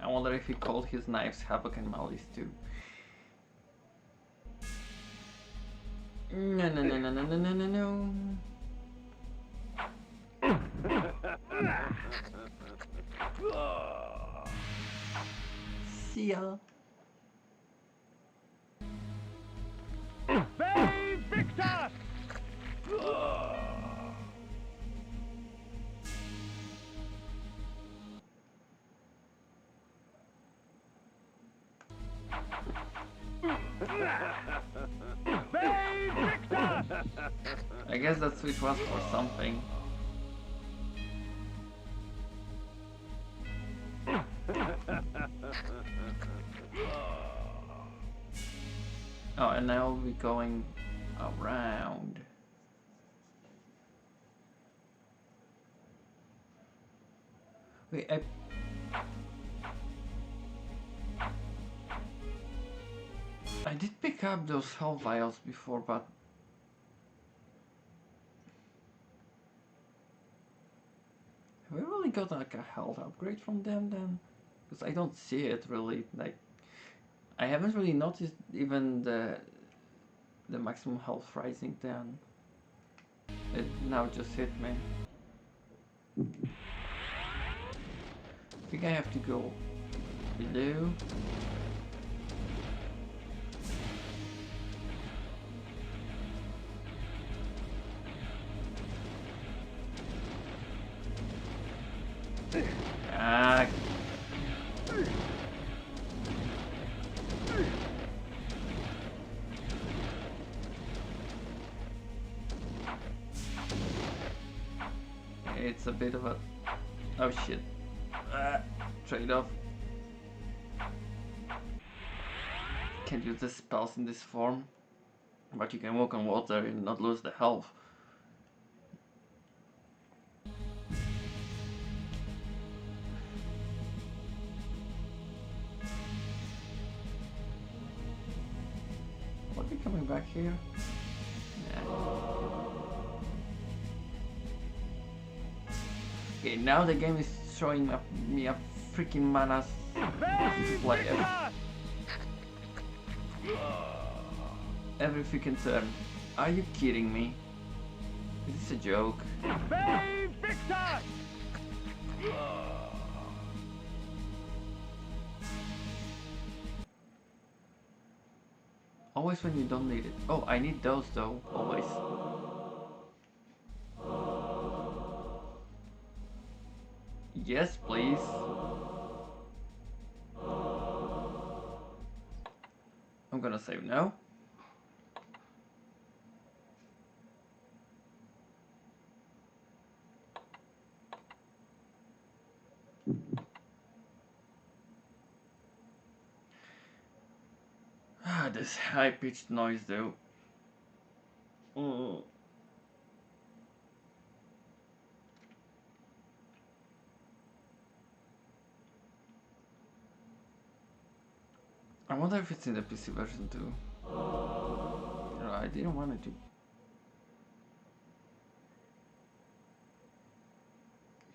I wonder if he called his knives Havoc and Malice too. No, no, no, no, no, no, no, no, no. See ya.
Victus!
I guess that switch was for something. Oh, and now we'll be going around. Wait, I did pick up those health vials before, but have we really got like a health upgrade from them then? Because I don't see it really. Like, I haven't really noticed even the maximum health rising then. It now just hit me. I think I have to go below. Ah. It's a bit of a... Oh shit. Trade-off. Can't use the spells in this form. But you can walk on water and not lose the health. Are we coming back here? Nah. Okay, now the game is showing me a freaking mana display every freaking turn. Are you kidding me? Is this a joke?
Victus!
Always when you don't need it. Oh, I need those though, always. Yes, please. I'm gonna save now. This high-pitched noise though. I wonder if it's in the PC version too. No, I didn't want it to.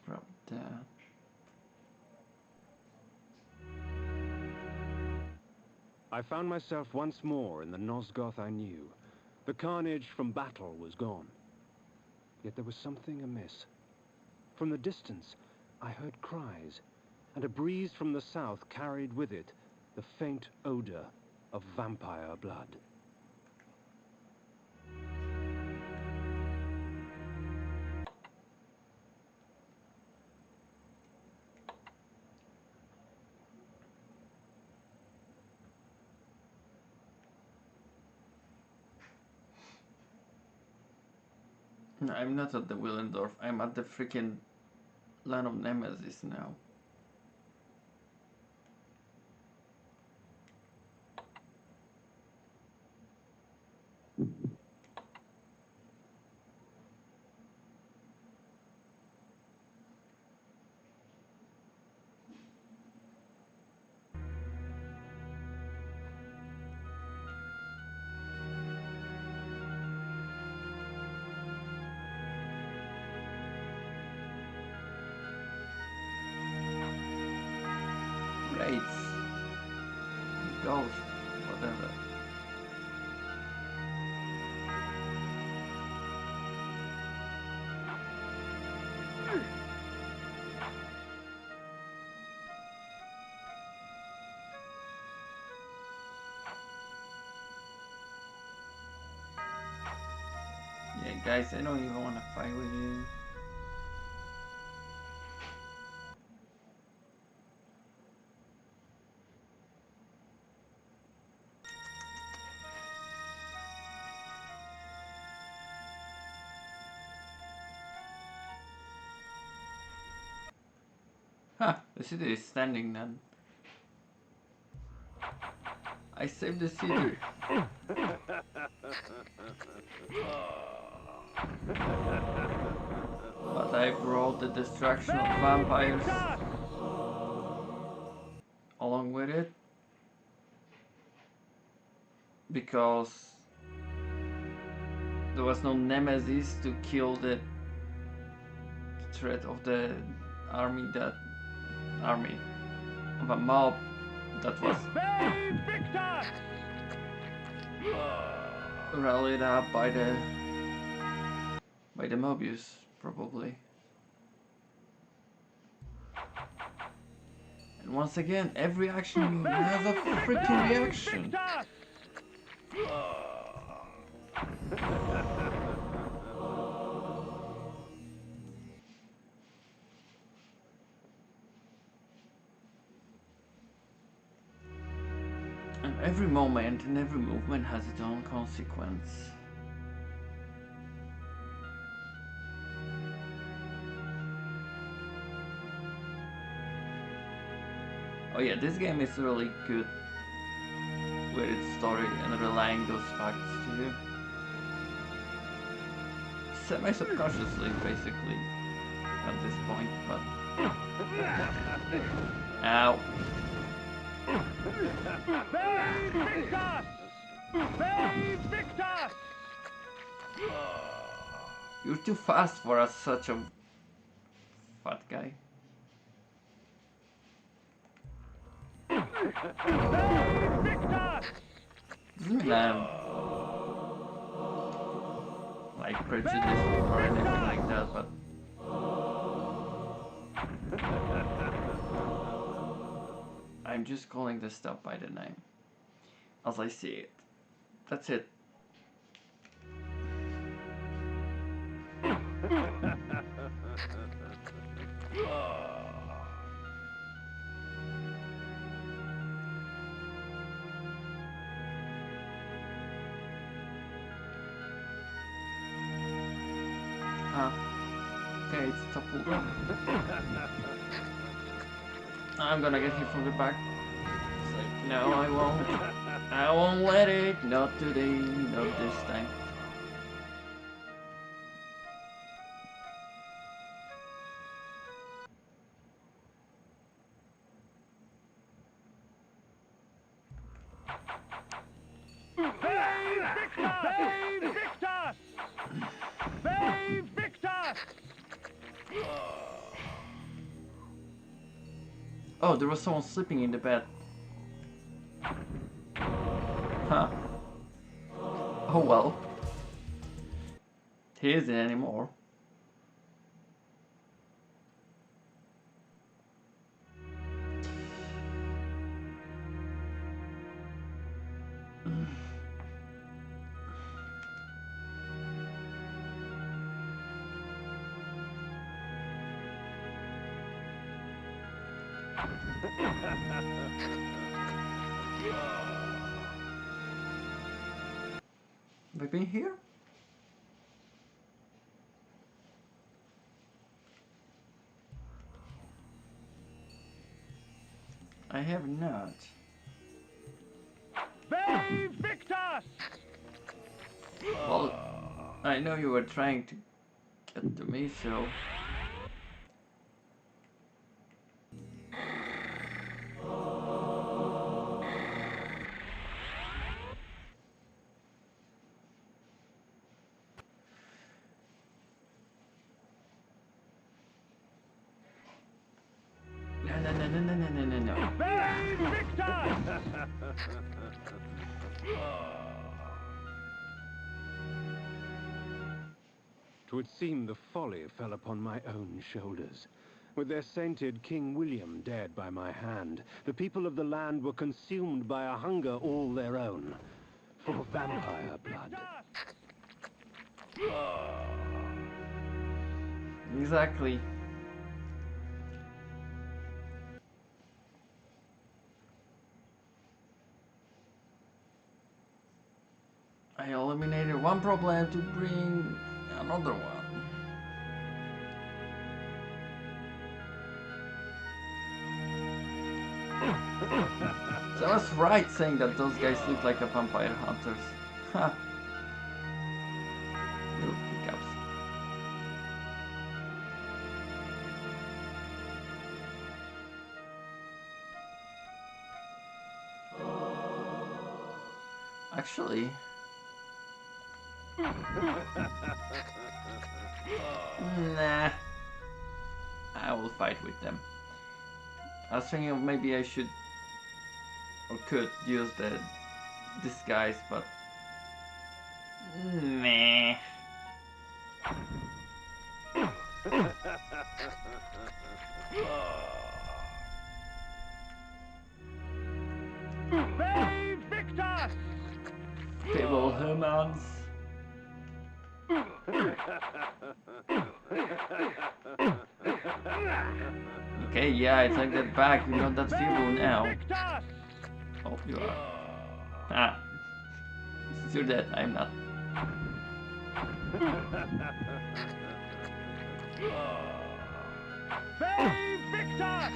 Grab that.
I found myself once more in the Nosgoth I knew. The carnage from battle was gone. Yet there was something amiss. From the distance, I heard cries, and a breeze from the south carried with it the faint odor of vampire blood.
No, I'm not at the Willendorf. I'm at the freaking Land of Nemesis now. Raids. Ghost. Whatever. Yeah, guys, I don't even want to fight with you. Ha! The city is standing then. I saved the city. But I brought the destruction of vampires along with it. Because there was no nemesis to kill the threat of the army of a mob that was rallied up by the Mobius, probably. And once again, every action has a freaking reaction. And every moment and every movement has its own consequence. Oh yeah, this game is really good with its story and relaying those facts to you. Semi-subconsciously, basically, at this point, but... Ow.
Victus!
You're too fast for such a fat guy. Doesn't mean I'm like prejudiced or anything like that, but I'm just calling this stuff by the name as I see it. That's it. Okay, it's toppled. I'm gonna get hit from the back. It's like, no, I won't. I won't let it. Not today, not this time. Oh, there was someone sleeping in the bed. Huh. Oh well. He isn't anymore. Have I been here? I have not.
Victus!
Well, I know you were trying to get to me, so... No.
Twould seem the folly fell upon my own shoulders. With their sainted King William dead by my hand, the people of the land were consumed by a hunger all their own, for vampire blood.
Exactly. I eliminated one problem to bring another one. So I was right saying that those guys look like a vampire hunters. Ha! Little pickups. Actually... Nah. I will fight with them. I was thinking of maybe I should or could use the disguise, but nah.
Save victus!
Feeble humans. Okay, yeah, I take that back. You're not that feeble now. Oh, you are. Ah. Since you're dead, I'm not.
Save victus!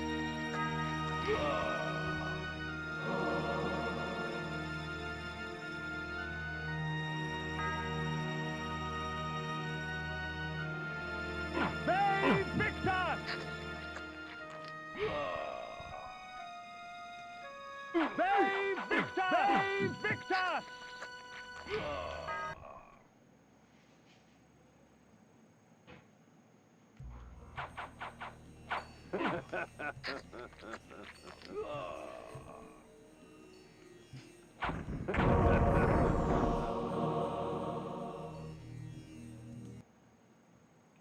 Save victus! Save victus! Save victus!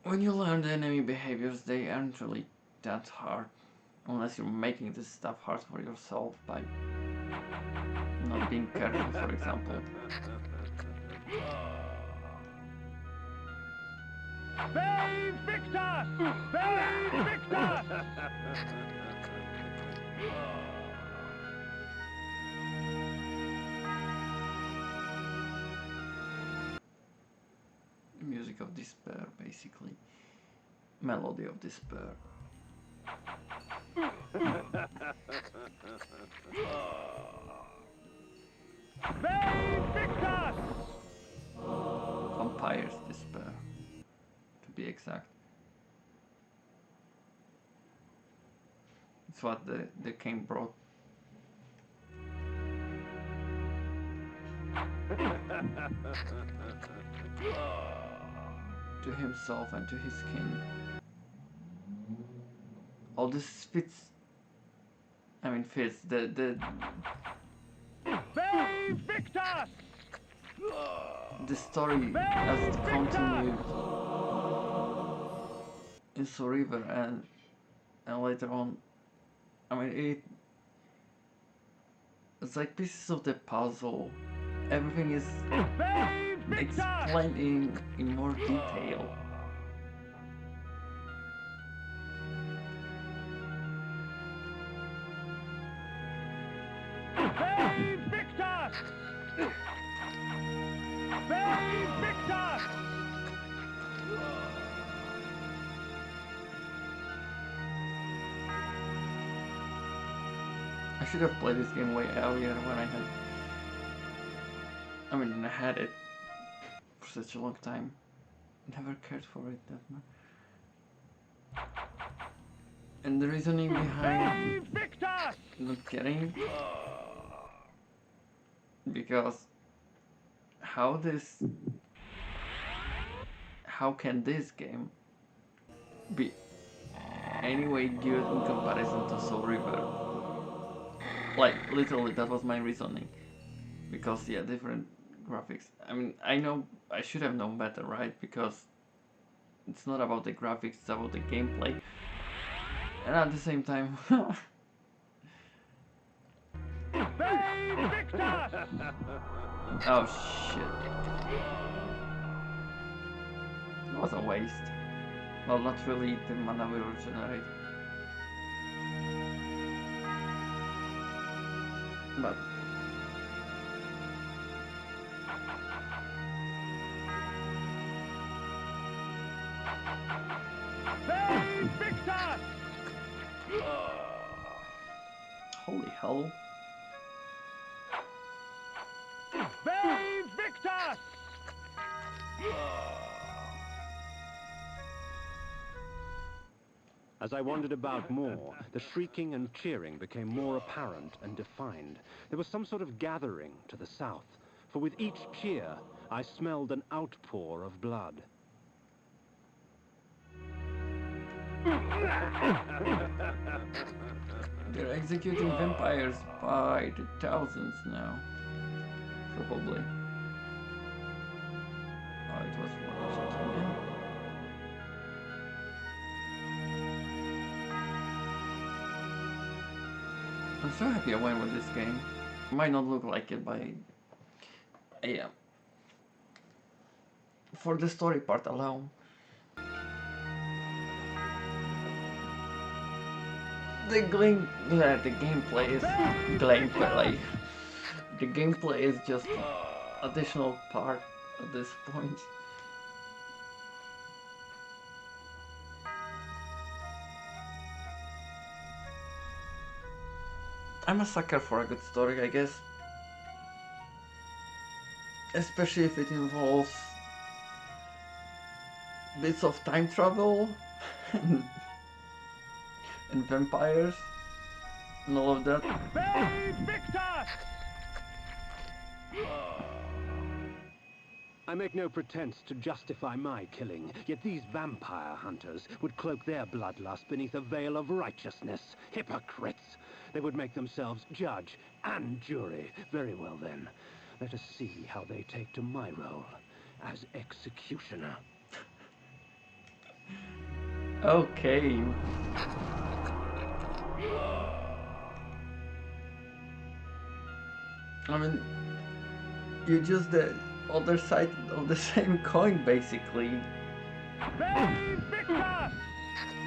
When you learn the enemy behaviors, they aren't really that hard. Unless you're making this stuff hard for yourself by not being careful, for example.
Save victus! Save victus!
Music of despair, basically. Melody of despair.
Save victus!
Vampire's despair, to be exact. It's what the Kain brought. To himself and to his kin. All this fits. I mean, fits the
Save victus!
the story as it continued in Soul River and later on. I mean, it's like pieces of the puzzle. Everything is
Save victus!
explained in more detail.
Save victus! Save victus!
I should have played this game way earlier when I had it for such a long time. Never cared for it that much. And the reasoning behind
Save victus!
not getting, because how can this game be anyway good in comparison to Soul River? Like, literally, that was my reasoning. Because, yeah, different graphics. I mean, I know I should have known better, right? Because it's not about the graphics, it's about the gameplay. And at the same time...
Save victus!
oh, shit. It was a waste. Well, not really, the mana will regenerate. But...
Save victus!
holy hell.
Save victus!
As I wandered about more, the shrieking and cheering became more apparent and defined. There was some sort of gathering to the south, for with each cheer, I smelled an outpour of blood.
They're executing vampires by the thousands now. Probably. Oh, it was worth checking in. I'm so happy I went with this game. Might not look like it, but yeah, for the story part alone. The gameplay is gameplay. The gameplay is just additional part at this point. I'm a sucker for a good story, I guess. Especially if it involves bits of time travel and vampires and all of that.
Victus!
I make no pretense to justify my killing, yet these vampire hunters would cloak their bloodlust beneath a veil of righteousness. Hypocrites! They would make themselves judge and jury. Very well then. Let us see how they take to my role as executioner.
Okay. I mean, you're just the other side of the same coin, basically.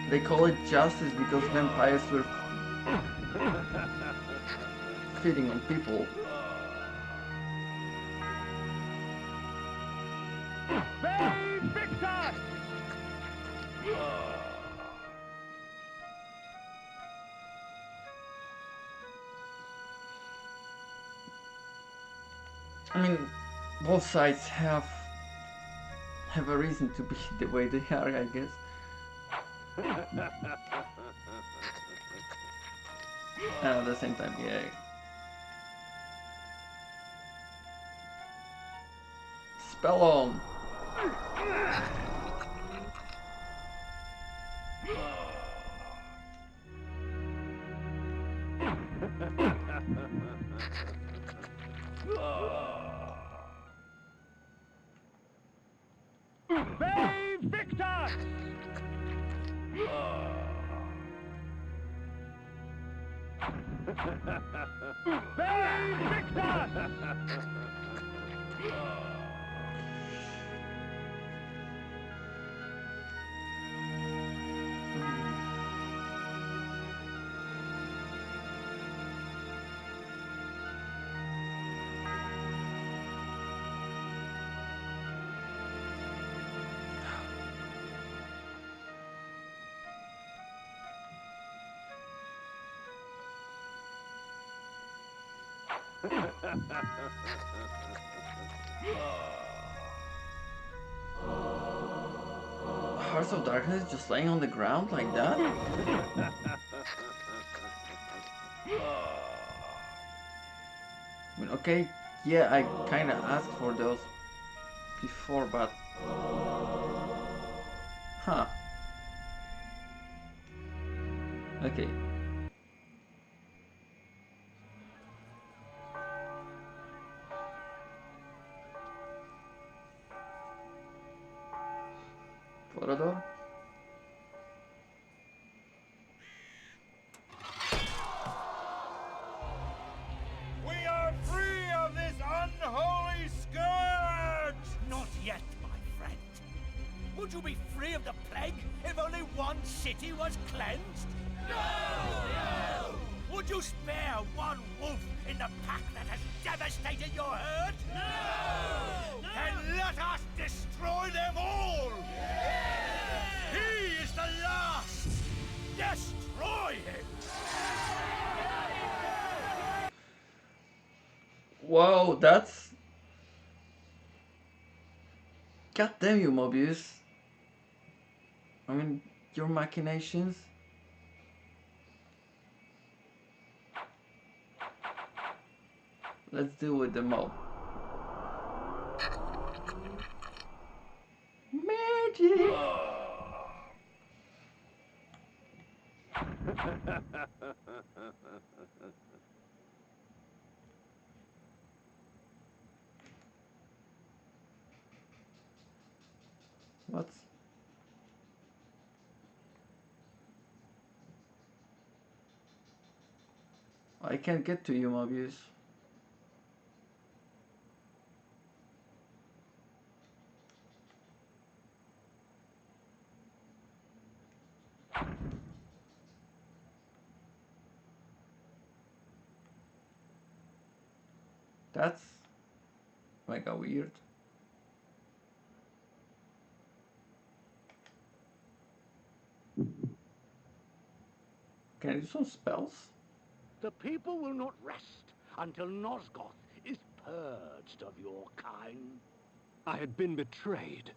They call it justice because vampires were feeding on people. I mean, both sides have a reason to be the way they are, I guess. And at the same time, yeah. Spell on.
Victus!
Hearts of Darkness just laying on the ground like that? I mean, okay, yeah, I kinda asked for those before, but... Huh. Okay. Forador?
We are free of this unholy scourge!
Not yet, my friend. Would you be free of the plague if only one city was cleansed? No! Would you spare one wolf in the pack that has devastated your herd? No! Then let us destroy them all! He is the last! Destroy him!
Whoa, that's... God damn you, Mobius. I mean, your machinations. Let's deal with the mob. Magic! What's... I can't get to you, Mobius. That's mega weird. Can I do some spells?
The people will not rest until Nosgoth is purged of your kind.
I had been betrayed.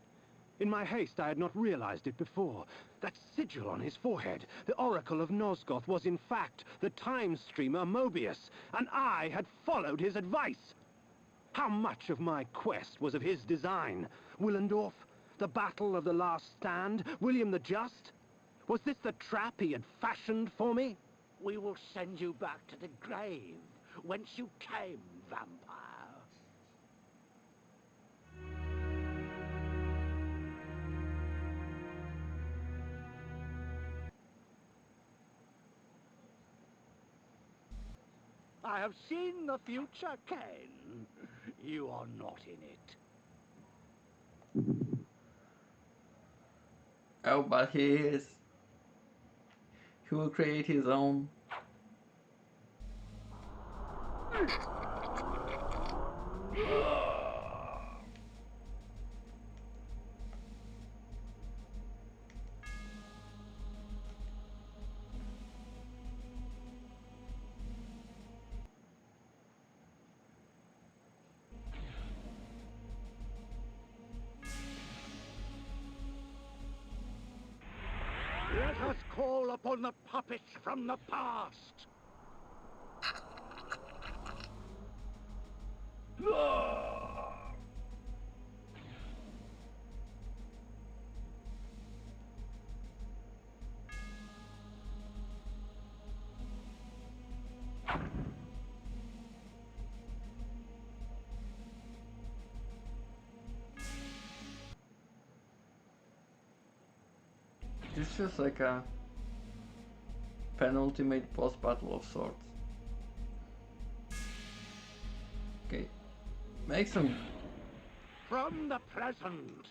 In my haste, I had not realized it before. That sigil on his forehead, the Oracle of Nosgoth, was in fact the time streamer Mobius, and I had followed his advice. How much of my quest was of his design? Willendorf? The Battle of the Last Stand? William the Just? Was this the trap he had fashioned for me?
We will send you back to the grave, whence you came, vampire. I have seen the future, Kain. You are not in it.
Oh, but he is. He will create his own.
Let us call upon the puppets from the past.
This feels like a penultimate boss battle of sorts. Okay, make some.
From the present.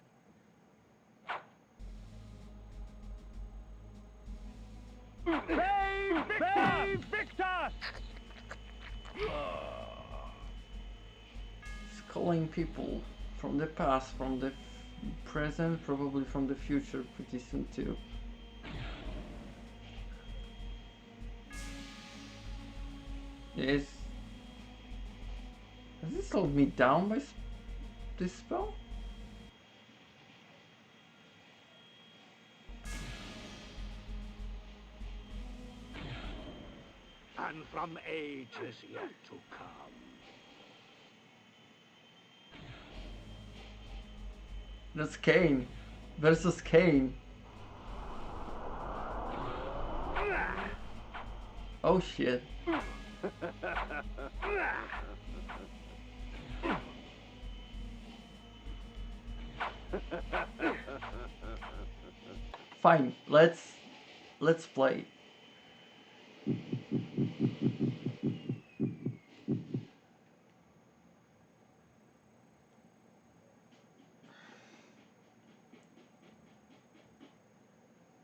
Save victus!
It's calling people from the past, from the present, probably from the future pretty soon too. Yes. Has this slowed me down by this spell?
And from ages yet to come.
That's Kain versus Kain. Oh shit. Fine, let's play.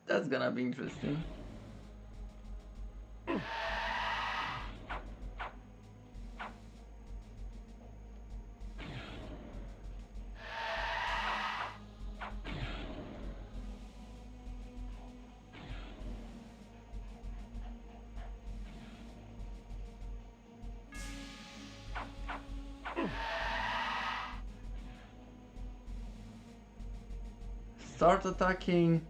That's gonna be interesting. Start attacking.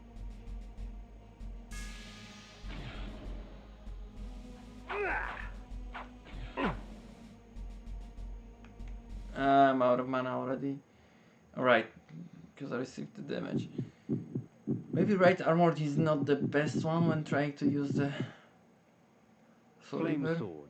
I'm out of mana already. Alright, because I received the damage. Maybe right armor is not the best one when trying to use the
Flame
Reaper.
sword.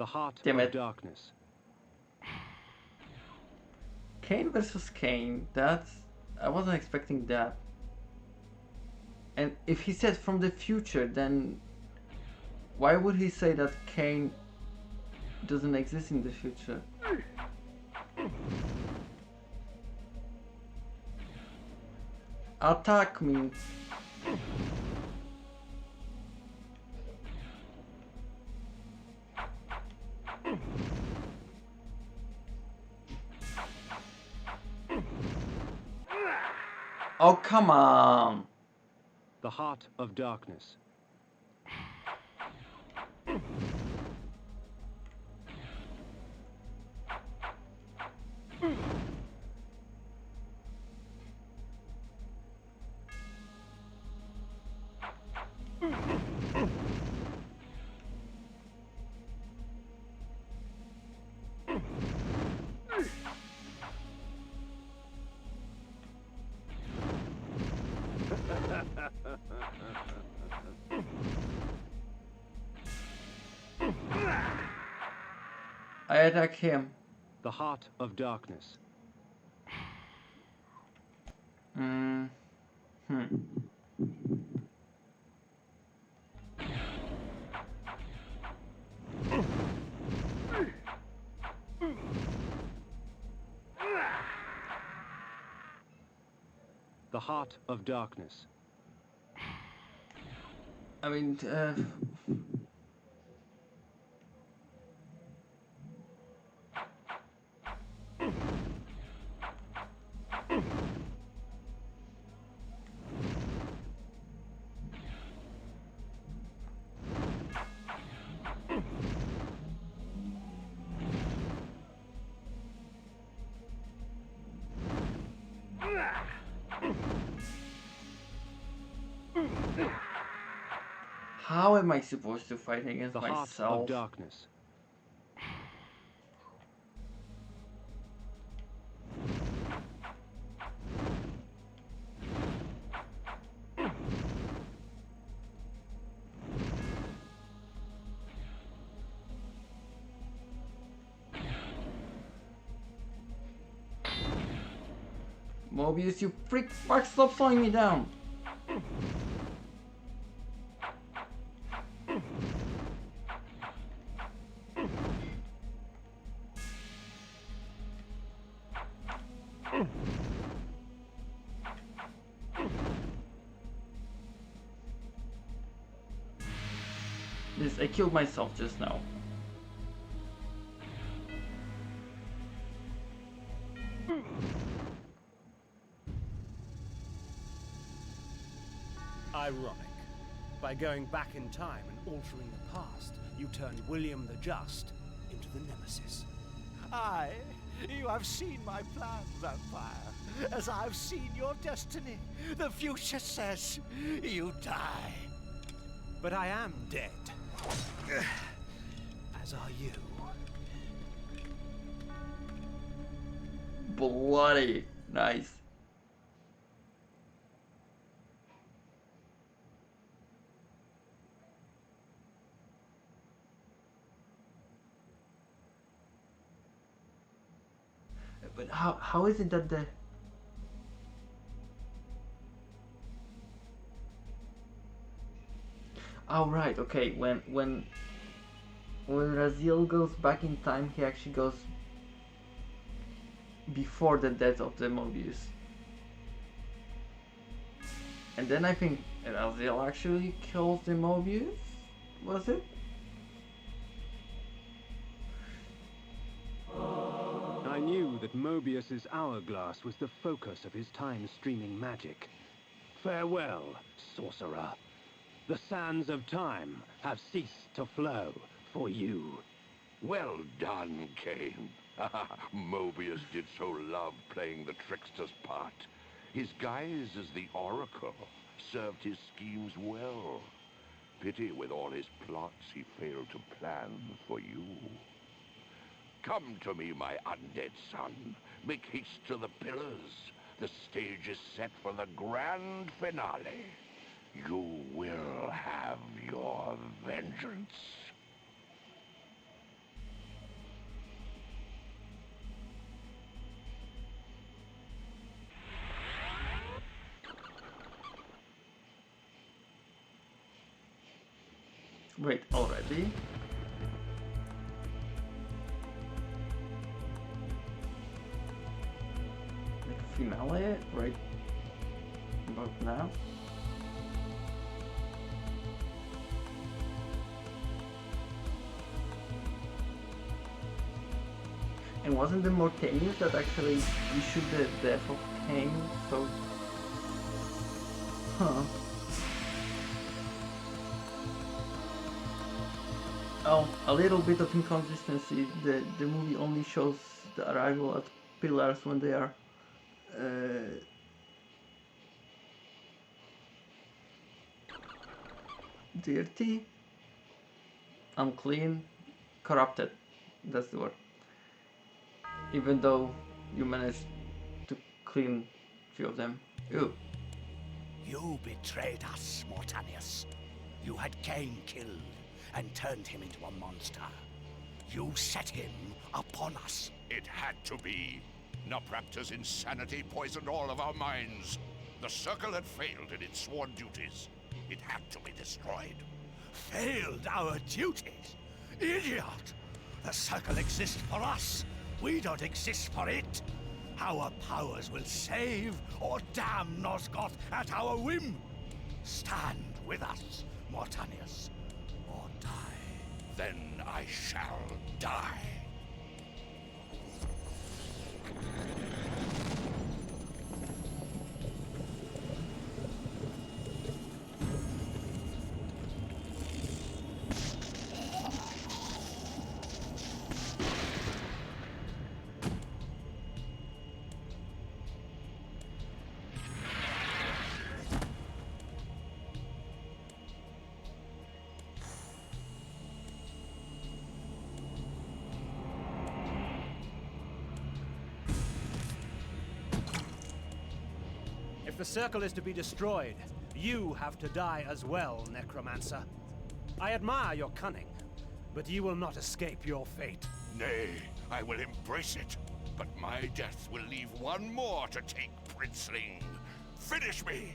The Heart
Damn
of
it.
Darkness.
Kain versus Kain. That's... I wasn't expecting that. And if he said from the future, then why would he say that Kain doesn't exist in the future? Attack me! Oh, come on!
The Heart of Darkness.
I attack him.
The Heart of Darkness. The Heart of Darkness.
I mean, how am I supposed to fight against
The Heart
myself?
of Darkness.
Mobius, you freak fuck, stop slowing me down! This, I killed myself just now.
Ironic. By going back in time and altering the past, you turned William the Just into the Nemesis. Aye, you have seen my plan, vampire, as I've seen your destiny. The future says you die. But I am dead. As are you.
Bloody nice. But how is it that the... Oh right, okay, when Raziel goes back in time, he actually goes before the death of the Mobius. And then I think Raziel actually kills the Mobius, was it?
I knew that Mobius's hourglass was the focus of his time-streaming magic. Farewell, sorcerer. The sands of time have ceased to flow for you.
Well done, Kain. Mobius did so love playing the trickster's part. His guise as the Oracle served his schemes well. Pity with all his plots he failed to plan for you. Come to me, my undead son. Make haste to the pillars. The stage is set for the grand finale. You will have your vengeance.
Wait, already? Like finale, right about now? And wasn't the Mortanius that actually issued the death of Kain? So, huh? Oh, a little bit of inconsistency. The movie only shows the arrival at pillars when they are dirty, unclean, corrupted. That's the word. Even though you managed to clean a few of them. Ew.
You betrayed us, Mortanius. You had Kain killed and turned him into a monster. You set him upon us.
It had to be. Nopraptor's insanity poisoned all of our minds. The Circle had failed in its sworn duties. It had to be destroyed.
Failed our duties? Idiot! The Circle exists for us. We don't exist for it. Our powers will save or damn Nosgoth at our whim. Stand with us, Mortanius, or die.
Then I shall die.
If the Circle is to be destroyed, you have to die as well, Necromancer. I admire your cunning, but you will not escape your fate.
Nay, I will embrace it. But my death will leave one more to take, Princeling. Finish me!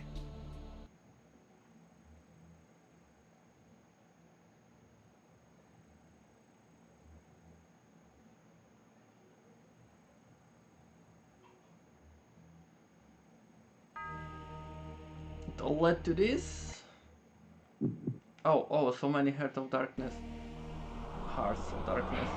It all led to this? Oh, so many Hearts of Darkness. Hearts of Darkness.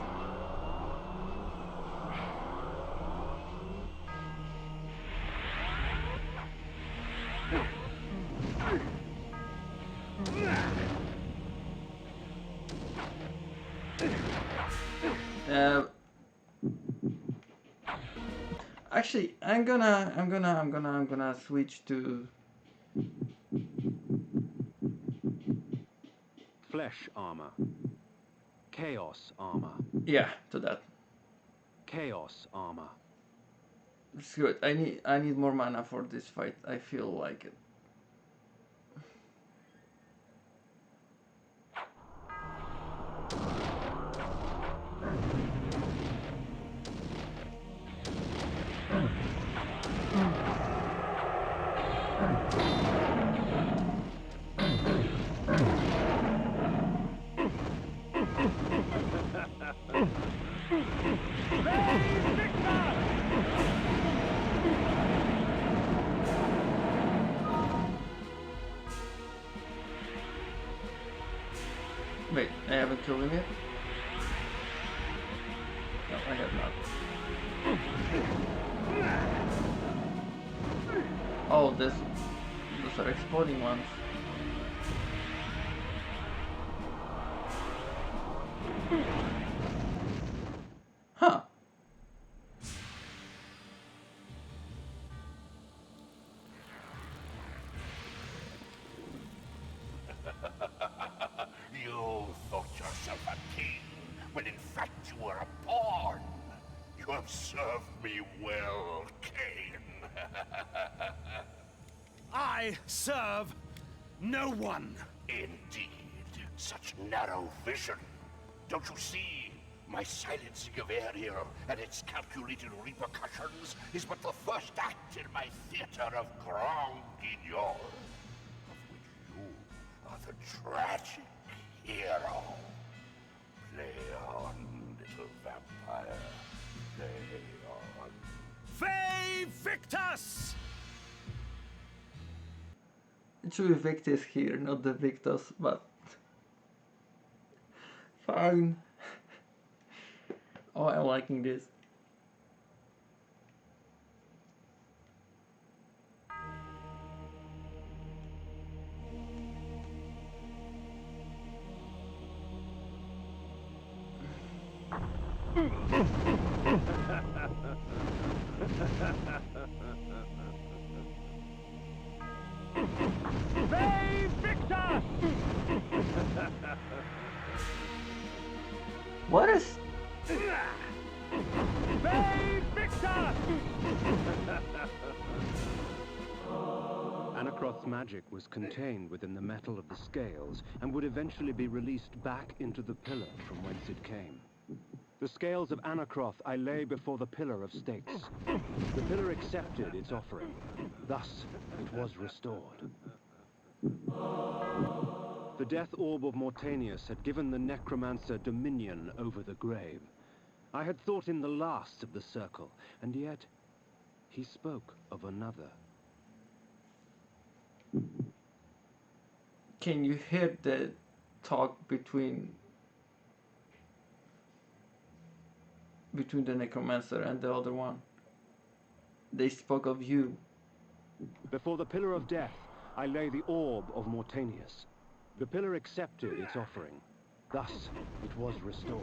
Actually, I'm gonna switch to
Flesh armor. Chaos armor.
yeah, to that.
Chaos armor.
It's good. I need more mana for this fight. I feel like it. Wait, I haven't killed him yet? No, I have not. Oh, those are exploding ones. Huh.
You thought yourself a king, when in fact you were a pawn. You have served me well, Kain.
I serve no one.
Indeed, such narrow vision. Don't you see? My silencing of Ariel and its calculated repercussions is but the first act in my theater of Grand Guignol, of which you are the tragic hero. Play on, little vampire. Play on.
Victus!
It should be victus here, not the victus, but fine. Oh, I'm liking this.
Victus!
What is?
Victus!
Anacroth's magic was contained within the metal of the scales and would eventually be released back into the pillar from whence it came. The scales of Anacroth I lay before the pillar of stakes. The pillar accepted its offering. Thus, it was restored. The death orb of Mortanius had given the necromancer dominion over the grave. I had thought him the last of the circle, and yet he spoke of another.
Can you hear the talk between the necromancer and the other one? They spoke of you.
Before the pillar of death, I lay the orb of Mortanius. The pillar accepted its offering. Thus, it was restored.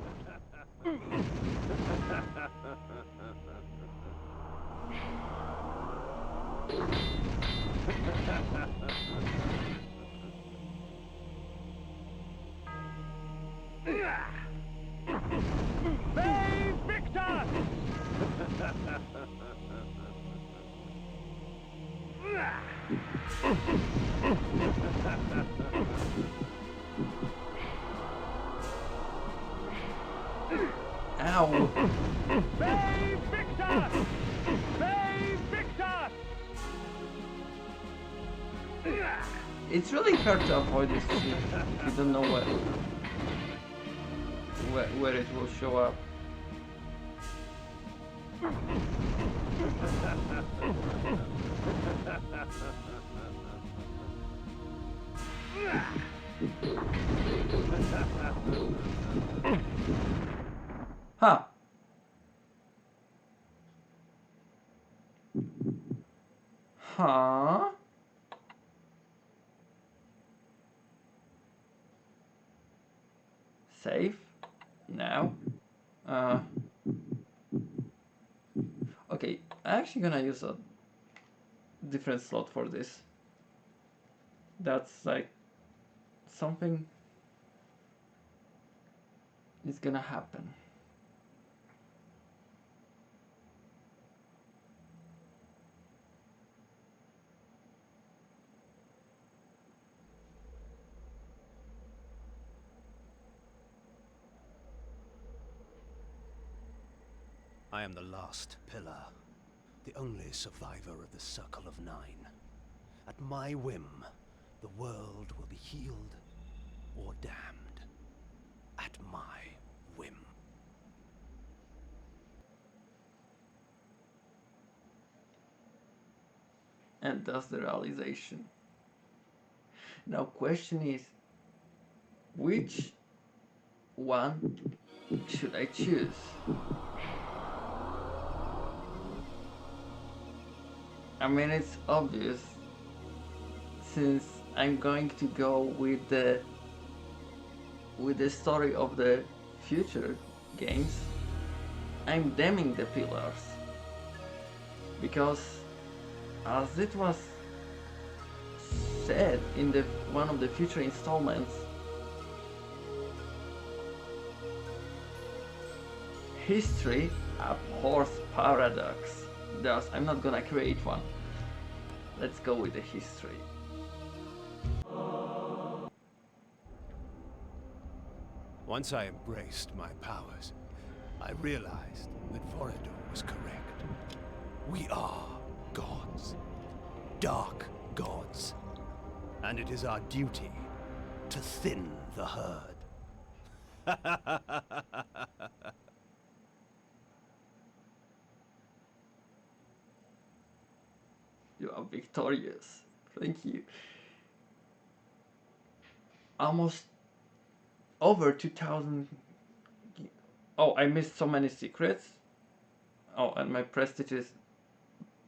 Victus!
Ow!
Victus! Victus!
It's really hard to avoid this shit if you don't know where it will show up. Huh. Huh? Save? Now? Okay, I'm actually gonna use a different slot for this. That's like something is gonna happen.
I am the last pillar, the only survivor of the Circle of Nine. At my whim, the world will be healed or damned. At my whim.
And that's the realization. Now question is, which one should I choose? I mean, it's obvious, since I'm going to go with the story of the future games. I'm damning the pillars, because as it was said in one of the future installments, history abhors paradox. Thus, I'm not gonna create one. Let's go with the history.
Once I embraced my powers, I realized that Vorador was correct. We are gods. Dark gods. And it is our duty to thin the herd.
You are victorious. Thank you. Almost over 2,000. Oh, I missed so many secrets. Oh, and my prestige is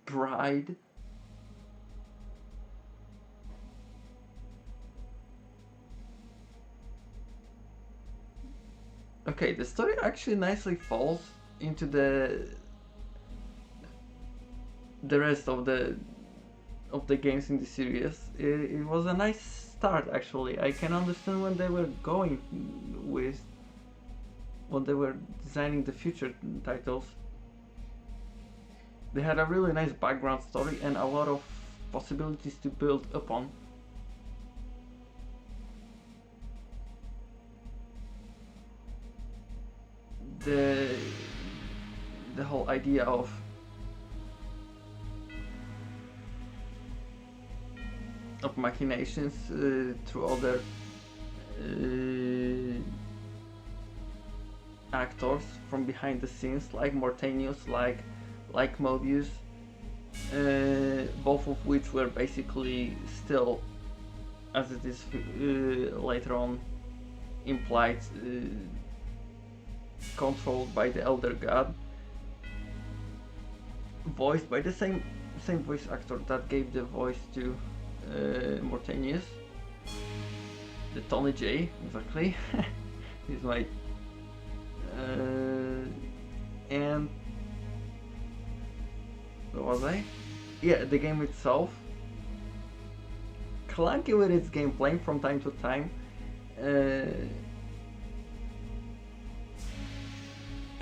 bride. Okay, the story actually nicely falls into the rest of the games in the series. It was a nice start actually. I can understand when they were going with when they were designing the future titles. They had a really nice background story and a lot of possibilities to build upon. The whole idea of machinations through other actors from behind the scenes, like Mortanius, like Mobius, both of which were basically still, as it is later on implied, controlled by the Elder God, voiced by the same voice actor that gave the voice to Mortanius, the Tony J, exactly. He's my and where was I? Yeah, the game itself, clunky with its gameplay from time to time,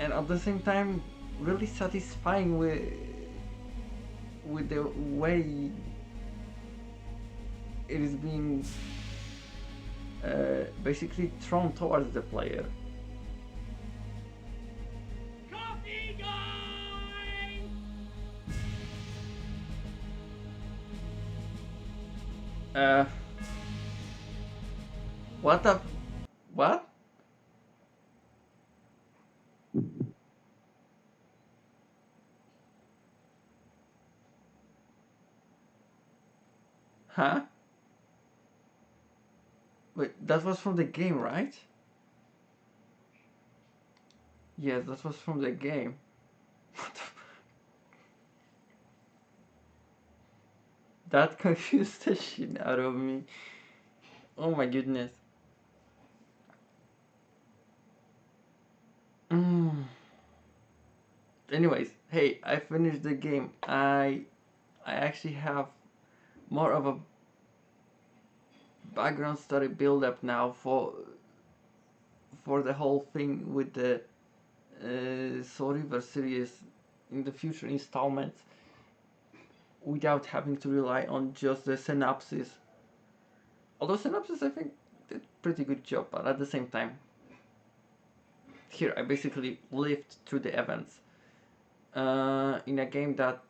and at the same time really satisfying with the way it is being basically thrown towards the player.
Coffee guy!
What the what? Huh? Wait, that was from the game, right? Yes, that was from the game. What the that confused the shit out of me. Oh my goodness. Anyways, hey, I finished the game. I actually have more of a background story build up now for the whole thing with the Soul River series in the future installments, without having to rely on just the synopsis. Although synopsis, I think, did pretty good job, but at the same time, here I basically lived through the events in a game that,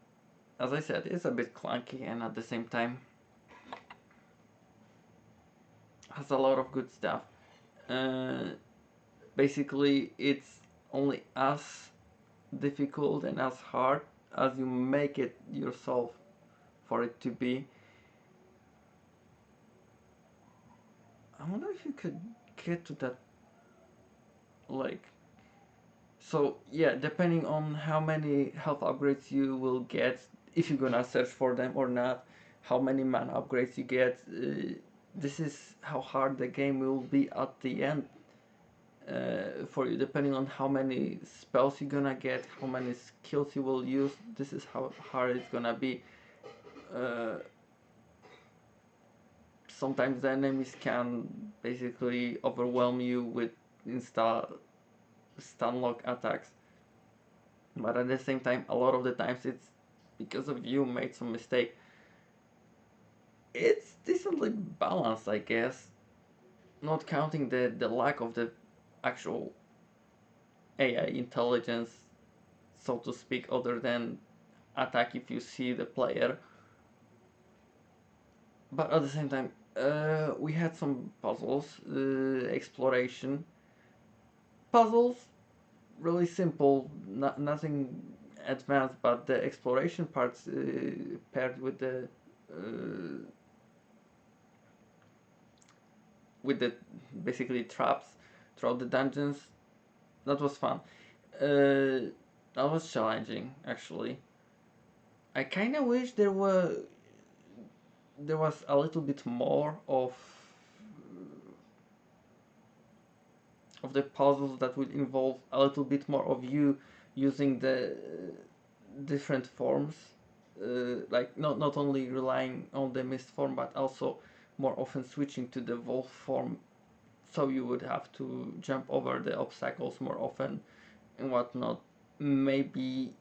as I said, is a bit clunky and at the same time has a lot of good stuff. Basically, it's only as difficult and as hard as you make it yourself for it to be. I wonder if you could get to that, like, so yeah, depending on how many health upgrades you will get, if you're gonna search for them or not, how many mana upgrades you get, this is how hard the game will be at the end for you, depending on how many spells you're gonna get, how many skills you will use. This is how hard it's gonna be. Sometimes the enemies can basically overwhelm you with stun lock attacks, but at the same time, a lot of the times it's because of you made some mistake. It's decently balanced, I guess, not counting the lack of the actual AI intelligence, so to speak, other than attack if you see the player. But at the same time, we had some puzzles, exploration, puzzles really simple, nothing advanced, but the exploration parts paired uh, with the basically traps throughout the dungeons, that was fun. That was challenging actually. I kind of wish there was a little bit more of the puzzles that would involve a little bit more of you using the different forms, like not only relying on the mist form but also more often switching to the wolf form, so you would have to jump over the obstacles more often and whatnot. Maybe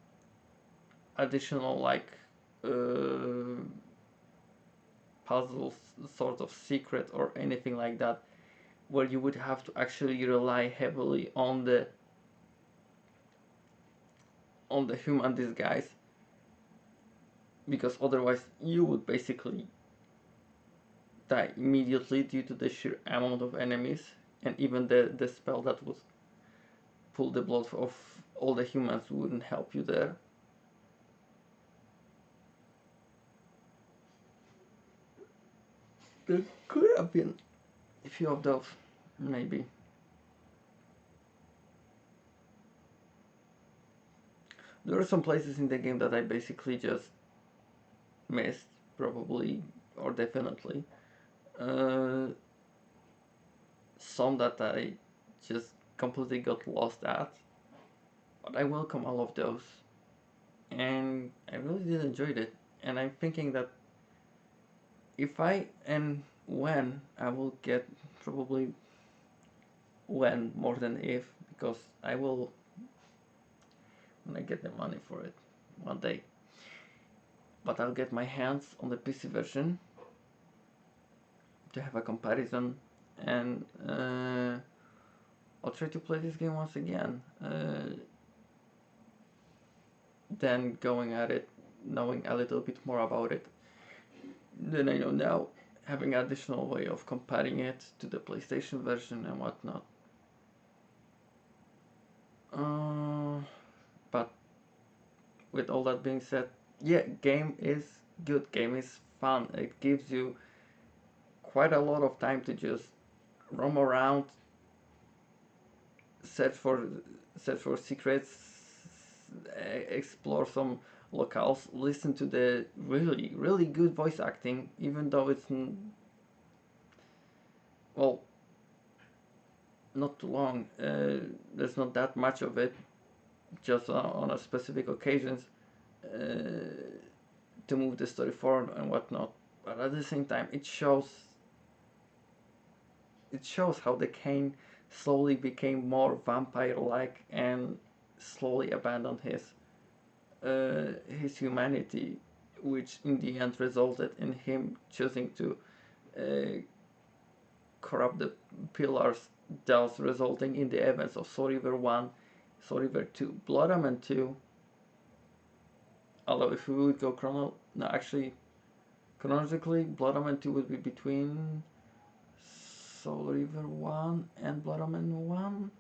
additional like uh, puzzles, sort of secret or anything like that, where you would have to actually rely heavily on the human disguise, because otherwise you would basically die immediately due to the sheer amount of enemies, and even the spell that would pull the blood of all the humans wouldn't help you there. There could have been a few of those, maybe. There are some places in the game that I basically just missed, probably, or definitely. Uh, some that I just completely got lost at, but I welcome all of those, and I really did enjoy it. And I'm thinking that if I and when I will get, probably when more than if, because I will when I get the money for it one day. But I'll get my hands on the PC version to have a comparison, and I'll try to play this game once again. Then going at it, knowing a little bit more about it than I know now, having an additional way of comparing it to the PlayStation version and whatnot. But with all that being said, yeah, game is good, game is fun. It gives you quite a lot of time to just roam around, search for secrets, explore some locales, listen to the really good voice acting, even though it's well, not too long. There's not that much of it, just on a specific occasions to move the story forward and whatnot. But at the same time, it shows how the Kain slowly became more vampire-like and slowly abandoned his humanity, which in the end resulted in him choosing to uh, corrupt the pillars, thus resulting in the events of Soul River 1, Soul River 2, Blood Omen 2. Although if we would go chronologically, Blood Omen 2 would be between Soul River 1 and Blood Omen 1,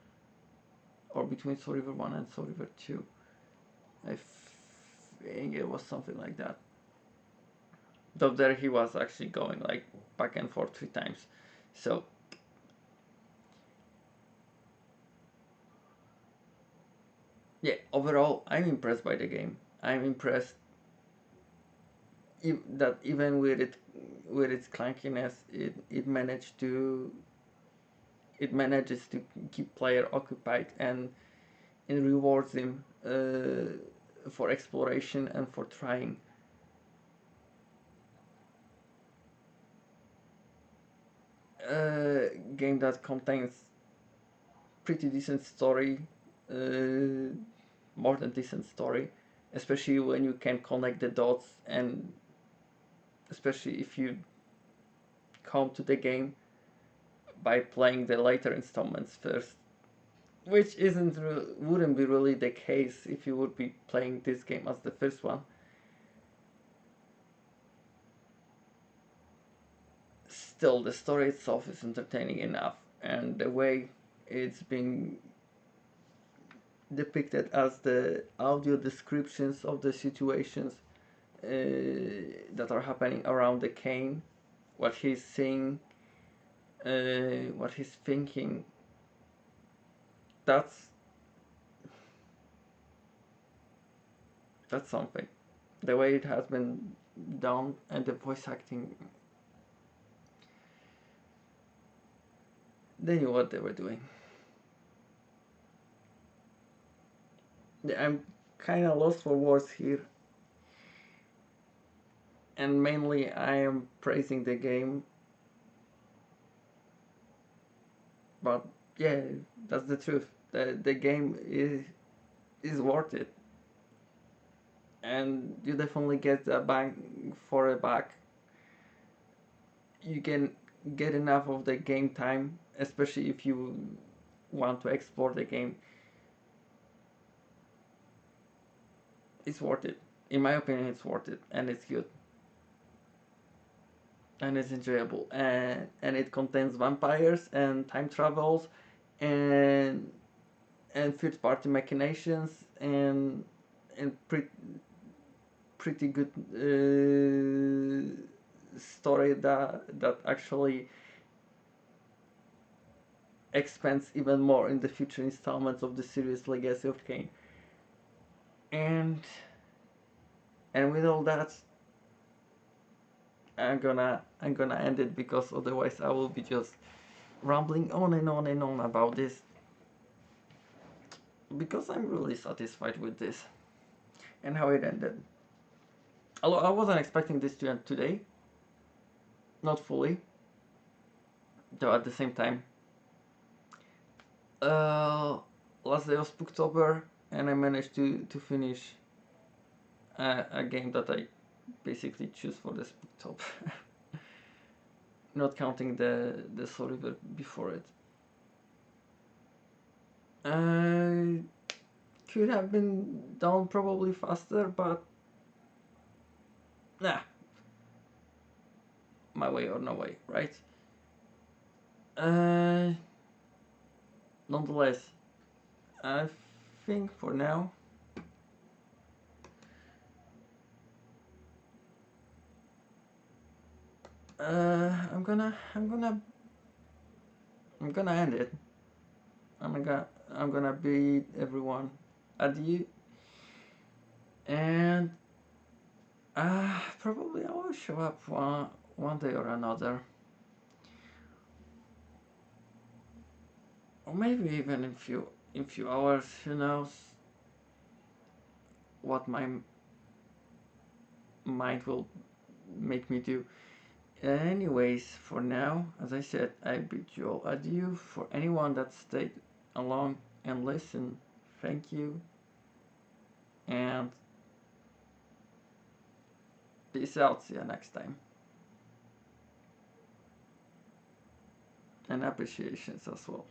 or between Soul River 1 and Soul River 2. I think it was something like that. Though there he was actually going like back and forth 3 times. So yeah, overall I'm impressed by the game. I'm impressed that even with its clunkiness, it manages to keep player occupied, and it rewards him for exploration and for trying. Game that contains pretty decent story, more than decent story, especially when you can connect the dots, and especially if you come to the game by playing the later installments first, which wouldn't be really the case if you would be playing this game as the first one. Still, the story itself is entertaining enough, and the way it's being depicted as the audio descriptions of the situations that are happening around the Kain, what he's seeing, what he's thinking. That's something. The way it has been done and the voice acting, they knew what they were doing. I'm kind of lost for words here, and mainly I am praising the game, but yeah, that's the truth. The game is worth it, and you definitely get a bang for a buck. You can get enough of the game time, especially if you want to explore the game. It's worth it. In my opinion, it's worth it, and it's good, and it's enjoyable, and it contains vampires and time travels, and third party machinations, and pretty good story that actually expands even more in the future installments of the series Legacy of Kain. And with all that, I'm gonna end it, because otherwise I will be just rambling on and on and on about this, because I'm really satisfied with this and how it ended. Although I wasn't expecting this to end today, not fully, though at the same time. Last day of Spooktober, and I managed to finish a game that I basically choose for the Spooktober. Not counting the Soul River before it. Could have been done probably faster, but nah, my way or no way, right? Nonetheless, I think for now I'm gonna end it. I'm gonna bid everyone adieu, and probably I will show up one day or another, or maybe even in few hours. Who knows what my mind will make me do. Anyways, for now, as I said, I bid you all adieu. For anyone that stayed along and listened, thank you, and peace out. See you next time. And appreciations as well.